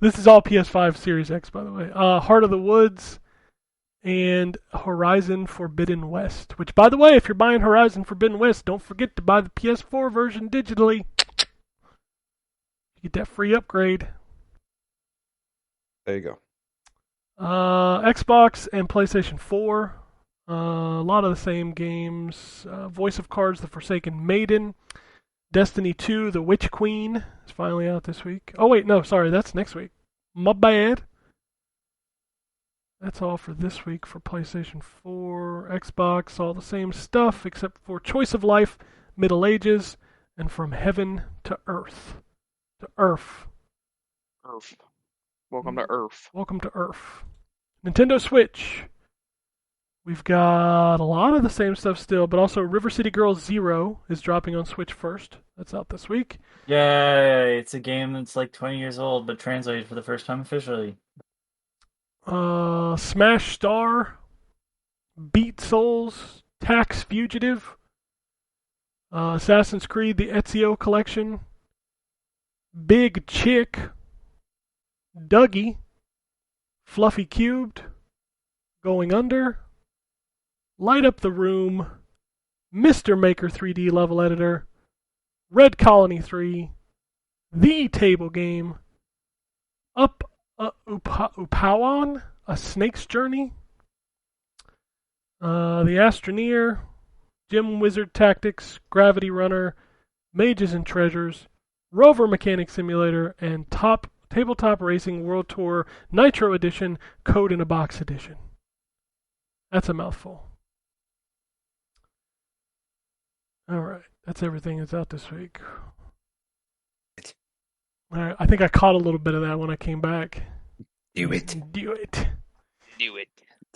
This is all PS5 Series X, by the way. Heart of the Woods and Horizon Forbidden West. Which, by the way, if you're buying Horizon Forbidden West, don't forget to buy the PS4 version digitally. You get that free upgrade. There you go. Xbox and PlayStation 4. A lot of the same games. Voice of Cards, The Forsaken Maiden. Destiny 2, The Witch Queen is finally out this week. Oh, wait, no, sorry, that's next week. My bad. That's all for this week for PlayStation 4, Xbox, all the same stuff except for Choice of Life, Middle Ages, and From Heaven to Earth. To Earth. Earth. Welcome to Earth. Welcome to Earth. Nintendo Switch. We've got a lot of the same stuff still, but also River City Girls Zero is dropping on Switch first. That's out this week. Yay! It's a game that's like 20 years old, but translated for the first time officially. Smash Star, Beat Souls, Tax Fugitive, Assassin's Creed, the Ezio Collection, Big Chick, Dougie, Fluffy Cubed, Going Under, Light Up the Room, Mr. Maker 3D Level Editor, Red Colony 3, The Table Game, Upawan, A Snake's Journey, The Astroneer, Gym Wizard Tactics, Gravity Runner, Mages and Treasures, Rover Mechanic Simulator, and Tabletop Racing World Tour Nitro Edition, Code in a Box Edition. That's a mouthful. Alright, that's everything that's out this week. Alright, I think I caught a little bit of that when I came back. Do it. Do it.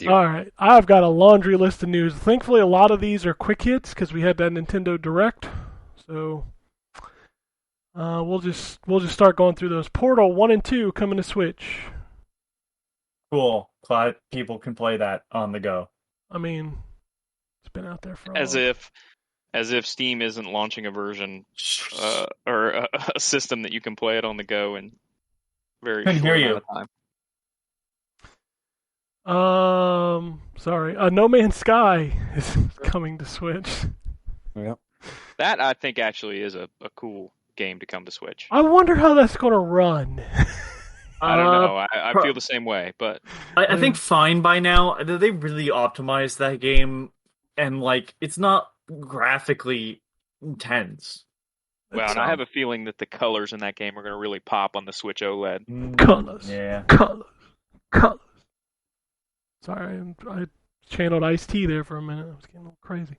Alright, I've got a laundry list of news. Thankfully, a lot of these are quick hits because we had that Nintendo Direct. So, we'll just start going through those. Portal 1 and 2 coming to Switch. Cool. Glad people can play that on the go. I mean, it's been out there for a As while. if Steam isn't launching a version or a system that you can play it on the go in very Couldn't short hear amount you. of time. Sorry. No Man's Sky is coming to Switch. Yep. That I think actually is a cool game to come to Switch. I wonder how that's going to run. I don't know. I feel the same way, but I think fine by now. They really optimized that game, and like it's not graphically intense. well, and I have a feeling that the colors in that game are going to really pop on the Switch OLED. Colors. Yeah. Colors. Sorry, I channeled Ice-T there for a minute. I was getting a little crazy.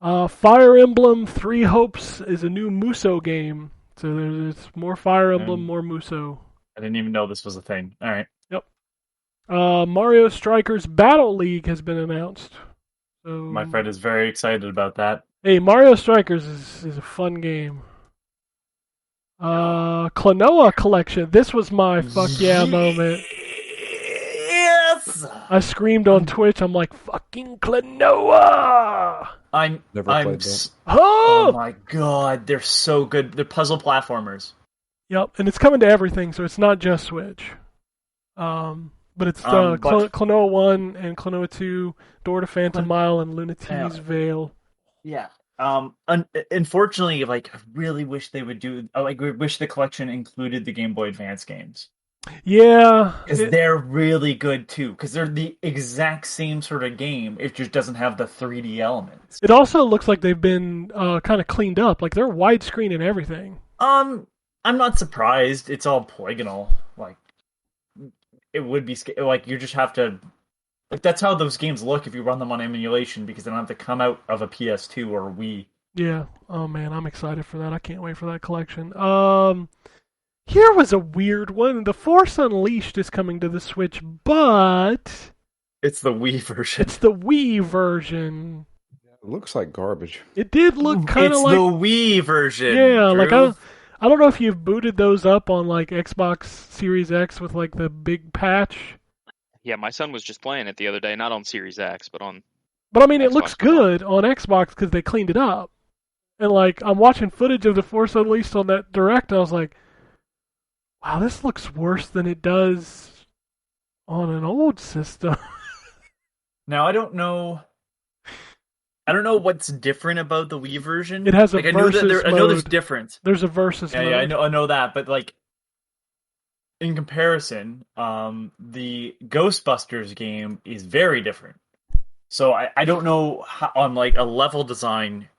Fire Emblem Three Hopes is a new Muso game. So there's more Fire Emblem, more Muso. I didn't even know this was a thing. All right. Mario Strikers Battle League has been announced. So, My friend is very excited about that. Hey, Mario Strikers is a fun game. Klonoa Collection. This was my fuck yeah moment. Yes. I screamed on Twitch. I'm like, fucking Klonoa! Never played that. Oh Oh! my god, they're so good. They're puzzle platformers. Yep, and it's coming to everything, so it's not just Switch. But it's Klonoa 1 and Klonoa 2, Door to Phantom Mile, and Lunatee's Veil. Yeah. Unfortunately, like, I really wish they would do. Like, we wish the collection included the Game Boy Advance games Yeah. because they're really good too. Because they're the exact same sort of game. It just doesn't have the 3D elements. It also looks like they've been kind of cleaned up. Like, they're widescreen and everything. I'm not surprised. It's all polygonal. Like, it would be like you just have to. Like, that's how those games look if you run them on emulation, because they don't have to come out of a PS2 or a Wii. Yeah. Oh man, I'm excited for that. I can't wait for that collection. Here was a weird one. The Force Unleashed is coming to the Switch, but It's the Wii version. it's the Wii version. It looks like garbage. It did look kind It's of like the Wii version. yeah, like Drew. I don't know if you've booted those up on like Xbox Series X with like the big patch. Yeah, my son was just playing it the other day, not on Series X, but on. But I mean, it Xbox looks One. good on Xbox because they cleaned it up. And like, I'm watching footage of the Force Unleashed on that Direct, and I was like, wow, this looks worse than it does on an old system. Now I don't know what's different about the Wii version. It has a like, I know that versus I know there's mode. difference. There's a versus Yeah, mode. yeah, I know that, but like in comparison, the Ghostbusters game is very different. So I don't know how, on like a level design,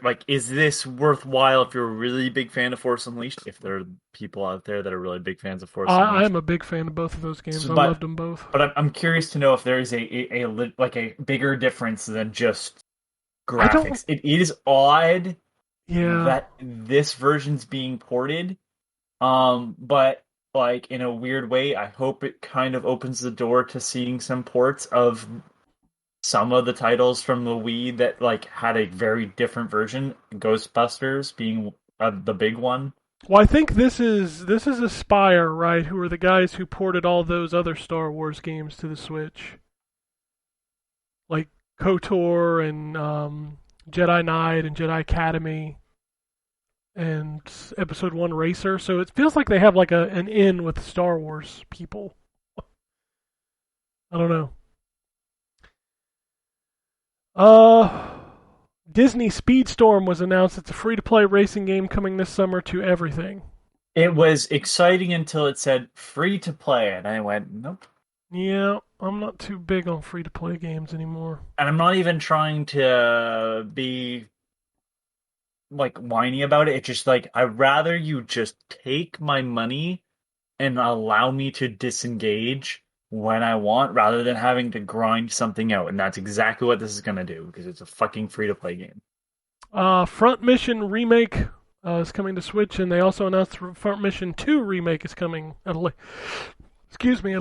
like, is this worthwhile if you're a really big fan of Force Unleashed? If there are people out there that are really big fans of Force I Unleashed, am a big fan of both of those games. So, I but- loved them both. but I'm curious to know if there is a bigger difference than just I don't- graphics. It is odd Yeah. that this version's being ported, but like in a weird way, I hope it kind of opens the door to seeing some ports of some of the titles from the Wii that like had a very different version. Ghostbusters being the big one. Well, I think this is Aspire, right? Who are the guys who ported all those other Star Wars games to the Switch, like KOTOR and Jedi Knight and Jedi Academy and Episode 1 Racer. So it feels like they have like an in with Star Wars people. I don't know. Disney Speedstorm was announced. It's a free-to-play racing game coming this summer to everything. It was exciting until it said free to play, and I went, nope. Yeah, I'm not too big on free-to-play games anymore. And I'm not even trying to be like whiny about it. It's just like, I'd rather you just take my money and allow me to disengage when I want, rather than having to grind something out. And that's exactly what this is going to do, because it's a fucking free-to-play game. Front Mission Remake is coming to Switch, and they also announced Front Mission 2 Remake is coming at a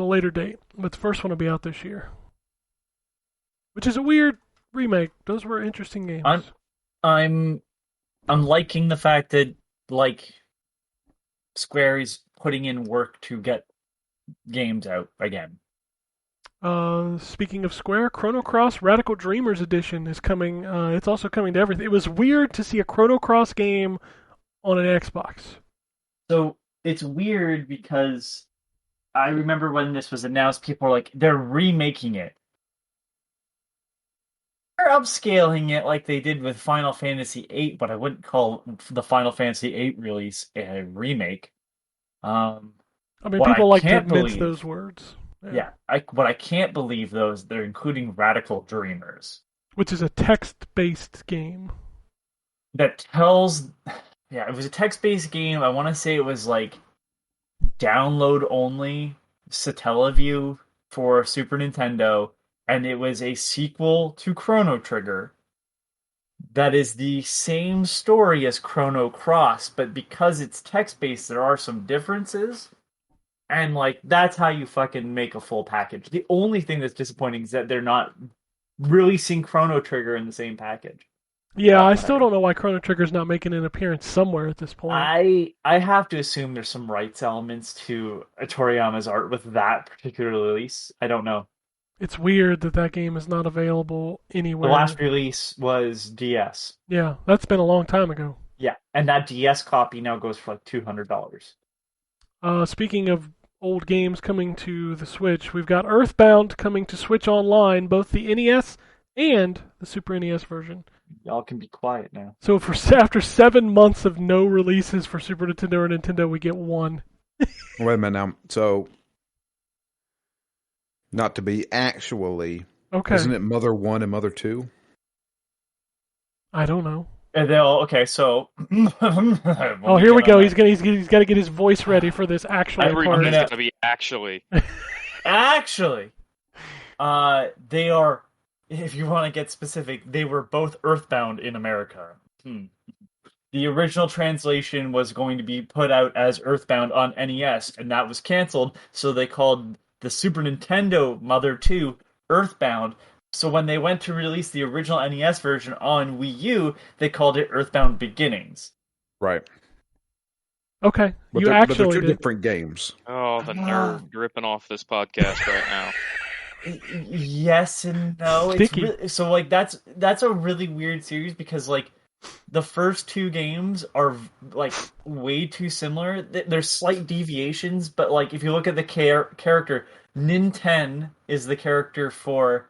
later date. But the first one will be out this year. Which is a weird remake. Those were interesting games. I'm liking the fact that, like, Square is putting in work to get games out again. Speaking of Square, Chrono Cross Radical Dreamers Edition is coming. It's also coming to everything. It was weird to see a Chrono Cross game on an Xbox. So it's weird because I remember when this was announced, people were like, they're remaking it. They're upscaling it like they did with Final Fantasy VIII, but I wouldn't call the Final Fantasy VIII release a remake. I mean, What people I like to can't mince believe- those words. Yeah, what I can't believe, though, is they're including Radical Dreamers. Which is a text-based game. That tells... Yeah, it was a text-based game. I want to say it was, like, download-only Satellaview for Super Nintendo, and it was a sequel to Chrono Trigger that is the same story as Chrono Cross, but because it's text-based, there are some differences. And, like, that's how you fucking make a full package. The only thing that's disappointing is that they're not releasing Chrono Trigger in the same package. Yeah, I still don't know why Chrono Trigger's not making an appearance somewhere at this point. I have to assume there's some rights elements to Toriyama's art with that particular release. I don't know. It's weird that game is not available The anywhere. last release was DS. Yeah, that's been a long time ago. Yeah, and that DS copy now goes for like $200. Speaking of old games coming to the Switch, we've got Earthbound coming to Switch Online, both the NES and the Super NES version. Y'all can be quiet now. So after 7 months of no releases for Super Nintendo or Nintendo, we get one. Wait a minute now. So, not to be actually, Okay. isn't it Mother 1 and Mother 2? I don't know. And they'll okay. So, Oh, here we go. He's got to get his voice ready for this actual part. Everybody's gonna be actually. Actually, they are. If you want to get specific, they were both Earthbound in America. The original translation was going to be put out as Earthbound on NES, and that was canceled. So they called the Super Nintendo Mother 2 Earthbound. So when they went to release the original NES version on Wii U, they called it Earthbound Beginnings. Right. Okay, But you they're actually two did. different games. Oh, the nerve dripping off this podcast right now. Yes and no. Sticky. It's really, so like that's a really weird series because like the first two games are like way too similar. There's slight deviations, but like if you look at the character, Ninten is the character for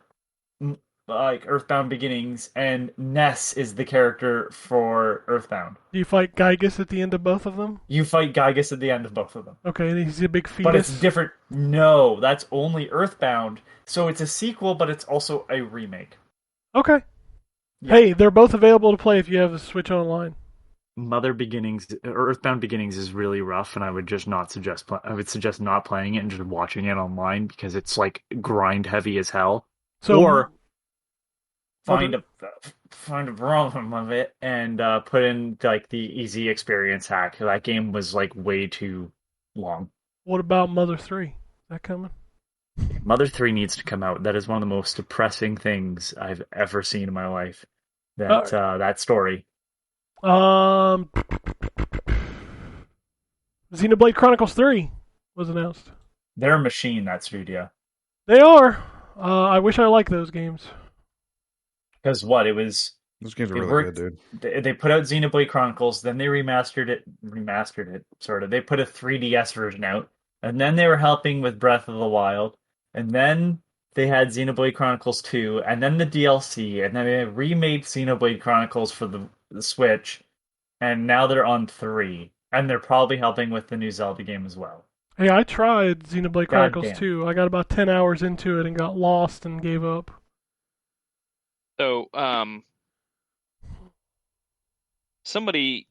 like Earthbound Beginnings, and Ness is the character for Earthbound. Do you fight Gygus at the end of both of them? You fight Gygus at the end of both of them. Okay, and he's a big fetus. But it's different. No, that's only Earthbound. So it's a sequel, but it's also a remake. Okay. Yeah. Hey, they're both available to play if you have a Switch Online. Earthbound Beginnings is really rough, and I would just not suggest. I would suggest not playing it and just watching it online because it's like grind heavy as hell. So, Or find a problem of it and put in like the easy experience hack. That game was like way too long. what about Mother 3? Is that coming? Mother 3 needs to come out. That is one of the most depressing things I've ever seen in my life. That story. Xenoblade Chronicles 3 was announced. They're a machine, that studio. They are. I wish I liked those games. Because what? It was... Those games are It really worked. good, dude. They put out Xenoblade Chronicles, then they remastered it, sort of. They put a 3DS version out, and then they were helping with Breath of the Wild, and then they had Xenoblade Chronicles 2, and then the DLC, and then they remade Xenoblade Chronicles for the Switch, and now they're on 3, and they're probably helping with the new Zelda game as well. Hey, I tried Xenoblade Chronicles Goddamn. 2. I got about 10 hours into it and got lost and gave up. So, somebody,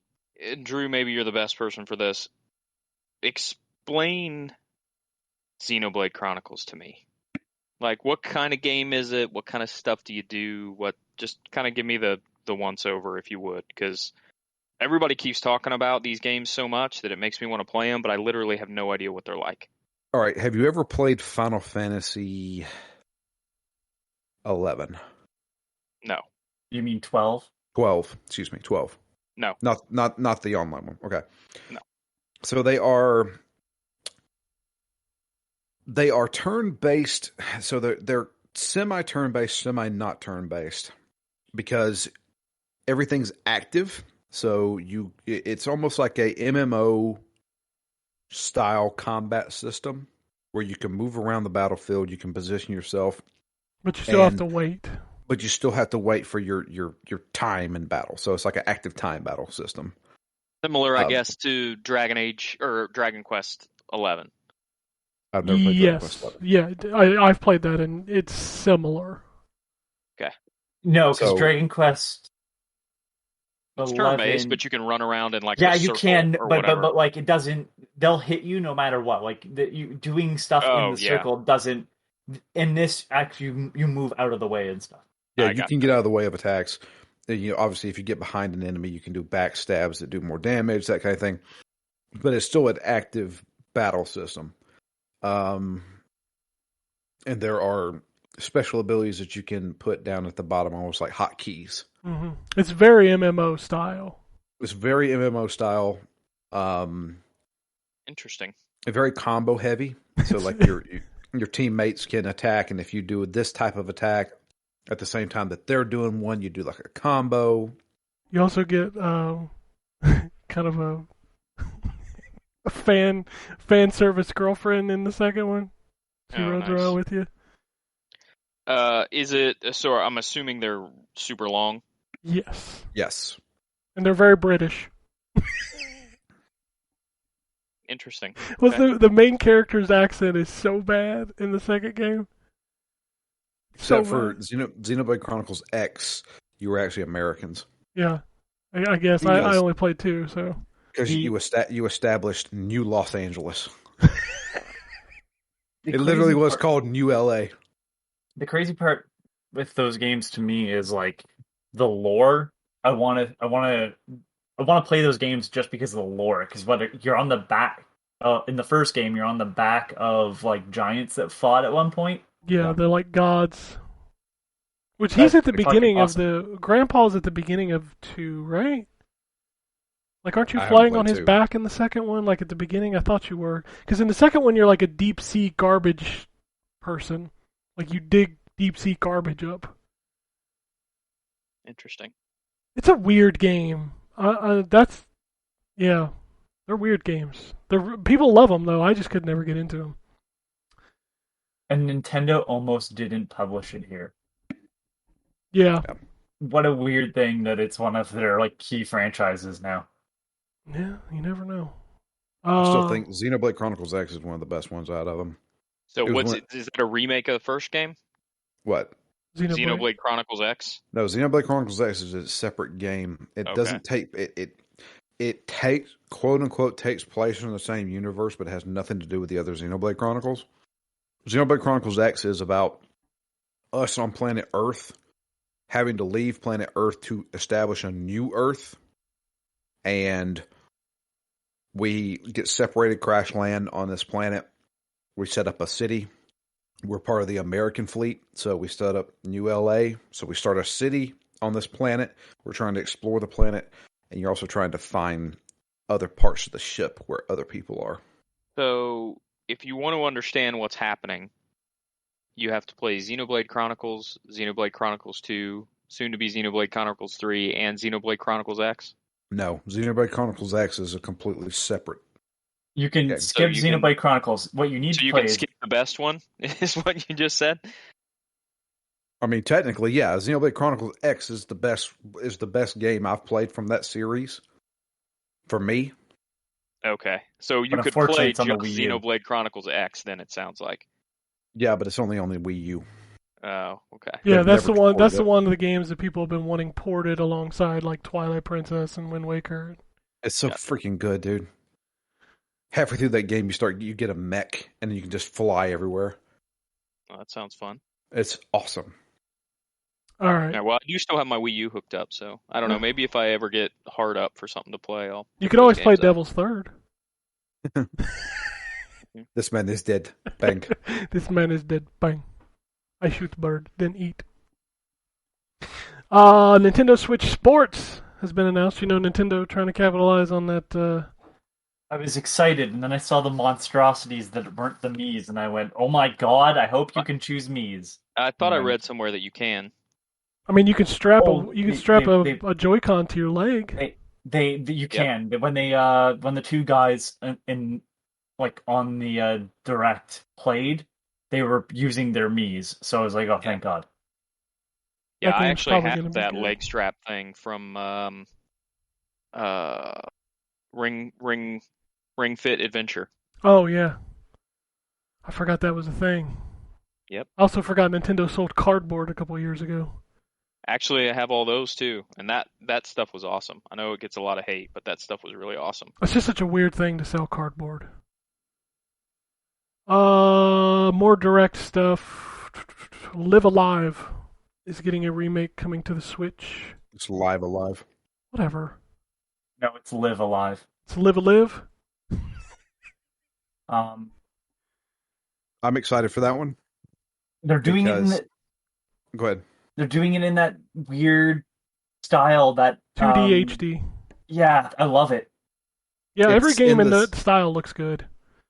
Drew, maybe you're the best person for this. Explain Xenoblade Chronicles to me. Like, what kind of game is it? What kind of stuff do you do? Just kind of give me the once over, if you would, because everybody keeps talking about these games so much that it makes me want to play them, but I literally have no idea what they're like. All right, have you ever played Final Fantasy 11? No. You mean 12? 12, excuse me, 12. No. Not the online one. Okay. No. So they are turn-based, so they're semi-turn-based, semi-not turn-based, because everything's active. So it's almost like a MMO style combat system where you can move around the battlefield, you can position yourself, But you still have to wait. but you still have to wait for your time in battle. So it's like an active time battle system. Similar, I guess, to Dragon Age or Dragon Quest 11. I've never played Dragon Quest Yes. 11. Yeah, I've played that, and it's similar. No, because So- Dragon Quest It's 11... turn-based, but you can run around in like Yeah, a you circle can, or but whatever. like it doesn't. They'll hit you no matter what. Like you doing stuff in Oh, the yeah. circle doesn't. In this, actually, you move out of the way and stuff. Yeah, I you got can get out of the way of attacks. And, obviously, if you get behind an enemy, you can do backstabs that do more damage, that kind of thing. But it's still an active battle system. And there are special abilities that you can put down at the bottom, almost like hotkeys. Hmm. It's very MMO style. It's very MMO style. Interesting. Very combo heavy. So, like your teammates can attack, and if you do this type of attack at the same time that they're doing one, you do like a combo. You also get kind of a fan service girlfriend in the second one. She Oh, runs nice. around with you. Is it? So I'm assuming they're super long. Yes. Yes. And they're very British. Interesting. Was Okay. the main character's accent is so bad in the second game. Except So for bad. Xenoblade Chronicles X, you were actually Americans. Yeah. I guess I Because- only played 2, so Because you established New Los Angeles. The It literally crazy was part- called New LA. The crazy part with those games to me is like the lore. I want to play those games just because of the lore. Because whether you're on the back, in the first game, you're on the back of like giants that fought at one point. yeah, they're like gods. Which That's he's at the fucking beginning awesome. of the Grandpa's at the beginning of 2, right? Like, aren't you I haven't flying played on his 2. back in the second one? Like at the beginning, I thought you were. Because in the second one, you're like a deep sea garbage person. Like you dig deep sea garbage up. Interesting. It's a weird game. Yeah, they're weird games. People love them though. I just could never get into them. And Nintendo almost didn't publish it here. Yeah, What a weird thing that it's one of their like key franchises now. yeah, you never know. I still think Xenoblade Chronicles X is one of the best ones out of them. So It was is that a remake of the first game? What? Xenoblade Chronicles X? No, Xenoblade Chronicles X is a separate game. It Okay. doesn't take it takes quote unquote takes place in the same universe, but it has nothing to do with the other Xenoblade Chronicles. Xenoblade Chronicles X is about us on planet Earth having to leave planet Earth to establish a new Earth, and we get separated, crash land on this planet. We set up a city. We're part of the American fleet, so we set up New LA. So we start a city on this planet. We're trying to explore the planet, and you're also trying to find other parts of the ship where other people are. So if you want to understand what's happening, you have to play Xenoblade Chronicles 2, soon to be Xenoblade Chronicles 3, and Xenoblade Chronicles X. No, Xenoblade Chronicles X is a completely separate. You can Okay. skip So you Xenoblade Chronicles. What you need So to you play can is skip the best one, is what you just said? I mean, technically, yeah, Xenoblade Chronicles X is the best game I've played from that series. For me, Okay. So you But could unfortunately, play it's on the just Wii U. Xenoblade Chronicles X, then it sounds like. yeah, but it's only on the Wii U. Oh, okay. Yeah, They've that's the never one. That's ported the it. one of the games that people have been wanting ported alongside, like Twilight Princess and Wind Waker. It's so Yeah. freaking good, dude. Halfway through that game, you get a mech, and you can just fly everywhere. Well, that sounds fun. It's awesome. All right, Yeah, well, I do still have my Wii U hooked up, so I don't know. Maybe if I ever get hard up for something to play, I'll. you pick could those always play games up. Devil's Third. This man is dead. Bang. This man is dead. Bang. I shoot bird, then eat. Nintendo Switch Sports has been announced. You know, Nintendo trying to capitalize on that. I was excited, and then I saw the monstrosities that weren't the Mii's, and I went, "Oh my god! I hope you can choose Mii's." I thought I Yeah. read somewhere that you can. I mean, you can strap Oh, a Joy-Con to your leg. You can when the two guys in like on the direct played, they were using their Mii's, so I was like, "Oh, thank God!" Yeah, That I game's actually probably gonna have be that good. leg strap thing from Ring Fit Adventure. Oh yeah, I forgot that was a thing. Yep. I also forgot Nintendo sold cardboard a couple years ago. Actually, I have all those too, and that stuff was awesome. I know it gets a lot of hate, but that stuff was really awesome. It's just such a weird thing to sell cardboard. More direct stuff. Live Alive is getting a remake coming to the Switch. It's live alive. Whatever. No, it's Live Alive. It's Live Alive. I'm excited for that one. They're doing Because- Go ahead. they're doing it in that weird style that 2D HD. Yeah, I love it. Yeah, every It's game in in this- that style looks good.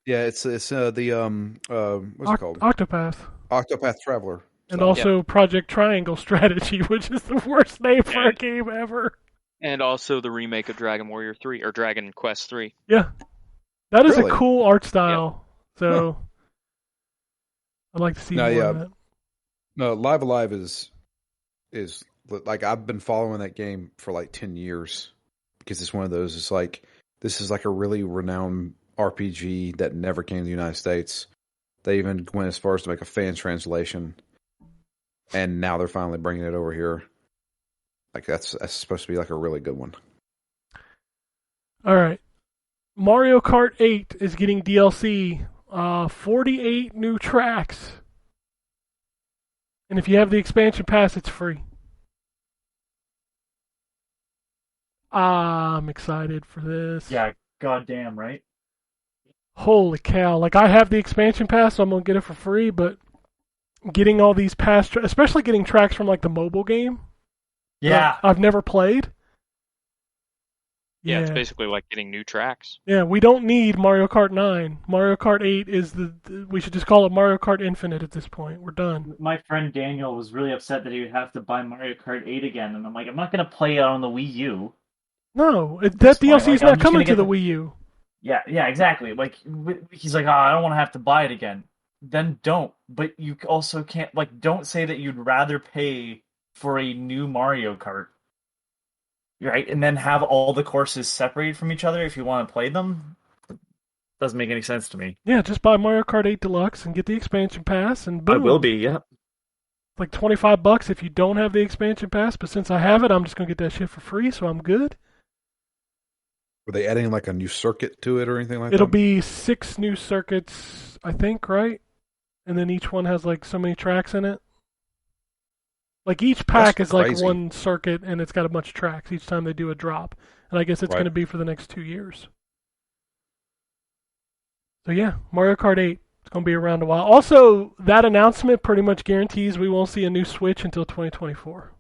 Yeah, it's the what's it called? Octopath. Octopath Traveler. And So- also Project Triangle Strategy, which is the worst name for a And- game ever. And also the remake of Dragon Warrior 3 or Dragon Quest 3. Yeah. That is Really? a cool art style. So I'd like to see No, more yeah. of that. No, Live Alive is like I've been following that game for like 10 years because it's one of those. It's like this is like a really renowned RPG that never came to the United States. They even went as far as to make a fan translation, and now they're finally bringing it over here. Like that's supposed to be like a really good one. All right. Mario Kart 8 is getting DLC. 48 new tracks. And if you have the expansion pass, it's free. I'm excited for this. Yeah, goddamn right. Holy cow. Like, I have the expansion pass, so I'm going to get it for free, but getting all these past, especially getting tracks from, like, the mobile game Yeah, I've never played. Yeah, it's basically like getting new tracks. Yeah, we don't need Mario Kart 9. Mario Kart 8 is we should just call it Mario Kart Infinite at this point. We're done. my friend Daniel was really upset that he would have to buy Mario Kart 8 again, and I'm like, I'm not gonna play it on the Wii U. No, that That's fine. DLC is Like, I'm not just coming gonna to get the the- Wii U. Yeah, exactly. Like, he's like, oh, I don't want to have to buy it again. Then don't. But you also can't, like, don't say that you'd rather pay for a new Mario Kart, right? And then have all the courses separated from each other if you want to play them. Doesn't make any sense to me. Yeah, just buy Mario Kart 8 Deluxe and get the expansion pass, and boom. I will be, yeah. Like $25 if you don't have the expansion pass, but since I have it, I'm just gonna get that shit for free, so I'm good. Were they adding like a new circuit to it or anything like It'll that? be 6 new circuits, I think, right? And then each one has like so many tracks in it. Like each pack That's is like crazy. one circuit, and it's got a bunch of tracks each time they do a drop. And I guess it's Right. going to be for the next 2 years. So yeah, Mario Kart 8. It's going to be around a while. Also, that announcement pretty much guarantees we won't see a new Switch until 2024.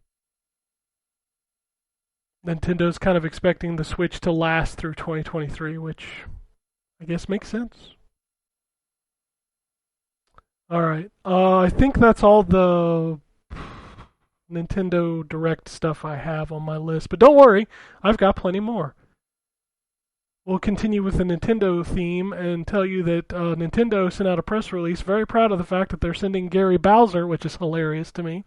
Nintendo's kind of expecting the Switch to last through 2023, which I guess makes sense. All right. I think that's all the Nintendo Direct stuff I have on my list. But don't worry, I've got plenty more. We'll continue with the Nintendo theme and tell you that Nintendo sent out a press release very proud of the fact that they're sending Gary Bowser, which is hilarious to me,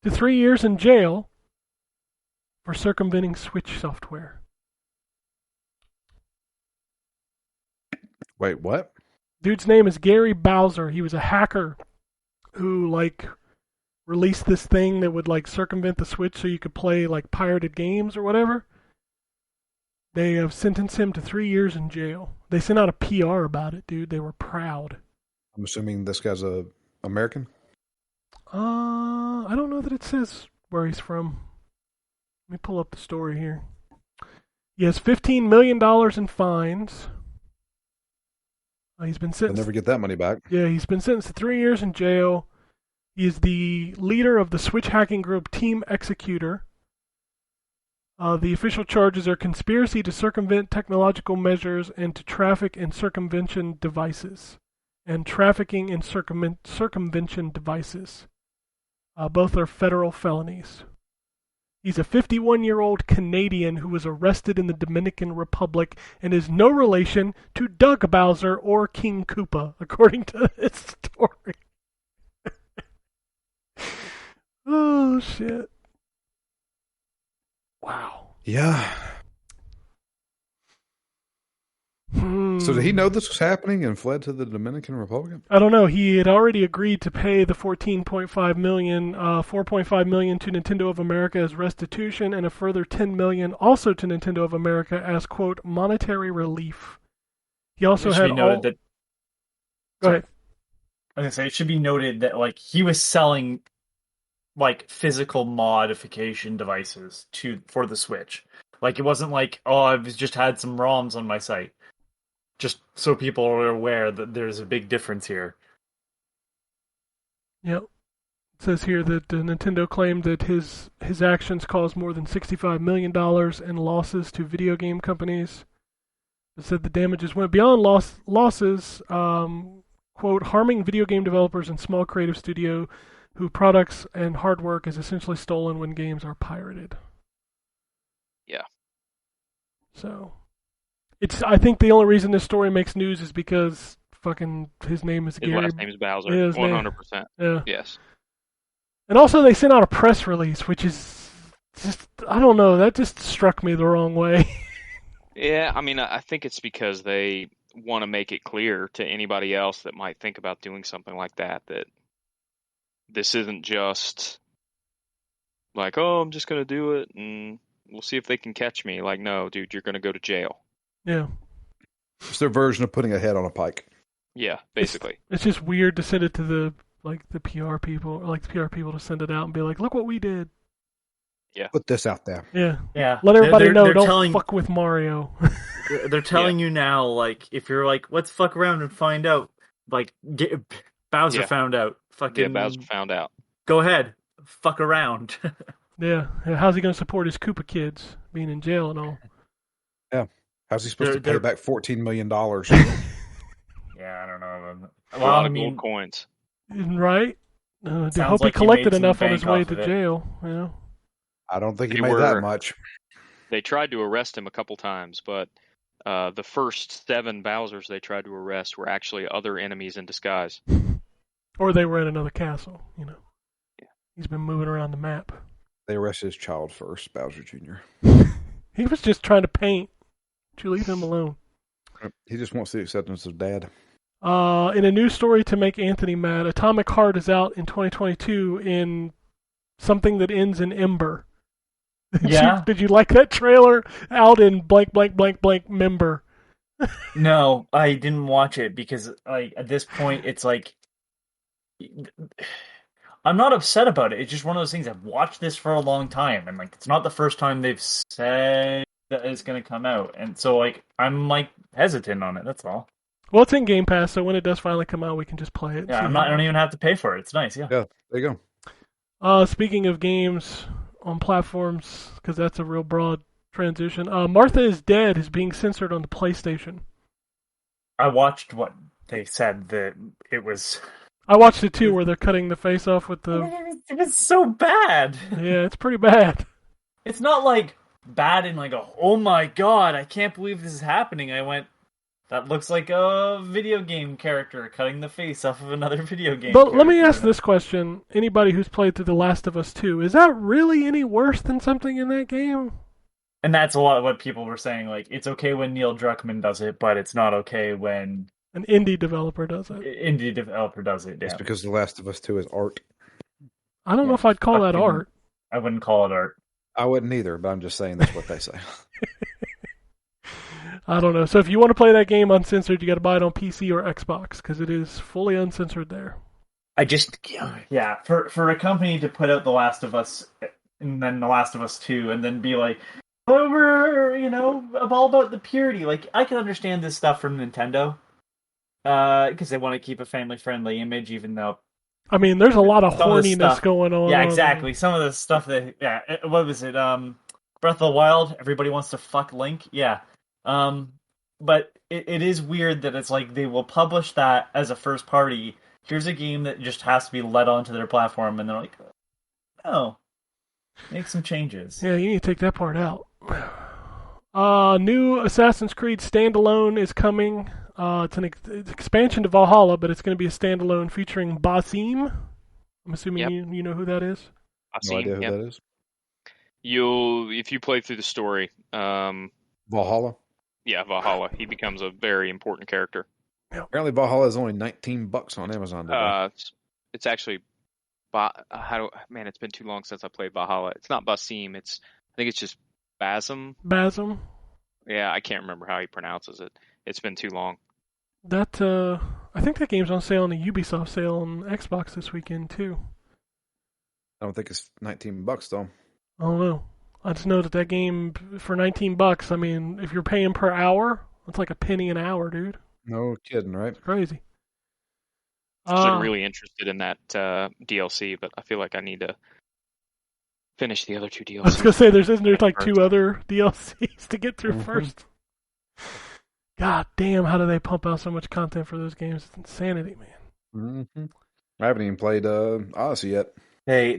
to 3 years in jail for circumventing Switch software. Wait, what? Dude's name is Gary Bowser. He was a hacker who released this thing that would circumvent the Switch so you could play pirated games or whatever. They have sentenced him to 3 years in jail. They sent out a PR about it, dude. They were proud. I'm assuming this guy's a American. I don't know that it says where he's from. Let me pull up the story here. He has $15 million in fines. He's been They'll sentenced. never get that money back. Yeah, he's been sentenced to 3 years in jail. He is the leader of the Switch hacking group Team Executor. The official charges are conspiracy to circumvent technological measures and to traffic in circumvention devices, and trafficking in circumvention devices. Both are federal felonies. He's a 51-year-old Canadian who was arrested in the Dominican Republic and is no relation to Doug Bowser or King Koopa, according to this story. Oh, shit. Wow. Yeah. So did he know this was happening and fled to the Dominican Republic? I don't know. He had already agreed to pay the $4.5 million to Nintendo of America as restitution, and a further $10 million also to Nintendo of America as quote monetary relief. He also It should had be noted all. that Go ahead. I was gonna say it should be noted that he was selling physical modification devices for the Switch. It wasn't I've just had some ROMs on my site. Just so people are aware that there's a big difference here. Yep. It says here that Nintendo claimed that his actions caused more than $65 million in losses to video game companies. It said the damages went beyond losses, quote, harming video game developers and small creative studio whose products and hard work is essentially stolen when games are pirated. Yeah. So, I think the only reason this story makes news is because fucking his name is His Gary. last name is Bowser. Yeah, his name- 100%. Yeah. Yes. And also they sent out a press release, which is just, I don't know, that just struck me the wrong way. Yeah, I mean, I think it's because they want to make it clear to anybody else that might think about doing something like that this isn't just oh, I'm just going to do it and we'll see if they can catch me. No, dude, you're going to go to jail. Yeah. It's their version of putting a head on a pike. Yeah, basically. It's just weird to send it to the PR people, or like the PR people to send it out and be like, look what we did. Put this out there. Yeah. Yeah. Let everybody know, they're don't telling, fuck with Mario. They're telling you now, like, if you're like, let's fuck around and find out, like, Bowser Yeah. found out. Fucking Yeah, Bowser found out. Go ahead. Fuck around. Yeah. How's he going to support his Koopa kids being in jail and all? How's he supposed to pay back $14 million? Yeah, I don't know. A lot of gold coins. Right? I Sounds hope like he he collected made some enough on bank his way off to of it. jail. Yeah. I don't think he They made that were- much. They tried to arrest him a couple times, but the first 7 Bowsers they tried to arrest were actually other enemies in disguise. Or they were in another castle, you know. Yeah. He's been moving around the map. They arrested his child first, Bowser Jr. He was just trying to paint. Did you leave him alone? He just wants the acceptance of dad. In a news story to make Anthony mad, Atomic Heart is out in 2022 in something that ends in Ember. Yeah. Did you like that trailer? Out in blank, blank, blank, blank, member. No, I didn't watch it because, like, at this point, it's like, I'm not upset about it. It's just one of those things. I've watched this for a long time, and like, it's not the first time they've said that it's going to come out, and so like, I'm like hesitant on it. That's all. Well, it's in Game Pass, so when it does finally come out, we can just play it. and Yeah, see I'm how not. I it don't goes. even have to pay for it. It's nice. Yeah. Yeah, there you go. Speaking of games on platforms, because that's a real broad transition. Martha is Dead is being censored on the PlayStation. I watched what they said that it was. I watched it too, where they're cutting the face off with the. It was so bad. Yeah, it's pretty bad. It's not like bad in like a, oh my god, I can't believe this is happening. I went, that looks like a video game character cutting the face off of another video game. But let me character. ask this question: anybody who's played through The Last of Us 2, is that really any worse than something in that game? And that's a lot of what people were saying. Like, it's okay when Neil Druckmann does it, but it's not okay when An indie developer does it. indie developer does it. It's Yeah, because The Last of Us 2 is art. I don't know if I'd call that fucking- art. I wouldn't call it art. I wouldn't either, but I'm just saying that's what they say. I don't know. So if you want to play that game uncensored, you got to buy it on PC or Xbox because it is fully uncensored there. I just, yeah, for a company to put out The Last of Us and then The Last of Us 2 and then be like, oh, we're, all about the purity. Like, I can understand this stuff from Nintendo because they want to keep a family-friendly image, even though, I mean, there's a lot of Some of the horniness stuff- going on. yeah, exactly. Some of the stuff that, what was it? Breath of the Wild, everybody wants to fuck Link. Yeah. But it is weird that it's like they will publish that as a first party. Here's a game that just has to be let onto their platform, and they're like, oh, make some changes. Yeah, you need to take that part out. New Assassin's Creed standalone is coming. It's an expansion to Valhalla, but it's going to be a standalone featuring Basim. I'm assuming Yep. you know who that is. I've No seen. idea who Yep. that is. If you play through the story, Valhalla. yeah, Valhalla, he becomes a very important character. Apparently, Valhalla is only $19 on Amazon today. It's actually, man, it's been too long since I played Valhalla. It's not Basim. I think it's just Basim. Basim. Yeah, I can't remember how he pronounces it. It's been too long. That I think that game's on sale on the Ubisoft sale on Xbox this weekend too. I don't think it's $19 though. I don't know. I just know that game for $19. I mean, if you're paying per hour, that's like a penny an hour, dude. No kidding, right? Crazy. I'm really interested in that DLC, but I feel like I need to finish the other 2 DLCs. I was gonna say, isn't there like 2 other DLCs to get through first? God damn, how do they pump out so much content for those games? It's insanity, man. Mm-hmm. I haven't even played Odyssey yet. They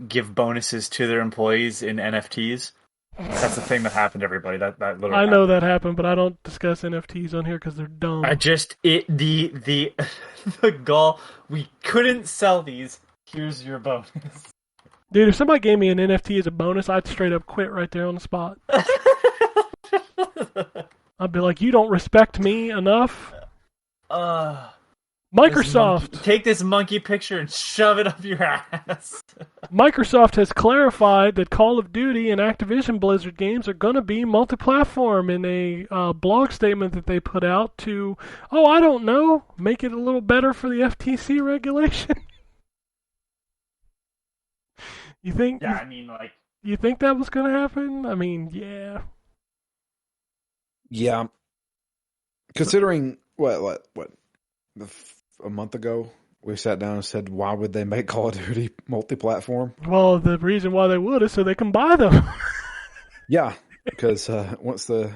give bonuses to their employees in NFTs. That's the thing that happened to everybody. That literally. I know happened. that happened, but I don't discuss NFTs on here because they're dumb. The goal. We couldn't sell these. Here's your bonus. Dude, if somebody gave me an NFT as a bonus, I'd straight up quit right there on the spot. I'd be like, you don't respect me enough? Microsoft. Take this monkey picture and shove it up your ass. Microsoft has clarified that Call of Duty and Activision Blizzard games are going to be multi-platform in a blog statement that they put out to, I don't know, make it a little better for the FTC regulation. You think? Yeah, I mean, like, You think that was going to happen? I mean, yeah. Yeah. Considering what a month ago we sat down and said, why would they make Call of Duty multi-platform? Well, the reason why they would is so they can buy them. Yeah, because once the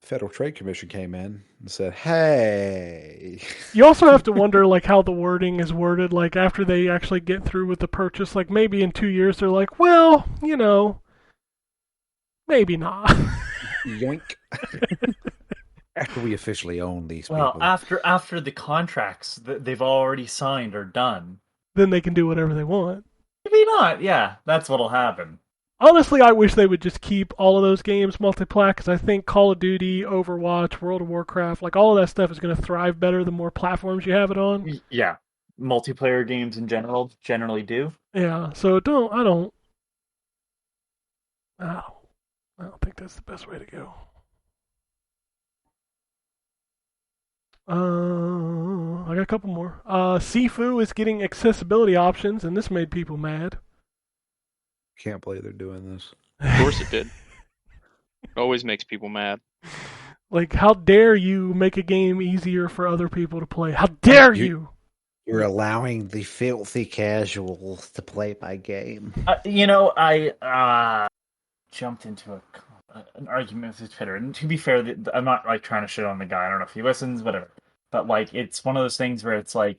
Federal Trade Commission came in and said, hey. You also have to wonder, like, how the wording is worded, like, after they actually get through with the purchase. Like, maybe in 2 years they're like, well, maybe not. Yoink. After we officially own these well, people. after the contracts that they've already signed are done. Then they can do whatever they want. Maybe not, yeah. That's what'll happen. Honestly, I wish they would just keep all of those games multi-plat, because I think Call of Duty, Overwatch, World of Warcraft, like all of that stuff is going to thrive better the more platforms you have it on. Yeah. Multiplayer games in general generally do. Yeah, so I don't think that's the best way to go. I got a couple more. Sifu is getting accessibility options, and this made people mad. Can't believe they're doing this. Of course it did. It always makes people mad. Like, how dare you make a game easier for other people to play? How dare you? You're allowing the filthy casuals to play my game. I jumped into an argument with Twitter, and to be fair, I'm not like trying to shit on the guy. I don't know if he listens, whatever. But like, it's one of those things where it's like,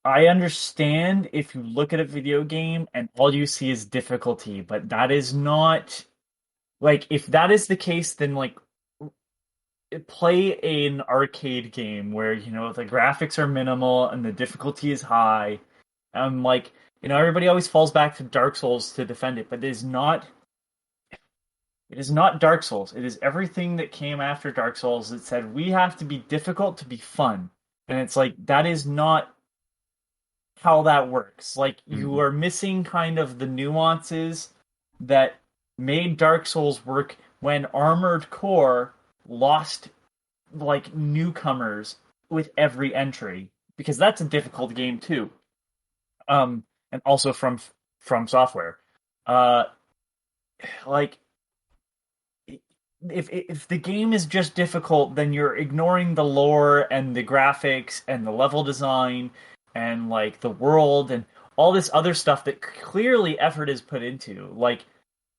I understand if you look at a video game and all you see is difficulty, but that is not like, if that is the case, then like, play an arcade game where the graphics are minimal and the difficulty is high. Like, everybody always falls back to Dark Souls to defend it, but it is not Dark Souls. It is everything that came after Dark Souls that said we have to be difficult to be fun. And it's like, that is not how that works. Like, you are missing kind of the nuances that made Dark Souls work when Armored Core lost like newcomers with every entry, because that's a difficult game too. And also from Software. Like, if the game is just difficult, then you're ignoring the lore and the graphics and the level design and like the world and all this other stuff that clearly effort is put into. Like,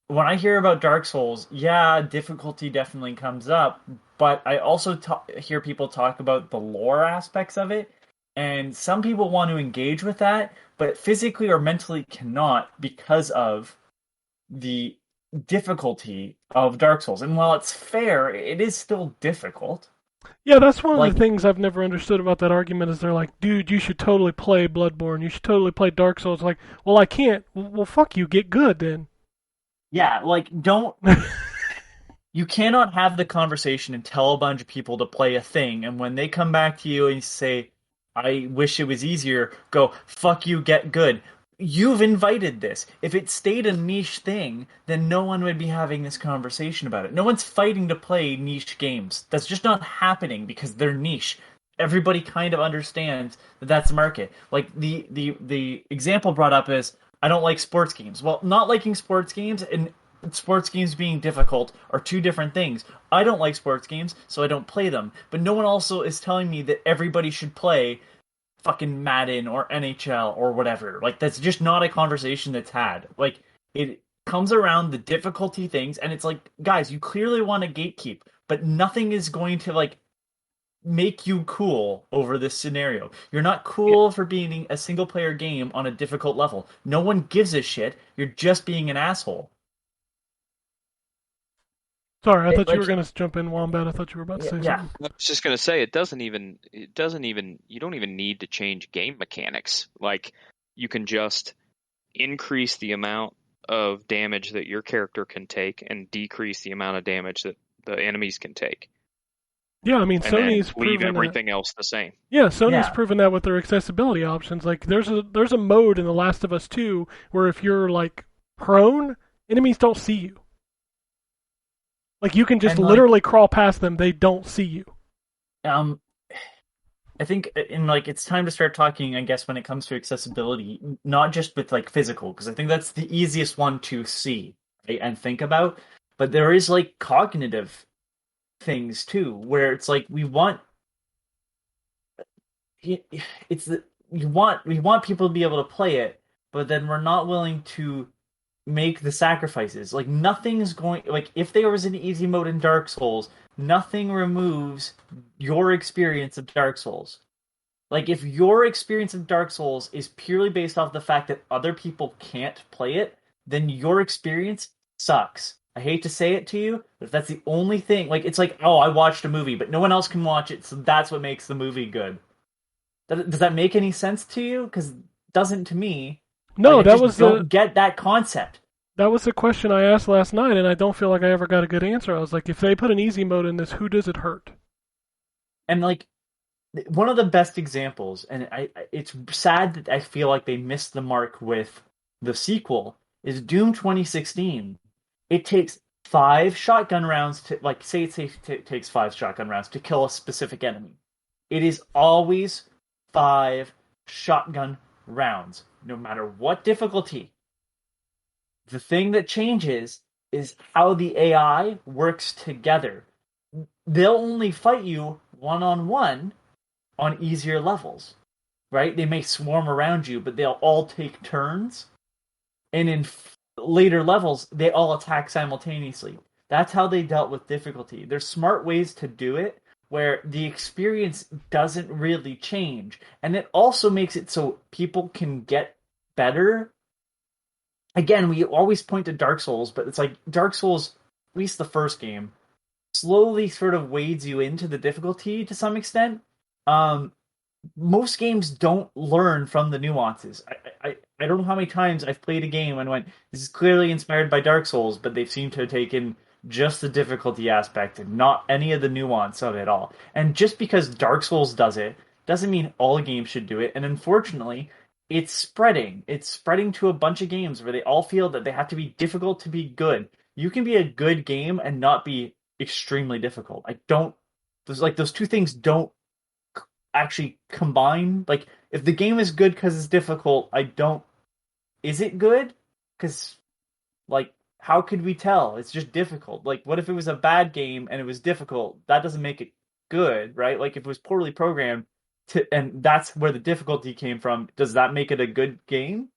when I hear about Dark Souls, yeah, difficulty definitely comes up, but I also hear people talk about the lore aspects of it, and some people want to engage with that, but physically or mentally cannot because of the difficulty of Dark Souls. And while it's fair, it is still difficult. Yeah, that's one of Like, the things I've never understood about that argument is they're like, dude, you should totally play Bloodborne. You should totally play Dark Souls. Like, well, I can't. Well, fuck you. Get good then. yeah, like, don't... You cannot have the conversation and tell a bunch of people to play a thing, and when they come back to you and say, I wish it was easier, go, fuck you, get good. You've invited this. If it stayed a niche thing, then no one would be having this conversation about it. No one's fighting to play niche games. That's just not happening because they're niche. Everybody kind of understands that that's the market. Like, the example brought up is, I don't like sports games. Well, not liking sports games and sports games being difficult are two different things. I don't like sports games, so I don't play them. But no one also is telling me that everybody should play fucking Madden or NHL or whatever. Like, that's just not a conversation that's had. Like, it comes around the difficulty things, and it's like, guys, you clearly want to gatekeep, but nothing is going to, like, make you cool over this scenario. You're not cool for being a single player game on a difficult level. No one gives a shit. You're just being an asshole. Sorry, I thought you were going to jump in, Wombat. I thought you were about to say something. I was just going to say, you don't even need to change game mechanics. Like, you can just increase the amount of damage that your character can take and decrease the amount of damage that the enemies can take. Yeah, I mean and then Sony's leave proven that. everything else the same. Yeah, Sony's Yeah. proven that with their accessibility options. Like there's a mode in The Last of Us 2 where if you're like prone, enemies don't see you. Like you can just And, like- literally crawl past them; they don't see you. I think it's time to start talking, I guess, when it comes to accessibility, not just with like physical, because I think that's the easiest one to see, right, and think about. But there is like cognitive things too, where it's like we want we want people to be able to play it, but then we're not willing to make the sacrifices. Like nothing's going like if there was an easy mode in Dark Souls, nothing removes your experience of Dark Souls. Like if your experience of Dark Souls is purely based off the fact that other people can't play it, then your experience sucks. I hate to say it to you, but if that's the only thing, like it's like, oh, I watched a movie, but no one else can watch it, so that's what makes the movie good. Does that make any sense to you? Because it doesn't to me. No, Like, I that just was don't get that concept. that was the question I asked last night, and I don't feel like I ever got a good answer. I was like, if they put an easy mode in this, who does it hurt? And like one of the best examples, and it's sad that I feel like they missed the mark with the sequel, is Doom 2016. It takes 5 shotgun rounds to, like, say it takes 5 shotgun rounds to kill a specific enemy. It is always 5 shotgun rounds, no matter what difficulty. The thing that changes is how the AI works together. They'll only fight you one-on-one on easier levels, right? They may swarm around you, but they'll all take turns. And in later levels, they all attack simultaneously. That's how they dealt with difficulty. There's smart ways to do it where the experience doesn't really change. And it also makes it so people can get better. Again, we always point to Dark Souls, but it's like Dark Souls, at least the first game, slowly sort of wades you into the difficulty to some extent. Most games don't learn from the nuances. I don't know how many times I've played a game and went, this is clearly inspired by Dark Souls, but they've seemed to have taken just the difficulty aspect and not any of the nuance of it all. And just because Dark Souls does it, doesn't mean all games should do it. And unfortunately, it's spreading. It's spreading to a bunch of games where they all feel that they have to be difficult to be good. You can be a good game and not be extremely difficult. Those two things don't actually combine. Like, if the game is good because it's difficult, is it good? Because, like, how could we tell? It's just difficult. Like, what if it was a bad game and it was difficult? That doesn't make it good, right? Like, if it was poorly programmed, and that's where the difficulty came from, does that make it a good game?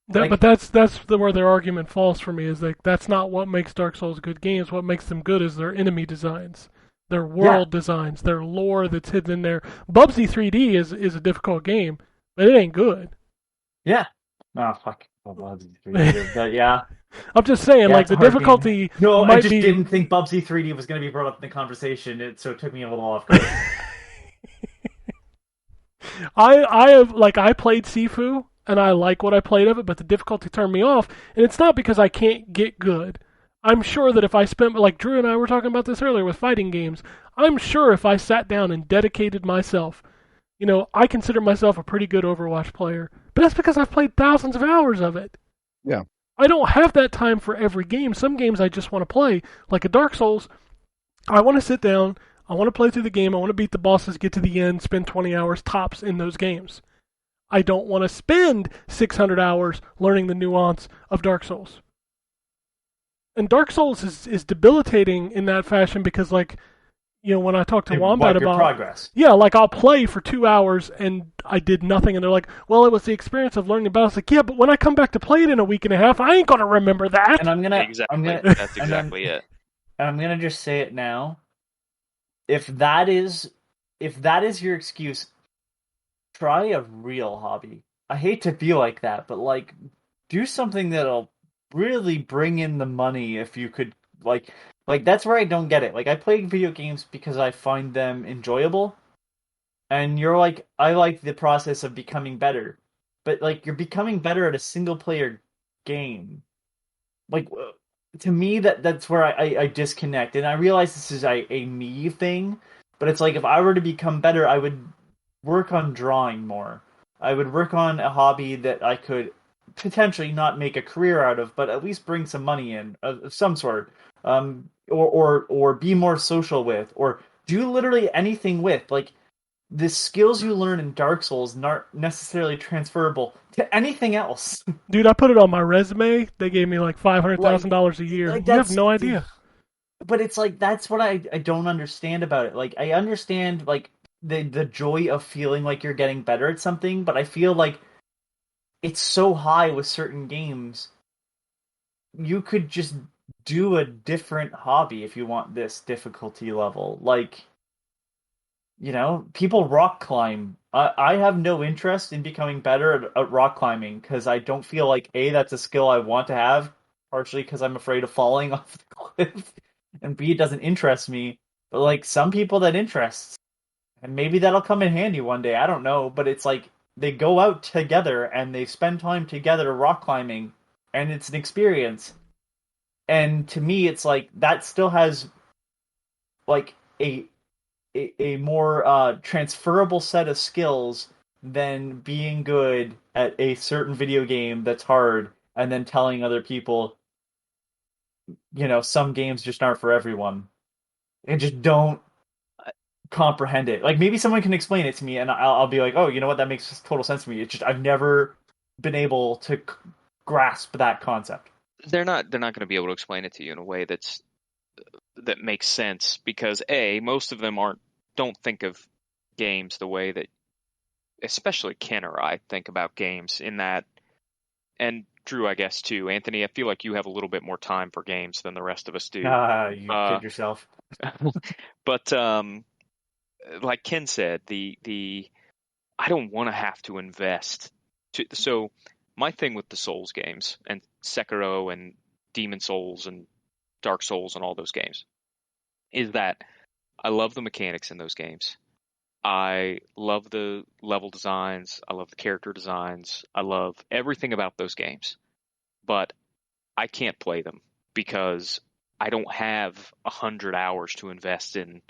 But that's where their argument falls for me. Is like that's not what makes Dark Souls good games. What makes them good is their enemy designs, their world designs, their lore that's hidden in there. Bubsy 3D is a difficult game, but it ain't good. Yeah. Oh, fuck. Bubsy 3D. But yeah. I'm just saying, Yeah, like it's a the hard difficulty. No, might I just be... didn't think Bubsy 3D was going to be brought up in the conversation, so it took me a little off guard. I played Sifu and I like what I played of it, but the difficulty turned me off, and it's not because I can't get good. I'm sure that if I spent, like Drew and I were talking about this earlier with fighting games, I'm sure if I sat down and dedicated myself, I consider myself a pretty good Overwatch player, but that's because I've played thousands of hours of it. Yeah. I don't have that time for every game. Some games I just want to play, like a Dark Souls. I want to sit down, I want to play through the game, I want to beat the bosses, get to the end, spend 20 hours tops in those games. I don't want to spend 600 hours learning the nuance of Dark Souls. And Dark Souls is debilitating in that fashion because, like, when I talk to Wombat about progress. Yeah, like I'll play for 2 hours and I did nothing, and they're like, well, it was the experience of learning about it. It's like, yeah, but when I come back to play it in a week and a half, I ain't gonna remember that. And That's exactly it. And I'm gonna just say it now. If that is your excuse, try a real hobby. I hate to be like that, but like, do something that'll really bring in the money. If you could, like that's where I don't get it. Like, I play video games because I find them enjoyable, and you're like, I like the process of becoming better, but like, you're becoming better at a single player game. Like, to me, that's where I disconnect, and I realize this is a me thing, But it's like if I were to become better, I would work on drawing more. I would work on a hobby that I could potentially not make a career out of, but at least bring some money in of some sort. Or be more social with, or do literally anything with. Like the skills you learn in Dark Souls aren't necessarily transferable to anything else. Dude, I put it on my resume. They gave me like $500,000 a year. Like You have that's no idea. but it's like that's what I don't understand about it. Like I understand like the joy of feeling like you're getting better at something, but I feel like it's so high with certain games. You could just do a different hobby if you want this difficulty level. Like, people rock climb. I have no interest in becoming better at rock climbing because I don't feel like A, that's a skill I want to have, partially because I'm afraid of falling off the cliff, and B, it doesn't interest me. But like some people that interests, and maybe that'll come in handy one day. I don't know, but it's like they go out together and they spend time together rock climbing, and it's an experience. And to me, it's like that still has like a more transferable set of skills than being good at a certain video game that's hard and then telling other people, some games just aren't for everyone and just don't comprehend it. Like maybe someone can explain it to me and I'll be like, oh, you know what? That makes total sense to me. It's just I've never been able to grasp that concept. They're not going to be able to explain it to you in a way that makes sense because most of them don't think of games the way that especially Ken or I think about games in that, and Drew, I guess too. Anthony, I feel like you have a little bit more time for games than the rest of us do. You kid yourself. But like Ken said, the I don't want to have to invest. So my thing with the Souls games and Sekiro and Demon Souls and Dark Souls and all those games is that I love the mechanics in those games. I love the level designs. I love the character designs. I love everything about those games. But I can't play them because I don't have 100 hours to invest in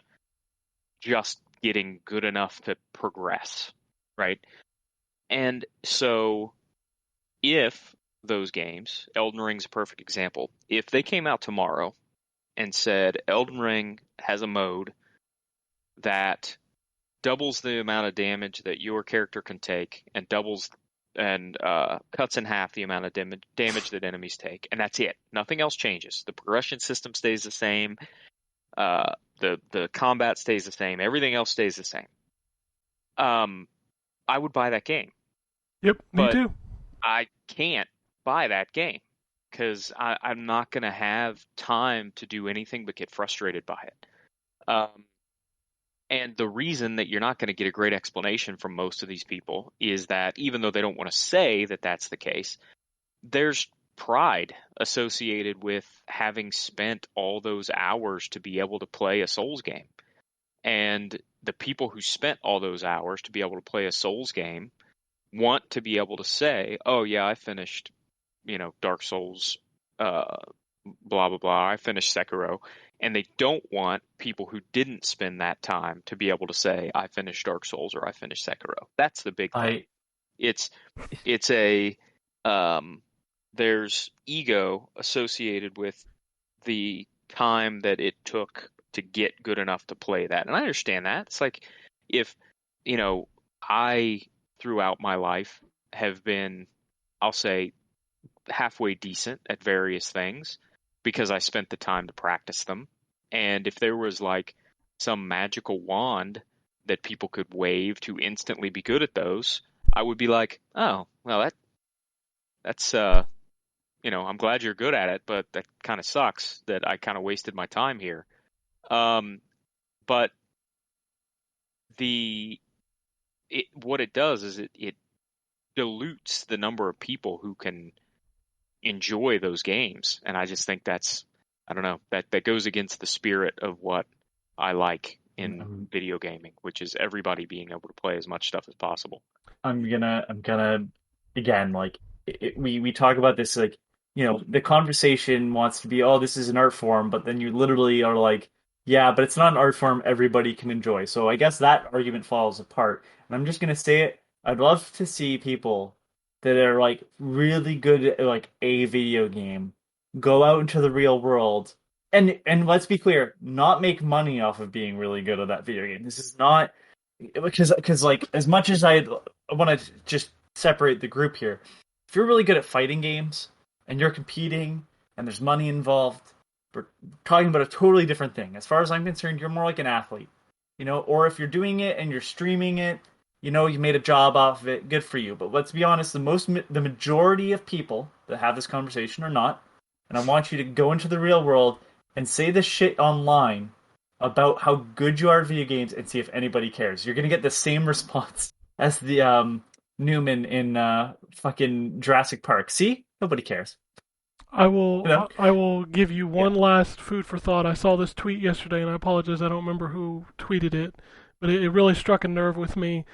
just getting good enough to progress, right? And so if those games, Elden Ring's a perfect example, if they came out tomorrow and said Elden Ring has a mode that doubles the amount of damage that your character can take and cuts in half the amount of damage that enemies take, and that's it. Nothing else changes. The progression system stays the same. The combat stays the same. Everything else stays the same. I would buy that game. Yep, me too. I can't buy that game because I'm not going to have time to do anything but get frustrated by it. And the reason that you're not going to get a great explanation from most of these people is that even though they don't want to say that that's the case, there's pride associated with having spent all those hours to be able to play a Souls game. And the people who spent all those hours to be able to play a Souls game want to be able to say, oh yeah, I finished, Dark Souls, blah, blah, blah. I finished Sekiro. And they don't want people who didn't spend that time to be able to say, I finished Dark Souls or I finished Sekiro. That's the big thing. There's ego associated with the time that it took to get good enough to play that. And I understand that. It's like if, I throughout my life have been, I'll say, halfway decent at various things because I spent the time to practice them. And if there was like some magical wand that people could wave to instantly be good at those, I would be like, oh, well, that's I'm glad you're good at it, but that kind of sucks that I kind of wasted my time here. But what it does is it dilutes the number of people who can enjoy those games, and I just think that's, I don't know, that goes against the spirit of what I like in video gaming, which is everybody being able to play as much stuff as possible. I'm gonna again, like we talk about this, like, the conversation wants to be, oh, this is an art form, but then you literally are like, Yeah, but it's not an art form everybody can enjoy. So I guess that argument falls apart. And I'm just gonna say it. I'd love to see people that are like really good at like a video game go out into the real world and let's be clear, not make money off of being really good at that video game. This is not because like as much as I want to just separate the group here, if you're really good at fighting games and you're competing and there's money involved, we're talking about a totally different thing. As far as I'm concerned, you're more like an athlete, or if you're doing it and you're streaming it, you made a job off of it, good for you. But let's be honest, the majority of people that have this conversation are not. And I want you to go into the real world and say this shit online about how good you are at video games and see if anybody cares. You're gonna get the same response as the Newman in fucking Jurassic Park. See? Nobody cares. I will give you one last food for thought. I saw this tweet yesterday, and I apologize, I don't remember who tweeted it, but it really struck a nerve with me.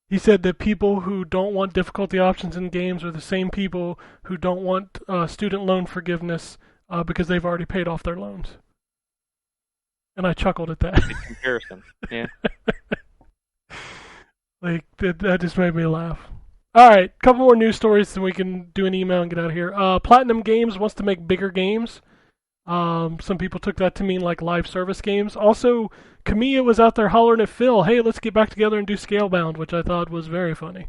He said that people who don't want difficulty options in games are the same people who don't want student loan forgiveness because they've already paid off their loans. And I chuckled at that. Big comparison. Yeah. Like, that just made me laugh. All right, couple more news stories, then we can do an email and get out of here. Platinum Games wants to make bigger games. Some people took that to mean like live service games. Also, Kamiya was out there hollering at Phil, hey, let's get back together and do Scalebound, which I thought was very funny.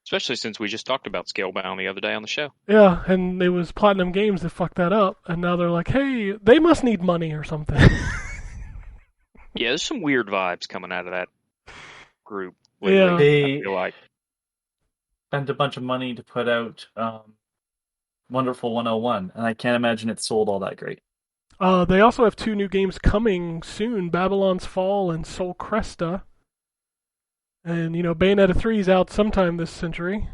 Especially since we just talked about Scalebound the other day on the show. Yeah, and it was Platinum Games that fucked that up, and now they're like, hey, they must need money or something. Yeah, there's some weird vibes coming out of that group. Yeah. They I feel like. spent a bunch of money to put out Wonderful 101, and I can't imagine it sold all that great. They also have 2 new games coming soon, Babylon's Fall and Sol Cresta. And, Bayonetta 3 is out sometime this century.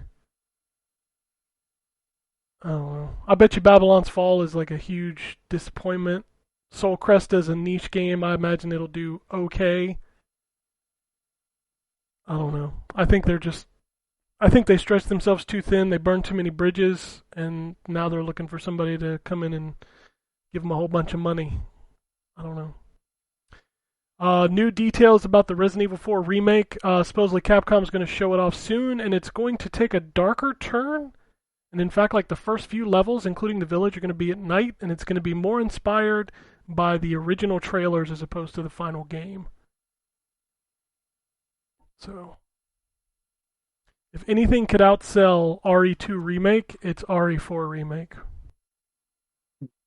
I don't know. I bet you Babylon's Fall is like a huge disappointment. Sol Cresta is a niche game. I imagine it'll do okay. I don't know. I think they stretched themselves too thin. They burned too many bridges, and now they're looking for somebody to come in and give them a whole bunch of money. I don't know. New details about the Resident Evil 4 remake. Supposedly Capcom's going to show it off soon, and it's going to take a darker turn. And in fact, like the first few levels, including the village, are going to be at night, and it's going to be more inspired by the original trailers as opposed to the final game. So, if anything could outsell RE2 Remake, it's RE4 Remake.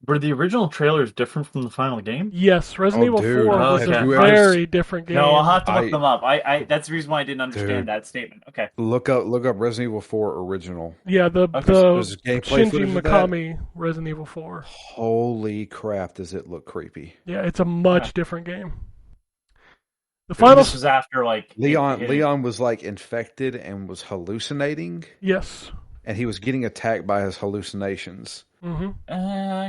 Were the original trailers different from the final game? Yes, Resident Evil 4 was Okay. a very different game. No, I'll have to look them up. I that's the reason why I didn't understand that statement. Okay. Look up Resident Evil 4 original. Yeah, the There's gameplay Shinji footage of that. Mikami Resident Evil 4. Holy crap, does it look creepy. Yeah, it's a much different game. The And final... this was after like Leon was like infected and was hallucinating, Yes. and he was getting attacked by his hallucinations. Mm-hmm.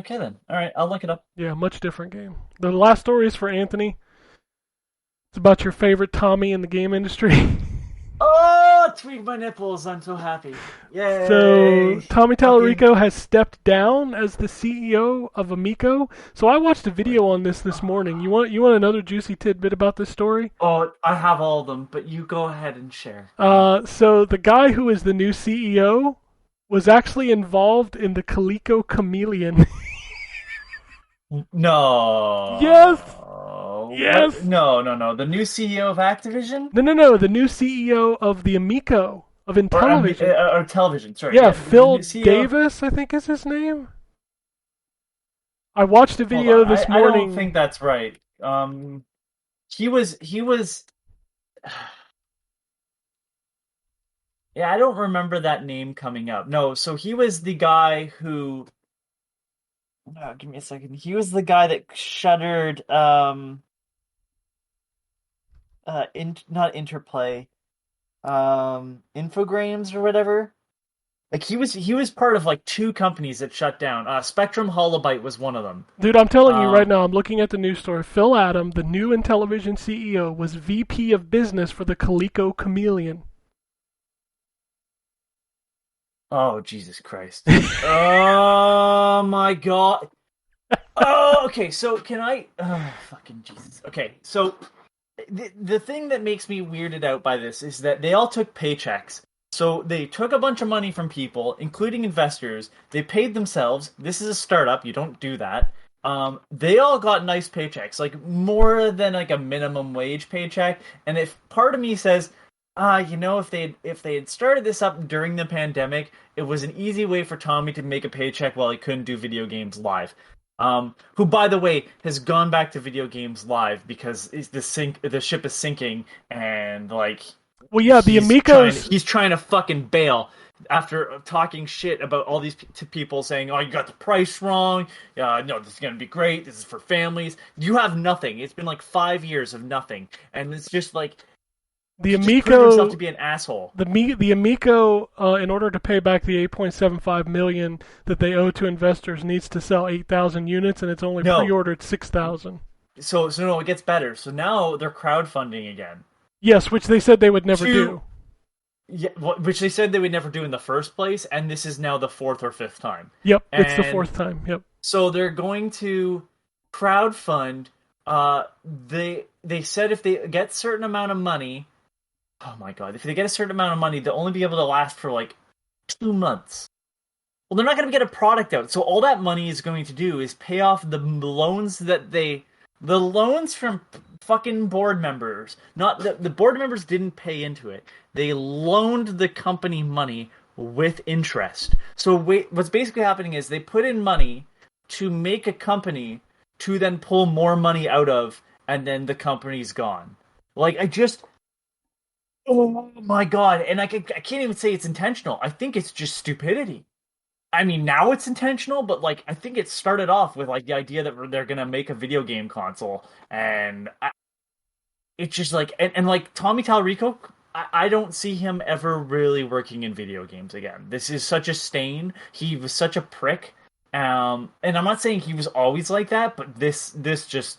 Okay then. All right, I'll look it up. Yeah, much different game. The last story is for Anthony. It's about your favorite Tommy in the game industry. Oh, tweak my nipples! I'm so happy. Yay! So, Tommy Tallarico has stepped down as the CEO of Amico. So I watched a video on this morning. You want another juicy tidbit about this story? Oh, I have all of them, but you go ahead and share. So the guy who is the new CEO was actually involved in the Coleco Chameleon. No. Yes. What? Yes. No. The new CEO of Activision? No. The new CEO of the Amico of Intellivision. Or television, sorry. Yeah, the Phil new CEO. Davis, I think is his name. I watched a video this morning. I don't think that's right. He was. Yeah, I don't remember that name coming up. No, so he was the guy who. No, give me a second. He was the guy that shuttered. Not Interplay. Infogrames or whatever. Like he was part of like 2 companies that shut down. Spectrum Holobyte was one of them. Dude, I'm telling you right now, I'm looking at the news story. Phil Adam, the new Intellivision CEO, was VP of business for the Coleco Chameleon. Oh, Jesus Christ. Oh, my God. Oh, okay. So can I? Fucking Jesus. Okay, so the thing that makes me weirded out by this is that they all took paychecks. So they took a bunch of money from people, including investors. They paid themselves. This is a startup. You don't do that. They all got nice paychecks, like more than like a minimum wage paycheck. And if part of me says, if they had started this up during the pandemic, it was an easy way for Tommy to make a paycheck while he couldn't do video games live. Who, by the way, has gone back to video games live because the ship is sinking, and like, Well, yeah, the Amigos. he's trying to fucking bail after talking shit about all these people saying, "Oh, you got the price wrong. No, this is gonna be great. This is for families." You have nothing. It's been like 5 years of nothing, and it's just like The he just proved Amico, himself to be an asshole. the Amico, in order to pay back the 8.75 million that they owe to investors, needs to sell 8,000 units, and it's only No. pre-ordered 6,000. So no, it gets better. So now they're crowdfunding again. Yes, which they said they would never Two- do. Yeah, which they said they would never do in the first place, and this is now the fourth or fifth time. Yep, it's the And- fourth time. Yep. So they're going to crowdfund. They said if they get a certain amount of money, oh my god, if they get a certain amount of money, they'll only be able to last for like 2 months. Well, they're not going to get a product out, so all that money is going to do is pay off the loans the loans from fucking board members. Not the board members didn't pay into it. They loaned the company money with interest. So what's basically happening is they put in money to make a company to then pull more money out of, and then the company's gone. Like, oh my god, and I can't even say it's intentional. I think it's just stupidity. I mean, now it's intentional, but like I think it started off with like the idea that they're gonna make a video game console, and it's just like and like Tommy Talarico, I don't see him ever really working in video games again. This is such a stain. He was such a prick, and I'm not saying he was always like that, but this just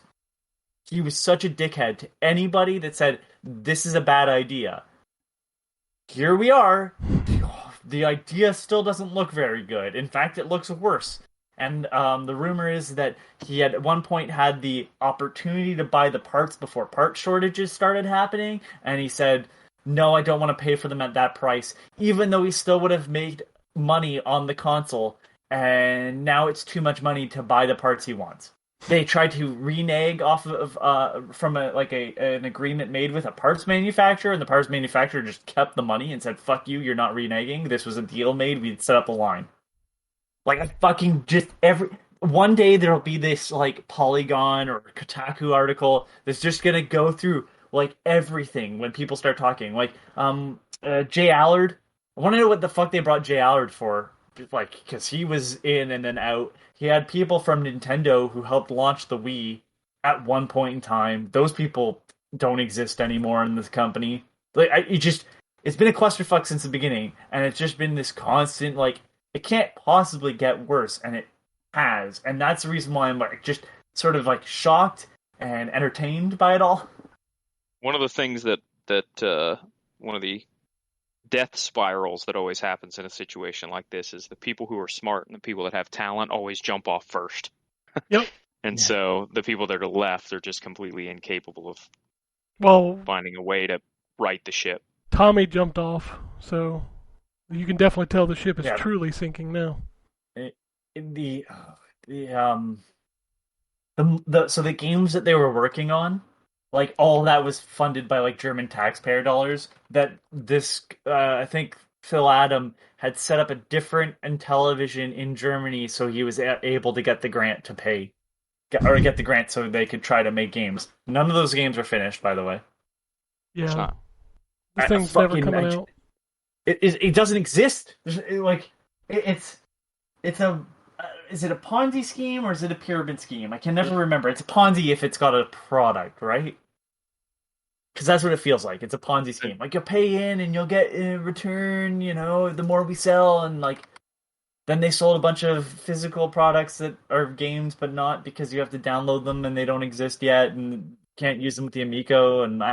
he was such a dickhead to anybody that said this is a bad idea. Here we are. The idea still doesn't look very good. In fact, it looks worse. And the rumor is that he had at one point had the opportunity to buy the parts before part shortages started happening, and he said, "No, I don't want to pay for them at that price," even though he still would have made money on the console. And now it's too much money to buy the parts he wants. They tried to renege off of from an agreement made with a parts manufacturer, and the parts manufacturer just kept the money and said, "Fuck you, you're not reneging. This was a deal made. We'd set up a line." Like, I fucking just one day there'll be this like Polygon or Kotaku article that's just gonna go through like everything when people start talking. Like Jay Allard. I want to know what the fuck they brought Jay Allard for. Like, because he was in and then out. He had people from Nintendo who helped launch the Wii at one point in time. Those people don't exist anymore in this company. Like, it's been a clusterfuck since the beginning, and it's just been this constant, like, it can't possibly get worse, and it has. And that's the reason why I'm, like, just sort of, like, shocked and entertained by it all. One of the things that one of the death spirals that always happens in a situation like this is the people who are smart and the people that have talent always jump off first. Yep. And so the people that are left are just completely incapable of Well, finding a way to right the ship. Tommy jumped off, so you can definitely tell the ship is Yeah. truly sinking now. So the games that they were working on, like, all that was funded by like German taxpayer dollars. That this, I think Phil Adam had set up a different Intellivision in Germany, so he was able to get the grant to get the grant so they could try to make games. None of those games are finished, by the way. Yeah. not. This thing's never coming out. It doesn't exist. It's a. Is it a Ponzi scheme or is it a pyramid scheme? I can never remember. It's a Ponzi if it's got a product, right? Because that's what it feels like. It's a Ponzi scheme. Like, you'll pay in and you'll get in return, the more we sell. And, like, then they sold a bunch of physical products that are games, but not, because you have to download them and they don't exist yet and can't use them with the Amico. And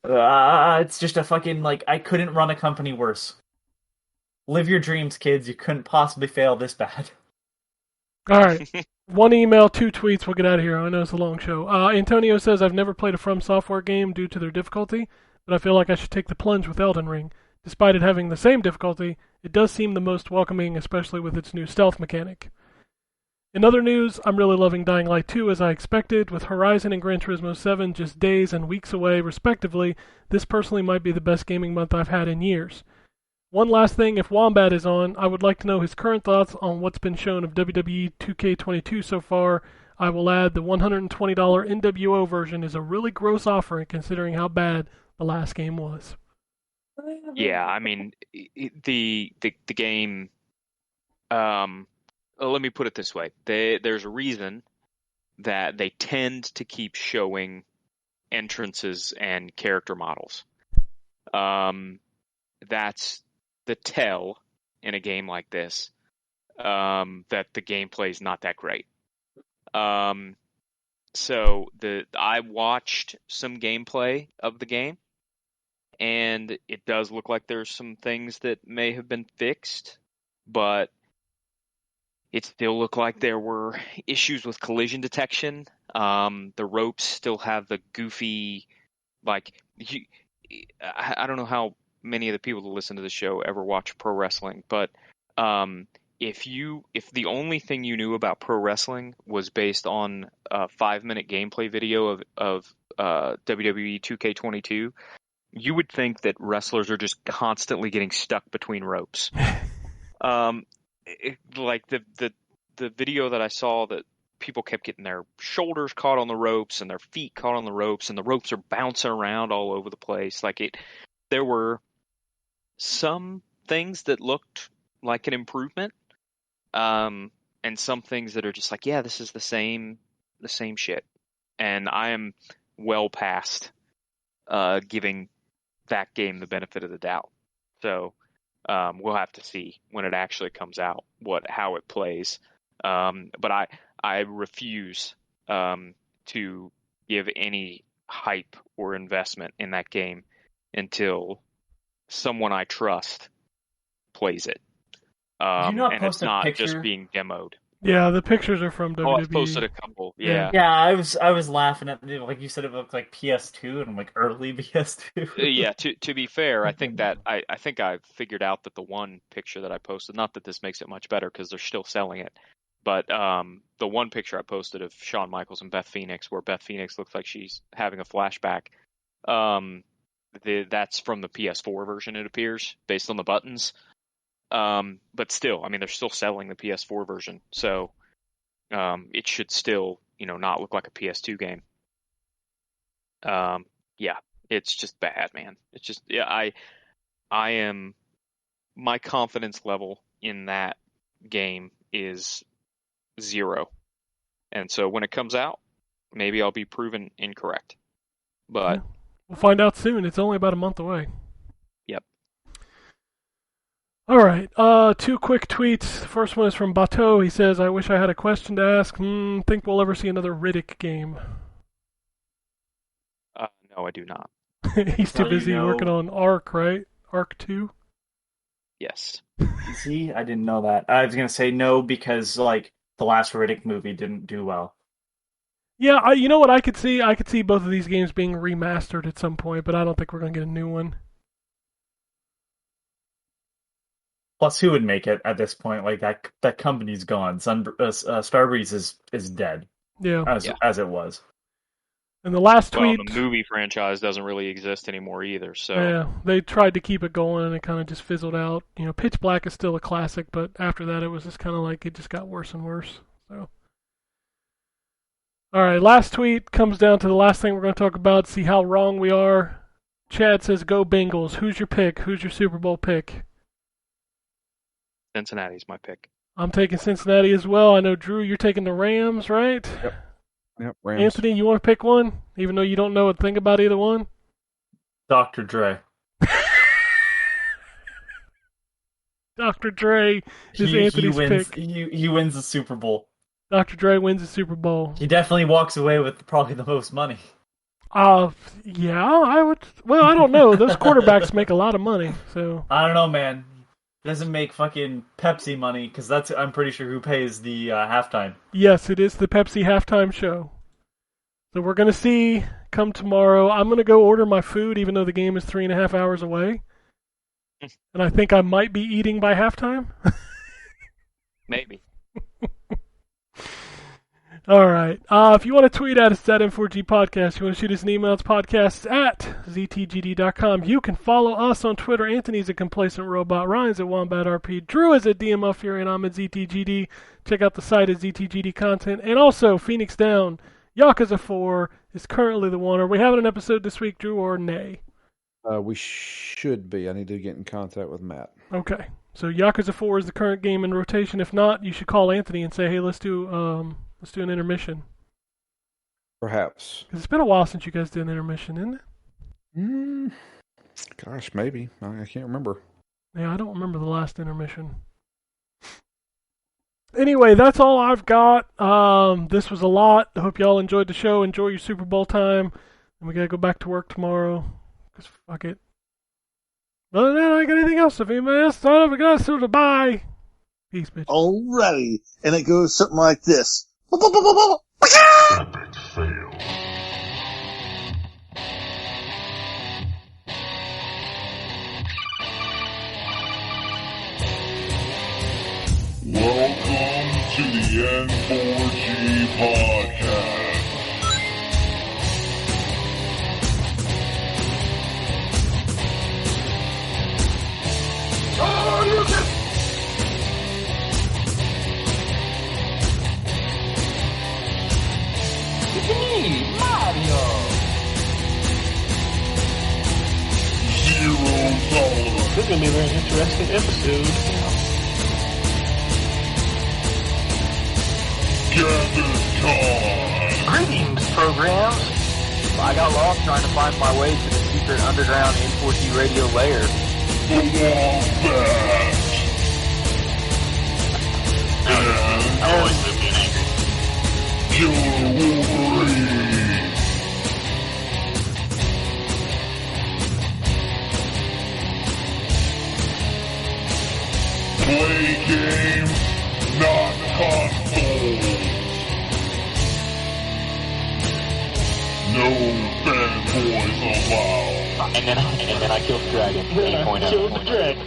it's just a fucking, like, I couldn't run a company worse. Live your dreams, kids. You couldn't possibly fail this bad. All right. One email, 2 tweets, we'll get out of here. I know it's a long show. Antonio says, I've never played a From Software game due to their difficulty, but I feel like I should take the plunge with Elden Ring. Despite it having the same difficulty, it does seem the most welcoming, especially with its new stealth mechanic. In other news, I'm really loving Dying Light 2 as I expected. With Horizon and Gran Turismo 7 just days and weeks away, respectively, this personally might be the best gaming month I've had in years. One last thing, if Wombat is on, I would like to know his current thoughts on what's been shown of WWE 2K22 so far. I will add the $120 NWO version is a really gross offering considering how bad the last game was. Yeah, I mean, the game. Let me put it this way: there's a reason that they tend to keep showing entrances and character models. That's the tell in a game like this, that the gameplay is not that great. So I watched some gameplay of the game, and it does look like there's some things that may have been fixed, but it still looked like there were issues with collision detection. The ropes still have the goofy, like, I don't know how many of the people that listen to the show ever watch pro wrestling, but if the only thing you knew about pro wrestling was based on a 5-minute gameplay video of WWE 2K22, you would think that wrestlers are just constantly getting stuck between ropes. Like the video that I saw, that people kept getting their shoulders caught on the ropes and their feet caught on the ropes, and the ropes are bouncing around all over the place. There were some things that looked like an improvement, and some things that are just like, yeah, this is the same shit. And I am well past giving that game the benefit of the doubt. So we'll have to see when it actually comes out how it plays. But I refuse to give any hype or investment in that game until someone I trust plays it. Did you not and post it's a not picture? just being demoed. Yeah, the pictures are from WWE. Oh, I've posted a couple. Yeah. Yeah, I was laughing at it. Like you said, it looked like PS2, and I'm like, early PS2. Yeah, to be fair, I think I figured out that the one picture that I posted, not that this makes it much better because they're still selling it, but the one picture I posted of Shawn Michaels and Beth Phoenix, where Beth Phoenix looks like she's having a flashback, that's from the PS4 version, it appears, based on the buttons. But still, I mean, they're still selling the PS4 version, so it should still, not look like a PS2 game. Yeah, it's just bad, man. It's just, yeah, my confidence level in that game is 0. And so when it comes out, maybe I'll be proven incorrect. But we'll find out soon. It's only about a month away. Yep. All right. 2 quick tweets. The first one is from Bateau. He says, I wish I had a question to ask. Think we'll ever see another Riddick game? No, I do not. He's too busy working on Ark, right? Ark 2? Yes. See, I didn't know that. I was gonna say no because the last Riddick movie didn't do well. Yeah, you know what I could see? I could see both of these games being remastered at some point, but I don't think we're going to get a new one. Plus, who would make it at this point? Like that company's gone. Starbreeze is dead. Yeah. As it was. And the last tweet... Well, the movie franchise doesn't really exist anymore either, so... Yeah, they tried to keep it going, and it kind of just fizzled out. Pitch Black is still a classic, but after that, it was just kind of like it just got worse and worse. So, all right, last tweet comes down to the last thing we're going to talk about, see how wrong we are. Chad says, go Bengals. Who's your pick? Who's your Super Bowl pick? Cincinnati's my pick. I'm taking Cincinnati as well. I know, Drew, you're taking the Rams, right? Yep, Rams. Anthony, you want to pick one, even though you don't know a thing about either one? Dr. Dre. Dr. Dre is Anthony's pick. He wins the Super Bowl. Dr. Dre wins the Super Bowl. He definitely walks away with probably the most money. Yeah, I would. Well, I don't know. Those quarterbacks make a lot of money, so. I don't know, man. doesn't make fucking Pepsi money, because that's, I'm pretty sure, who pays the halftime. Yes, it is the Pepsi halftime show. So we're going to see come tomorrow. I'm going to go order my food, even though the game is 3.5 hours away. And I think I might be eating by halftime. Maybe. All right. If you want to tweet at us at N4G Podcast, you want to shoot us an email, it's podcasts at ZTGD.com. You can follow us on Twitter. Anthony's at Complacent Robot. Ryan's at Wombat RP. Drew is at DML Fury, and I'm at ZTGD. Check out the site at ZTGD Content. And also, Phoenix Down, Yakuza 4 is currently the one. Are we having an episode this week, Drew, or nay? We should be. I need to get in contact with Matt. Okay. So Yakuza 4 is the current game in rotation. If not, you should call Anthony and say, hey, let's do an intermission. Perhaps. 'Cause it's been a while since you guys did an intermission, isn't it? Gosh, maybe. I can't remember. Yeah, I don't remember the last intermission. Anyway, that's all I've got. This was a lot. I hope y'all enjoyed the show. Enjoy your Super Bowl time. And we gotta go back to work tomorrow. 'Cause fuck it. Other than that, I ain't got anything else. If anybody else thought of it, guys, so bye. Peace, bitch. Alrighty. And it goes something like this. Epic fail. Welcome to the N4G Podcast. Zero tolerance. This is going to be a very interesting episode. Gather time. Greetings, programs. I got lost trying to find my way to the secret underground N4G Radio lair. The Wombat. And I always live being angry. Killer Wolverine. Play games, not consoles. No fanboys allowed. And then I killed the dragon. 8.0. Killed the dragon.